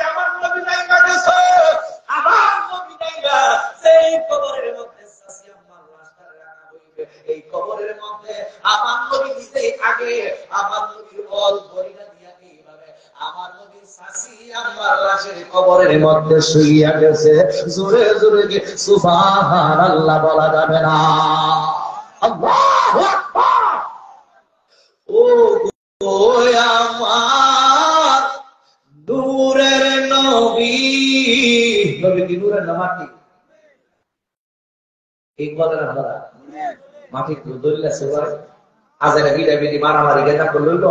আমার নবী নাইকা গেছে আমার নবী নাইকা সেই কবরের মধ্যে সাসি আম্মার লাশটারে রাখা এই কবরের মধ্যে আমার নবী নিজেই আগে আমার নবীর অল্প পরিণা দিয়া এইভাবে আমার নবীর শাসি আমার লাশের কবরের মধ্যে শুইয়া গেছে। জোরে জোরে কি সুবহানাল্লাহ বলা যাবে না? আল্লাহু আকবার। ও আমার নূরের নবী, নবী কি নূরের না মাটি? ঠিক বলেন আপনারা? মাটি ধরলে সেবার আজের বিড়াবিড়ি মারামারি গেঁদা করল।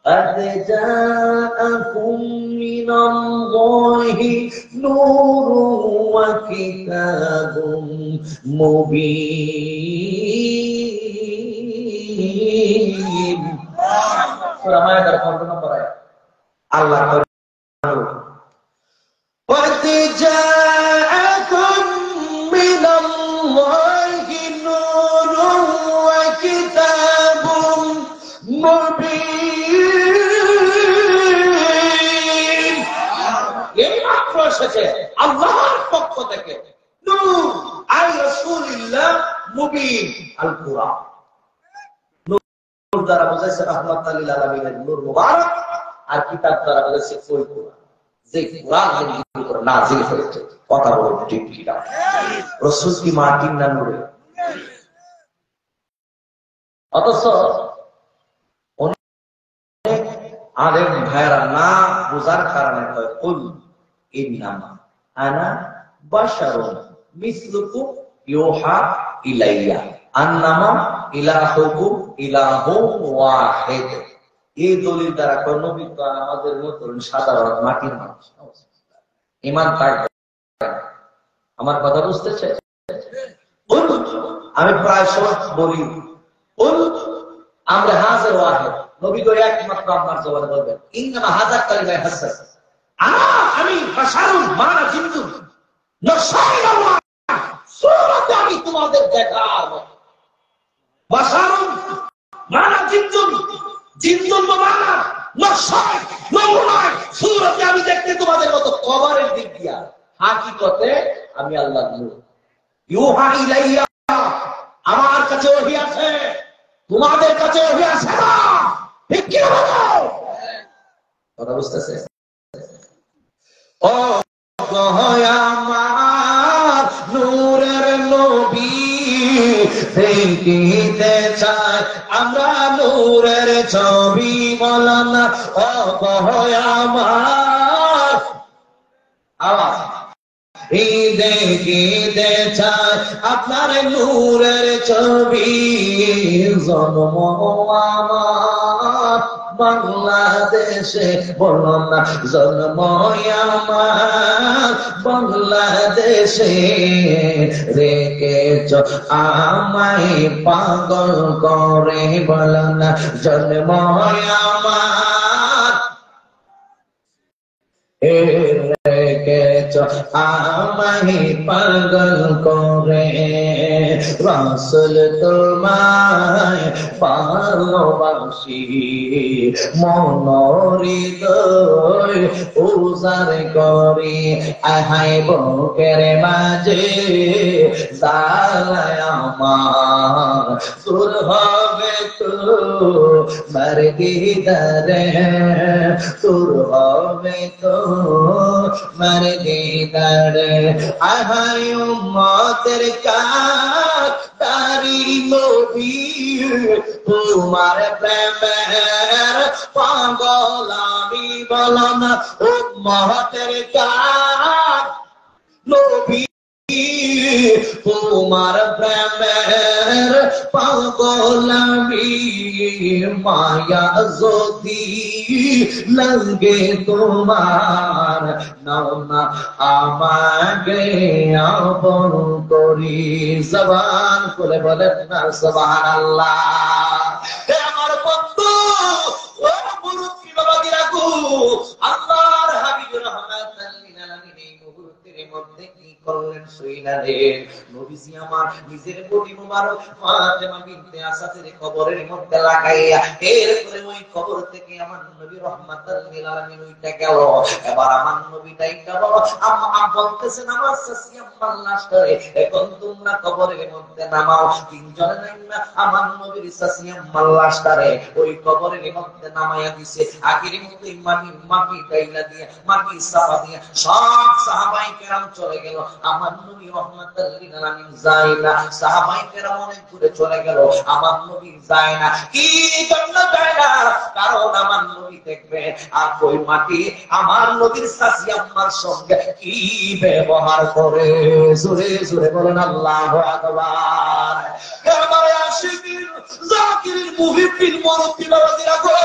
قد جاءكم من الله نور وكتاب مبين। সূরা মায়েদার 15 নম্বর আয়াত। আল্লাহ قد جاءكم من الله نور وكتاب مبين। এই মাত্র এসেছে আল্লাহর পক্ষ থেকে নূর আই রাসূলুল্লাহ মুবিন আল কুরআন। নূর দ্বারা বোঝাইছে রাহমাতুল লিল আলামিনের নূর মুবারক, আর কিতাব দ্বারা বোঝাইছে ওই কুরআন যে কুরআন জিন্দিগির উপর নাযিল হয়েছে। কথা বলো ঠিক কি না? রাসূল কি মাটির না নূরের? অথচ আলেম ভাইরা না বুঝার কারণে কয় কুল ইন্নামা আনা বাশারুন মিসলুকুম ইউহা ইলাইয়া আন্নামা ইলাহুকুম ইলাহুন ওয়াহিদ। এই দলিল দ্বারা কয় নবী তো আমাদের মতন সাধারণ মাটির মানুষ, ঈমান থাকবে। আমার কথা বুঝতেছে? আমি প্রায় সময় বলি আমরা হাজার ওয়াহিদ, নবী তো একমাত্র আপনার জবানে বলবেন ইন্নামা হাজার কালিমায়ে হাসান আমি বাশারুন মানা জিন্তুন নশাইনাল্লাহ। সূরাতে আমি তোমাদের দেখার মতো। বাশারুন মানা জিন্তুন, জিন্তুন মানা নশাই নমুনায় সূরাতে আমি দেখতে তোমাদের মতো কবরের দিক দিয়া। হাকিকতে আমি আল্লাহ নূর। ইউহা ইলাইয়া, আমার কাছে ওহী আছে, তোমাদের কাছে ওহী আছে না? ঠিক কি বলো? কথা বুঝতেছে? ও আমার নূরের নবী দেখিতে চাই আমরা নূরের ছবি, বলো না ও আমার আওয়াজ দেখিতে চাই আপনার নূরের ছবি। জন্ম আমার বাংলাদেশে, বলো না জন্ম আমার বাংলাদেশে, রেখেছ আমায় পাগল করে, বলো না জন্ম আমার রেখেছ আমায় পাগল করে। রাসূল তোমায় ভালোবাসি মন হৃদয় উজাড় করি, আহাই বুকের মাঝে জ্বালায় আমার দূর হবে তো মার দিদারে, দূর হবে তো মার দিদারে। আহাই উম্মতের কাতারি নবী তোমার প্রেমের পাগল আমি, বলো না উম্মতের নবী তোমার প্রেমের পাগল আমি। মায়া যদি লাগে তোমার নাও না আমাকে আপন করি। জবান করে বলেন না সুবহানাল্লাহ। আমার বন্ধু ও মুরুব্বি বাবাদিরা গো, আল্লাহর হাবিব রাহমাতুল লিল আলামিন এই মুহূর্তের মধ্যে কি করলেন? কইলেন নবীজি আমার নিজের বডি মুবারক ফাতেমা বিনতে আসাদের কবরের মধ্যে লাগাইয়া এরপরে ওই কবর থেকে আমার নবী রাহমাতুল লিল আলামিন উঠে গেল। এবার আমার নবী ডাইকা বলো আম্মা বলতেছেন আমার শাশি আম্মার লাশটারে এখন তোমরা কবরের মধ্যে নামাও। তিনজনে নাইমা আমার নবীর শাশি আম্মার লাশটারে ওই কবরের মধ্যে নামায়া দিছে। আগের মতোই মাটি ডাইলা দিয়ে মাটি চাপা দিয়ে সব সাহাবায়ে কেরাম চলে গেল। আমার নবী রাহমাতুল লিল আলামিন যায় না, সাহাবায়ে কেরাম অনেক দূরে চলে গেল, আমার নবী যায় না। কি জন্য যায় না? কারণ আমার নবী দেখবে আর ওই মাটি আমার নবীর শাশি আম্মার সঙ্গে কি ব্যবহার করে। জোরে জোরে বলেন আল্লাহু আকবার। এবারে আশিকিন জাকিরিন মুহিব্বিন মুরব্বি বাবাজিরা গো,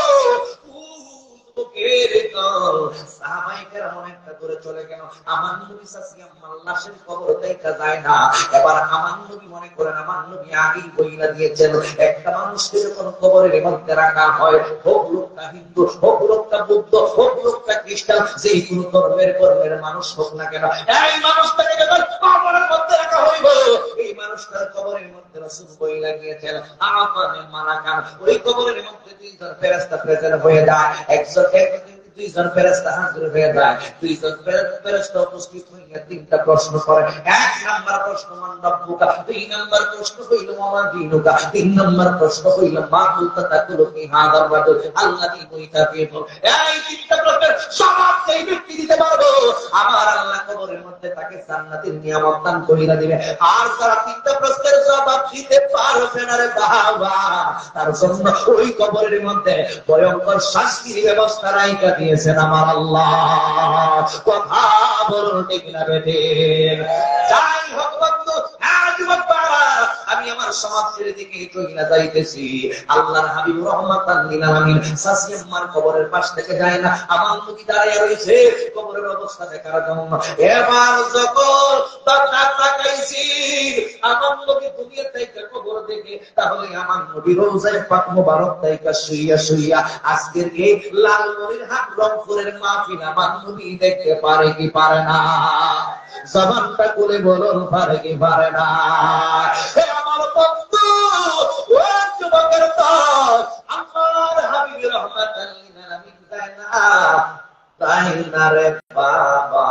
সাহাবায়ে কেরাম অনেকটা দূরে চলে গেল, আমার নবী শাশি আম্মার লাশের কবর দেখা যায় না। এবার আমার নবী মনে করেন আমার নবী আগেই বইলা দিয়েছেন একটা মানুষকে যখন কবরের মধ্যে রাখা হয়, হোক লোকটা হিন্দু, হোক লোকটা বৌদ্ধ, হোক লোকটা খ্রিস্টান, যেই কোনো ধর্মের মানুষ হোক না কেন, এই মানুষটাকে যখন কবরের মধ্যে রাখা হইব, এই মানুষটার কবরের মধ্যে রাসূল বইলা গিয়েছেন আমানে মালাকান, ওই কবরের মধ্যে দুইজন ফেরেশতা প্রেজেন্ট হয়ে যায়। দুইজন ফেরেশতা হাজির হয়ে যায়। দুইজন ফেরেশতা উপস্থিত হইয়া তিনটা প্রশ্ন করে। এক নাম্বার প্রশ্ন মান রব্বুকা, দুই নাম্বার প্রশ্ন হইল মা দীনুকা, তিন নাম্বার প্রশ্ন হইল মা কুনতা তাকুলু ফি হাদার রাজুল আল্লাযী বুইতা ফীহি। এই তিনটা প্রশ্নের জবাব যেই ব্যক্তি দিতে পারবে আমার আল্লাহ কবরের মধ্যে তাকে জান্নাতের নিয়ামত দান কইরা দিবে। আর যারা তিনটা প্রশ্নের জবাব দিতে পারবে না রে বাবা, তার জন্য ওই কবরের মধ্যে ভয়ঙ্কর শাস্তির ব্যবস্থা রাইখা দিয়েছেন আমার আল্লাহ। কথা বলুন ঠিক না বেঠে? যাই হোক বন্ধু, আমি আমার সমাজের দিকে চলে যাইতেছি। আল্লাহর হাবিব রাহমাতাল লিল আলামিন শাশি আম্মার কবরের পাশ থেকে যায় না, আমার নবী দাঁড়িয়ে রয়েছে কবরের অবস্থা দেখার জন্য। এবার যখন তাকাইছি আমার নবী দুনিয়া থেকে কবর দেখে, তাহলে আমার নবী রওজায়ে পাক মোবারক থেকে শুইয়া শুইয়া আজকের এই লালমনির হাট রংপুরের মাহফিল আমার নবী দেখতে পারে কি পারে না? জবানটা খুলে বলুন পারে কি পারে না? হে আমার বন্ধু, ও যুবকের দল, আমার হাবিব রাহমাতাল লিল আলামিন তাই না রে বাবা।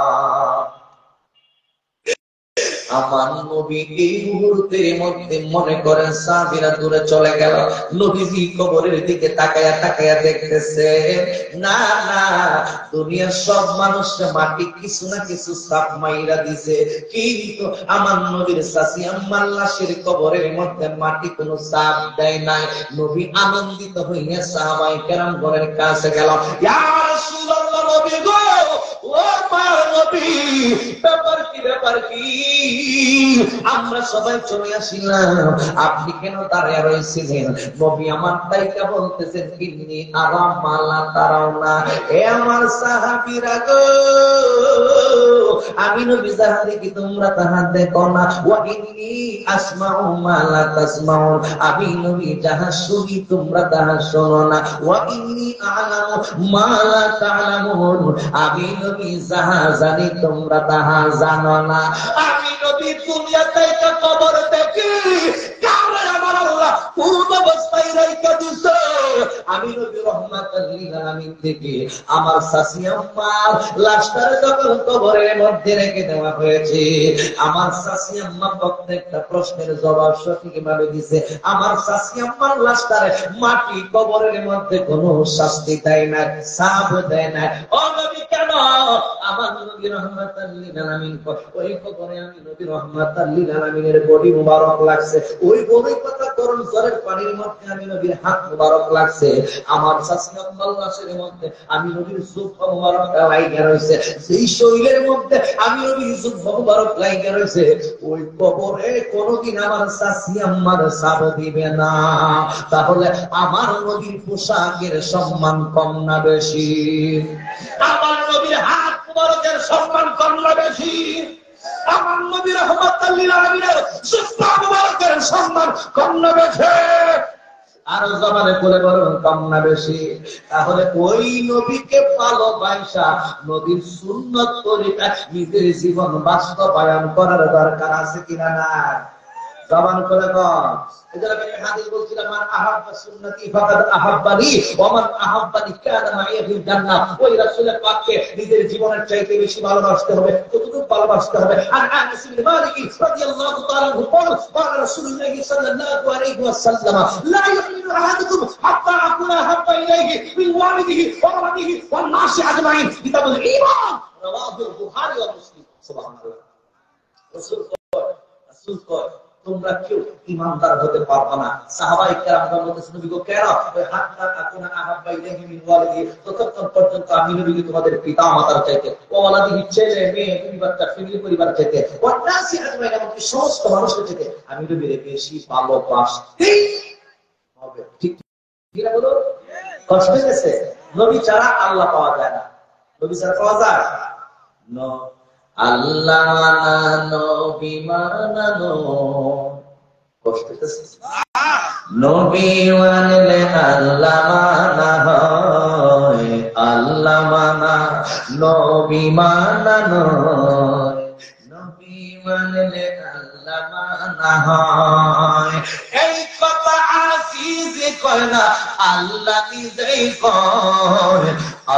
আমার নবী এই মুহূর্তের মধ্যে মনে করেন সাহাবীরা দূরে চলে গেল, নবীজি কবরের দিকে তাকায়া তাকায়া দেখতেছে না না দুনিয়ার সব মানুষ মাটি কিছু না কিছু সাপ মাইরা দিছে, কিন্তু আমার নবীর শাশি আম্মার লাশের কবরের মধ্যে মাটি কোনো সাপ দেয় নাই। নবী আনন্দিত হইয়া সাহাবায়ে কেরাম ঘরের কাছে গেল। ইয়া রাসূলুল্লাহ, নবী গো, ও আমার নবী, ব্যাপার কি আমরা সবাই চলে আসিলাম, আপনি কেন দাঁড়িয়ে রয়েছিলেন? নবী আমার তাইকা বলতেছেন ইন্নী আরা মালা তারাও না। এ আমার সাহাবীরা গো, আমি নবী যাহা দেখি তোমরা তাহা দেখো না। ওয়া ইন্নী আসমাউ মা লা তাসমাউন, আমি নবী যাহা শুনি তোমরা তাহা শোনো না। ওয়া ইন্নী আ'লামু মা লা তা'লামুন, আমি নবী যাহা জানি তোমরা তাহা জানো না। আমি নবী দুনিয়া থেকে কবর দেখি কারণ আমার আল্লাহ কোন অবস্থায় রাইখা দিছে। আমি নবী রাহমাতাল লিল আলামিন থেকে আমার শাশি আম্মার লাশটারে যখন কবরের মধ্যে রেখে দেওয়া হয়েছে, আমার শাশি আম্মা প্রত্যেকটা প্রশ্নের জবাব সঠিকভাবে দিছে। আমার শাশি আম্মার লাশটারে মাটি কবরের মধ্যে কোনো শাস্তি দেয় না, সাব দেয় না। ও নবী কেন? আমার নবী রাহমাতাল লিল আলামিন ওই কবরে আমি নবী রাহমাতাল লিল আলামিনের বডি মুবারক লাগছে, ওই বডি কথা করুন জলের পানির মধ্যে আমি নবীর হাত মুবারক লাগছে। আমার শাশি আম্মার লাশের মধ্যে আমি নবীর জুব্বা মুবারক লাইগা রইছে, সেই শরীরের মধ্যে আমি নবীর জুব্বা মুবারক লাইগা রইছে। ওই কবরে কোনদিন আমার শাশি আম্মার সাব দিবে না। তাহলে আমার নবীর পোশাকের সম্মান কম না বেশি? আমার নবীর হাত মুবারকের সম্মান কম না বেশি? আমার নবী রাহমাতাল লিল আলামিনের জুব্বা মুবারকের সম্মান কম না বেশি? আর জবানে বলে বলুন কম না বেশি? তাহলে ওই নবীকে ভালোবাসা, নবীর সুন্নত তরিকা নিজের জীবন বাস্তবায়ন করার দরকার আছে কিনা না? জবান করে কর। এজন্য আমি হাদিস বলছিলাম, মান আহাব্বা সুন্নতি ফাকাদ আহাব্বানি ওয়া মান আহাব্বানি কানা মাই ফিল জান্নাহ। ওই রাসূলের পাককে নিজের জীবনের চাইতে বেশি ভালোবাসতে হবে। কতটুকু ভালোবাসতে হবে? আর আনাস বিন মালিক রাদিয়াল্লাহু তাআলা বলেন, قال رسول الله صلى الله عليه وسلم لا يؤمن احدكم حتى اكون احب اليه من والده وولده والناس اجمعين। কিতাব ঈমান রাওয়াহুল বুখারী ওয়া মুসলিম। সুবহানাল্লাহ। রাসূল কয় তোমরা কেউ ঈমানদার হতে পারবে না। সাহাবায়ে কেরামগণ বলতেছেন, নবী গো কেন? ওই হাত্তা আকুনা আহাব্বা ইলাইহি মিন ওয়ালিদি, ততক্ষণ পর্যন্ত আমি নবী তোমাদের পিতা মাতার চাইতে, ওয়ালাদিহি ছেলে মেয়ে বিবি বাচ্চা ফ্যামিলি পরিবার চাইতে, ওয়ানাসি আজমাইন এমনকি সমস্ত মানুষের চাইতে আমি নবীরে বেশি ভালোবাসতেই হবে। ঠিক কি না বলো? কষ্ট হয়েছে? নবী ছাড়া আল্লাহ পাওয়া যায় না। নবী ছাড়া পাওয়া যায় না। আল্লাহ মানানো বিমানানো কষ্ট হচ্ছে। নবী মানলে আল্লাহ মানা হয়, আল্লাহ মানা নবী মানানো, নবী মানলে আল্লাহ মানা হয়। এই কথা আজিজ কয় না, আল্লাহ নিজেই কয়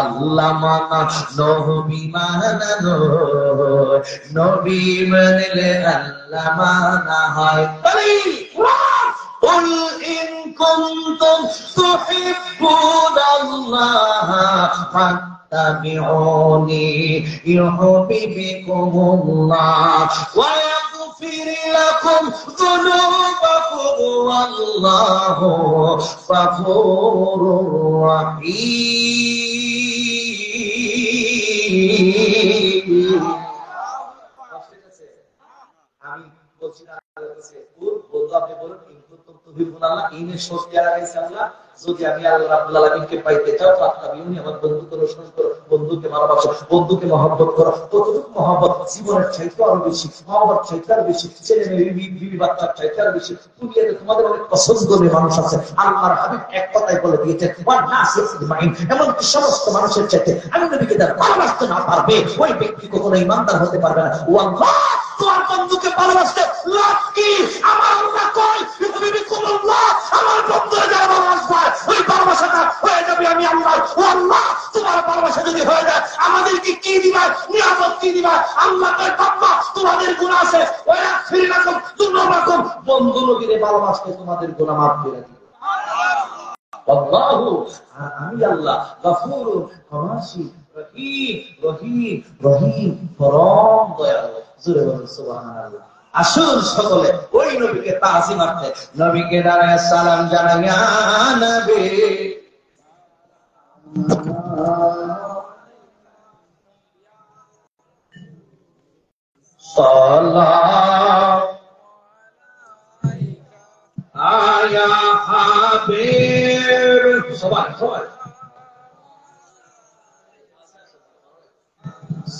আল্লাহ মানা নবী মানানো, নবী মানলে আল্লাহ মানা হয়। قل إن كنتم تحبون الله فاتبعوني يحببكم الله ويغفر لكم ذنوبكم والله غفور رحيم। আমি বলছি না, আপনি বলুন যদি আমি আল্লাহ রাব্বুল আলামিনকে পাইতে চাও, ফাত্তাবিউনি, আমার বন্ধুকে অনুসরণ করো, বন্ধুকে ভালোবাসো, বন্ধুকে মহব্বত করো। কতটুকু মহব্বত? জীবনের চাইতে আরো বেশি, মহব্বত চাইতে আরো বেশি, ছেলে মেয়ে বিবি বাচ্চার চাইতে আরো বেশি। দুনিয়াতে তোমাদের অনেক পছন্দের মানুষ আছে, আল্লাহর হাবিব এক কথাই বলে দিয়েছেন, ওয়ানাসি আজমাইন, এমনকি সমস্ত মানুষের চাইতে আমি নবীকে যারা ভালোবাসতে না পারবে ওই ব্যক্তি কখনো ঈমানদার হতে পারবে না। ওয়াল্লাহ, তোমার বন্ধুকে ভালোবাসতে লাকি আমার আল্লাহ কয় ইউহিব্বুকুমুল্লাহ, আমার বন্ধুরা যারা ভালোবাসবে ওই ভালোবাসাটা হয়ে যাবে আমি আল্লাহ। ও আল্লাহ, তোমার ভালোবাসা যদি হয়ে যায় আমাদেরকে কি দিবা? নিয়ামত কি দিবা? আল্লাহ কয় বাবা তোমাদের গুনাহ আছে, ওয়া ফিরলাকুম যুনুবাকুম, বন্ধু নবীরে ভালোবাসতে তোমাদের গুনাহ মাফ করে দিবে। আল্লাহু, আমি আল্লাহ গফুরুর ক্ষমাশীল, রহিম রহিম রহিম পরম দয়ালু। জোরে বলুন সুবহানাল্লাহ। আসুন সকলে ওই নবীকে তাজিমাতে, নবীকে দাঁড়ায় সালাম জানাইয়া নবী সাল্লাল্লাহু আয়া হাবিব, সবাই সবাই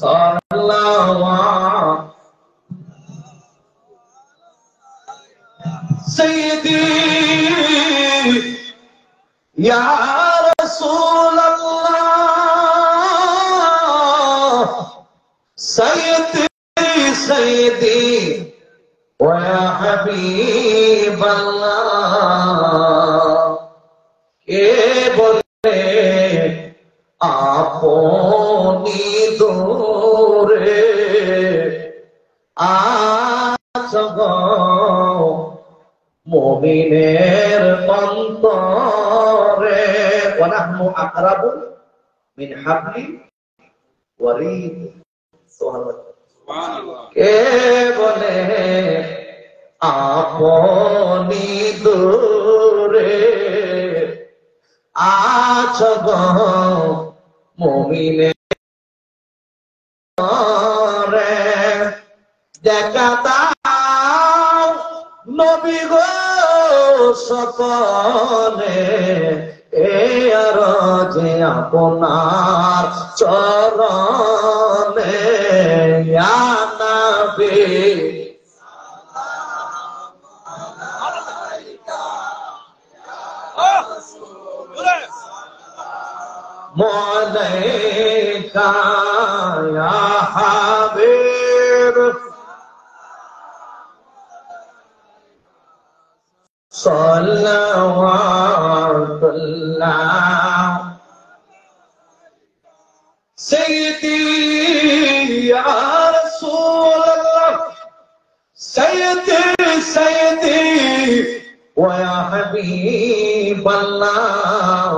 সাল্লাল্লাহু سيدي يا رسول الله، سيدي سيدي ويا حبيب الله। কে বলে আপনি দূরে আছো মুমিনের অন্তরে, ওয়া নাহনু আকরাবু মিন হাবলিল ওয়ারিদ। সুবহানাল্লাহ। কে বলে আপনি দূরে আছো গো মুমিনের অন্তরে, দেখা দাও নবী গো সপনে, এ আরজে আপনার চরণে, ইয়া নবী मौलैका या हबीब सल्लल्लाहु सय्यदी या रसूल अल्लाह सय्यदी सय्यदी व या हबीब अल्लाह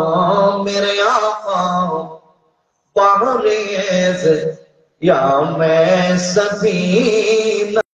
मेरे आका बहरेज़ या मैं सफीना